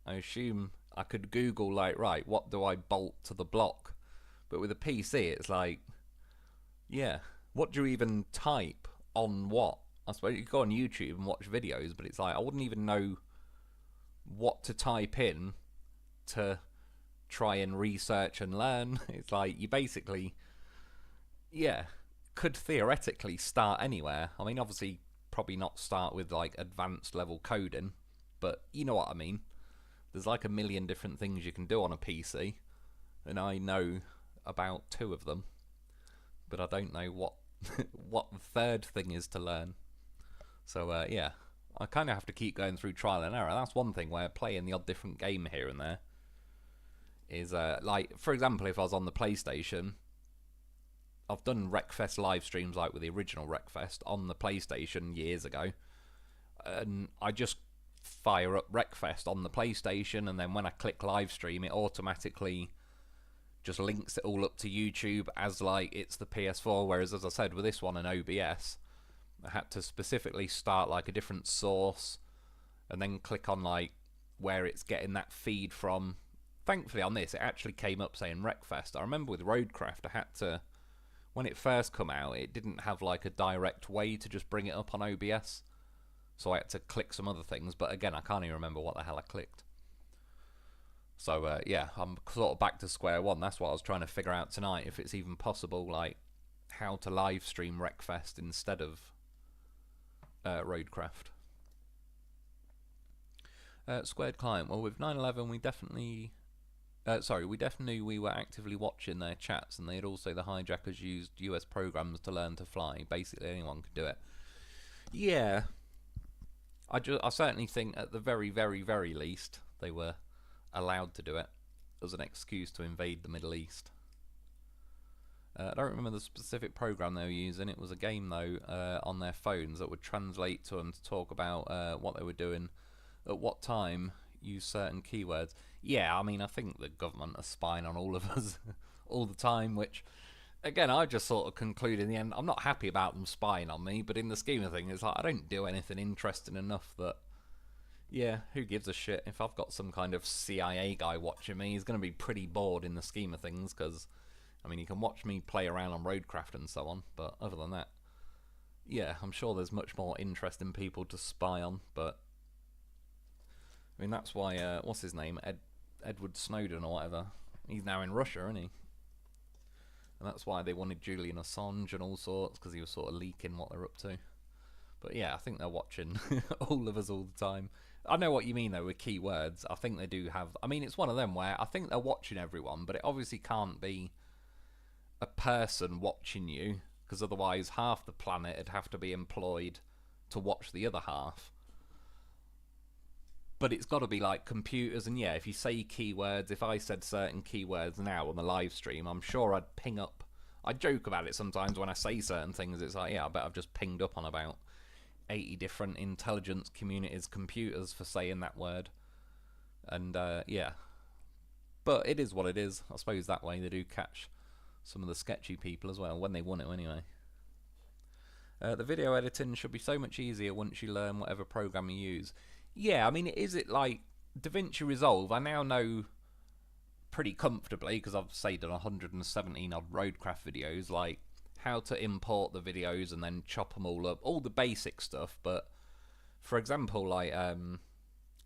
I assume I could Google, like, right, what do I bolt to the block? But with a PC, it's like, yeah, what do you even type on what? I suppose you could go on YouTube and watch videos, but it's like, I wouldn't even know what to type in to try and research and learn. It's like, you basically, yeah, could theoretically start anywhere. I mean, obviously, probably not start with, like, advanced level coding, but you know what I mean. There's like a million different things you can do on a PC, and I know about 2 of them, but I don't know what what the third thing is to learn. So yeah, I kind of have to keep going through trial and error. That's one thing where playing the odd different game here and there is like, for example, if I was on the PlayStation, I've done Wreckfest live streams like with the original Wreckfest on the PlayStation years ago, and I just fire up Wreckfest on the PlayStation, and then when I click live stream, it automatically just links it all up to YouTube as like it's the PS4. Whereas, as I said, with this one and OBS, I had to specifically start like a different source and then click on like where it's getting that feed from. Thankfully on this, it actually came up saying Wreckfest. I remember with Roadcraft, I had to, when it first come out, it didn't have like a direct way to just bring it up on OBS. So I had to click some other things, but again, I can't even remember what the hell I clicked. So yeah, I'm sort of back to square one. That's what I was trying to figure out tonight, if it's even possible, like, how to live stream Wreckfest instead of Roadcraft. Squared Client. Well, with 9/11, we definitely... we were actively watching their chats, and they had also, the hijackers used US programs to learn to fly. Basically, anyone could do it. Yeah. I certainly think at the very, very, very least they were allowed to do it as an excuse to invade the Middle East. I don't remember the specific program they were using. It was a game though on their phones that would translate to them to talk about what they were doing at what time, use certain keywords. Yeah, I mean, I think the government are spying on all of us all the time, which, again, I just sort of conclude in the end, I'm not happy about them spying on me, but in the scheme of things, it's like, I don't do anything interesting enough that, yeah, who gives a shit? If I've got some kind of CIA guy watching me, he's going to be pretty bored in the scheme of things, because, I mean, he can watch me play around on Roadcraft and so on, but other than that, yeah, I'm sure there's much more interesting people to spy on, but I mean, that's why, what's his name? Edward Snowden or whatever. He's now in Russia, isn't he? And that's why they wanted Julian Assange and all sorts, because he was sort of leaking what they're up to. But yeah, I think they're watching all of us all the time. I know what you mean, though, with keywords. I think they do have... I mean, it's one of them where I think they're watching everyone, but it obviously can't be a person watching you, because otherwise half the planet would have to be employed to watch the other half. But it's got to be like computers, and yeah, if you say keywords, if I said certain keywords now on the live stream, I'm sure I'd ping up. I joke about it sometimes when I say certain things. It's like, yeah, I bet I've just pinged up on about 80 different intelligence communities computers for saying that word. And yeah, but it is what it is. I suppose that way they do catch some of the sketchy people as well, when they want it anyway. The video editing should be so much easier once you learn whatever program you use. Yeah, I mean, is it like DaVinci Resolve? I now know pretty comfortably, because I've say done 117 odd Roadcraft videos, like how to import the videos and then chop them all up, all the basic stuff. But for example, like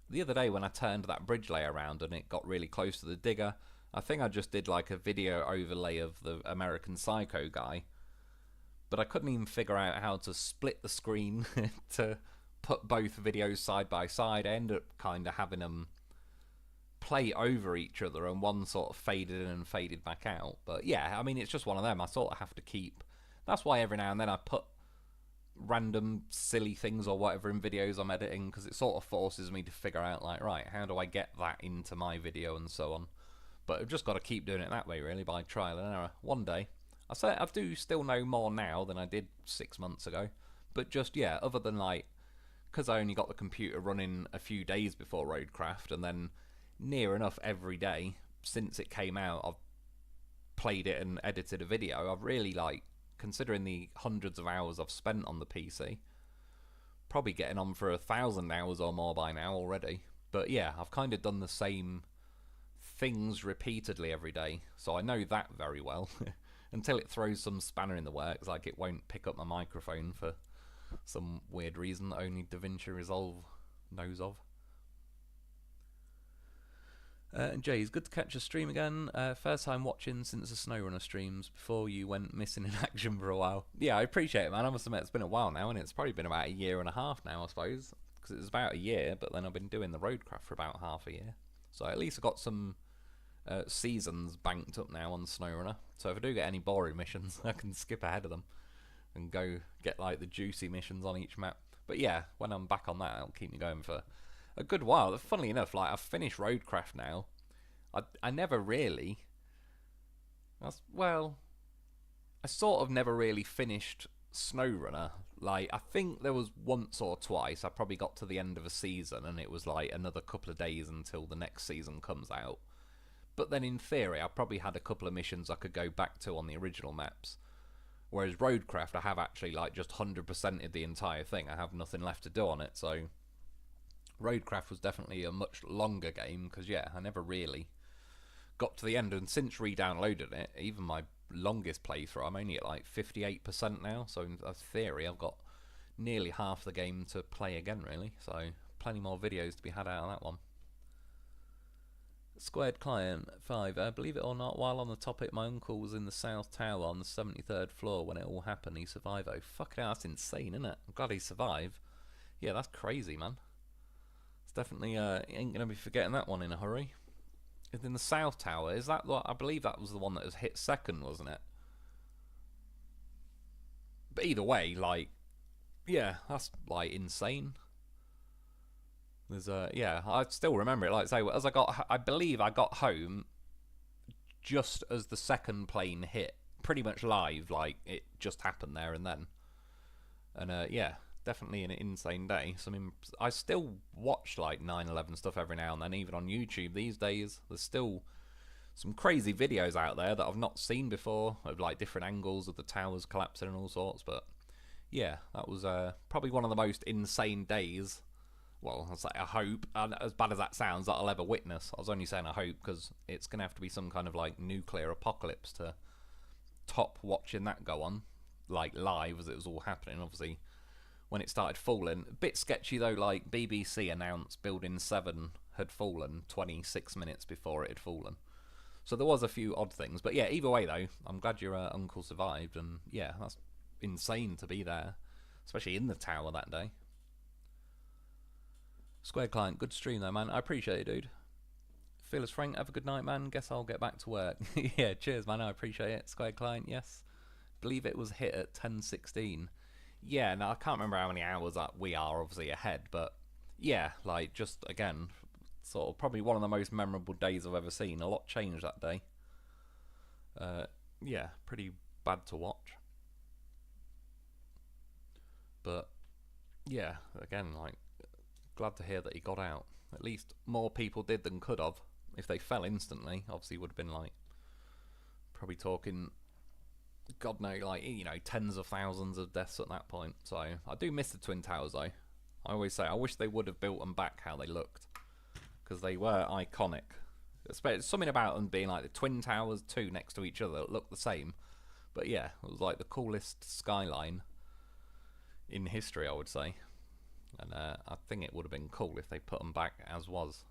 the other day when I turned that bridge layer around and it got really close to the digger, I think I just did like a video overlay of the American Psycho guy, but I couldn't even figure out how to split the screen to put both videos side by side. I ended up kind of having them play over each other, and one sort of faded in and faded back out. But yeah, I mean, it's just one of them. I sort of have to keep... That's why every now and then I put random silly things or whatever in videos I'm editing, because it sort of forces me to figure out, like, right, how do I get that into my video and so on. But I've just got to keep doing it that way, really, by trial and error. One day. I do still know more now than I did 6 months ago. But just, yeah, other than, like, because I only got the computer running a few days before Roadcraft, and then near enough every day since it came out I've played it and edited a video, I've really, like, considering the hundreds of hours I've spent on the PC, probably getting on for 1,000 hours or more by now already. But yeah, I've kind of done the same things repeatedly every day, so I know that very well. Until it throws some spanner in the works, like it won't pick up my microphone for some weird reason that only DaVinci Resolve knows of. And Jay's good to catch a stream again. First time watching since the SnowRunner streams before you went missing in action for a while. Yeah, I appreciate it, man. I must admit it's been a while now, and it's probably been about 1.5 years, I suppose, because it was about a year, but then I've been doing the Roadcraft for about half a year. So at least I've got some seasons banked up now on SnowRunner. So if I do get any boring missions, I can skip ahead of them and go get like the juicy missions on each map. But yeah, when I'm back on that, it'll keep me going for a good while. Funnily enough, like, I've finished Roadcraft now. I never really... Well, I sort of never really finished SnowRunner. Like, I think there was once or twice I probably got to the end of a season and it was like another couple of days until the next season comes out. But then in theory, I probably had a couple of missions I could go back to on the original maps. Whereas Roadcraft, I have actually, like, just 100%ed the entire thing. I have nothing left to do on it, so... Roadcraft was definitely a much longer game, because, yeah, I never really got to the end, and since re-downloaded it, even my longest playthrough, I'm only at, like, 58% now, so in theory, I've got nearly half the game to play again, really, so plenty more videos to be had out of that one. Squared Client 5. Believe it or not, while on the topic, my uncle was in the South Tower on the 73rd floor when it all happened. He survived. Oh, fucking hell, that's insane, isn't it? I'm glad he survived. Yeah, that's crazy, man. It's definitely, ain't going to be forgetting that one in a hurry. It's in the South Tower. Is that what? I believe that was the one that was hit second, wasn't it? But either way, like, yeah, that's, like, insane. There's yeah, I still remember it. Like I say, as I believe I got home just as the second plane hit, pretty much live, like it just happened there and then. And yeah, definitely an insane day. So I mean, I still watch like 9/11 stuff every now and then, even on YouTube these days. There's still some crazy videos out there that I've not seen before of like different angles of the towers collapsing and all sorts. But yeah, that was probably one of the most insane days. Well, I hope, and as bad as that sounds, that I'll ever witness. I was only saying I hope because it's going to have to be some kind of like nuclear apocalypse to top watching that go on, like live as it was all happening. Obviously, when it started falling, a bit sketchy though, like BBC announced Building 7 had fallen 26 minutes before it had fallen. So there was a few odd things. But yeah, either way though, I'm glad your uncle survived, and yeah, that's insane to be there, especially in the tower that day. Square Client, good stream though, man. I appreciate it, dude. Fearless Frank, have a good night, man. Guess I'll get back to work. Yeah, cheers, man. I appreciate it. Square Client, yes. Believe it was hit at 10:16. Yeah, now I can't remember how many hours that we are obviously ahead, but yeah, like just again, sort of probably one of the most memorable days I've ever seen. A lot changed that day. Yeah, pretty bad to watch. But yeah, again, like glad to hear that he got out. At least more people did than could have. If they fell instantly, obviously would have been like probably talking, God knows, like, you know, tens of thousands of deaths at that point. So I do miss the Twin Towers though. I always say I wish they would have built them back how they looked, because they were iconic. Something about them being like the Twin Towers, two next to each other, that looked the same. But yeah, it was like the coolest skyline in history, I would say. And I think it would have been cool if they put them back as was.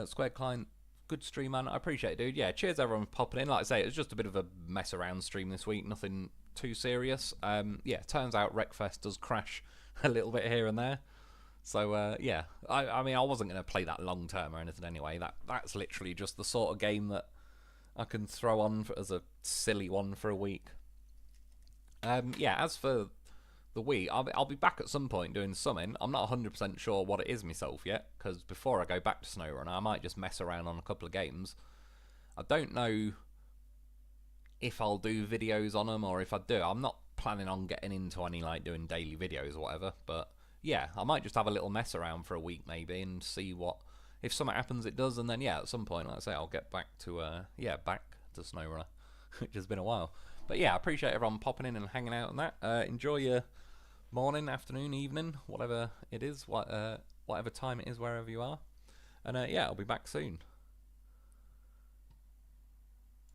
Square Client, good stream, man. I appreciate it, dude. Yeah, cheers everyone for popping in. Like I say, it was just a bit of a mess around stream this week. Nothing too serious. Yeah, turns out Wreckfest does crash a little bit here and there. So yeah, I mean, I wasn't going to play that long term or anything anyway. That's literally just the sort of game that I can throw on as a silly one for a week. Yeah, as for the week, I'll be back at some point doing something. I'm not 100% sure what it is myself yet, because before I go back to SnowRunner, I might just mess around on a couple of games. I don't know if I'll do videos on them, or if I do, I'm not planning on getting into any like doing daily videos or whatever. But yeah, I might just have a little mess around for a week maybe and see what, if something happens it does, and then yeah, at some point, like I say, I'll get back to back to SnowRunner, which has been a while. But yeah, I appreciate everyone popping in and hanging out on that. Enjoy your morning, afternoon, evening, whatever it is, whatever time it is, wherever you are. And yeah, I'll be back soon.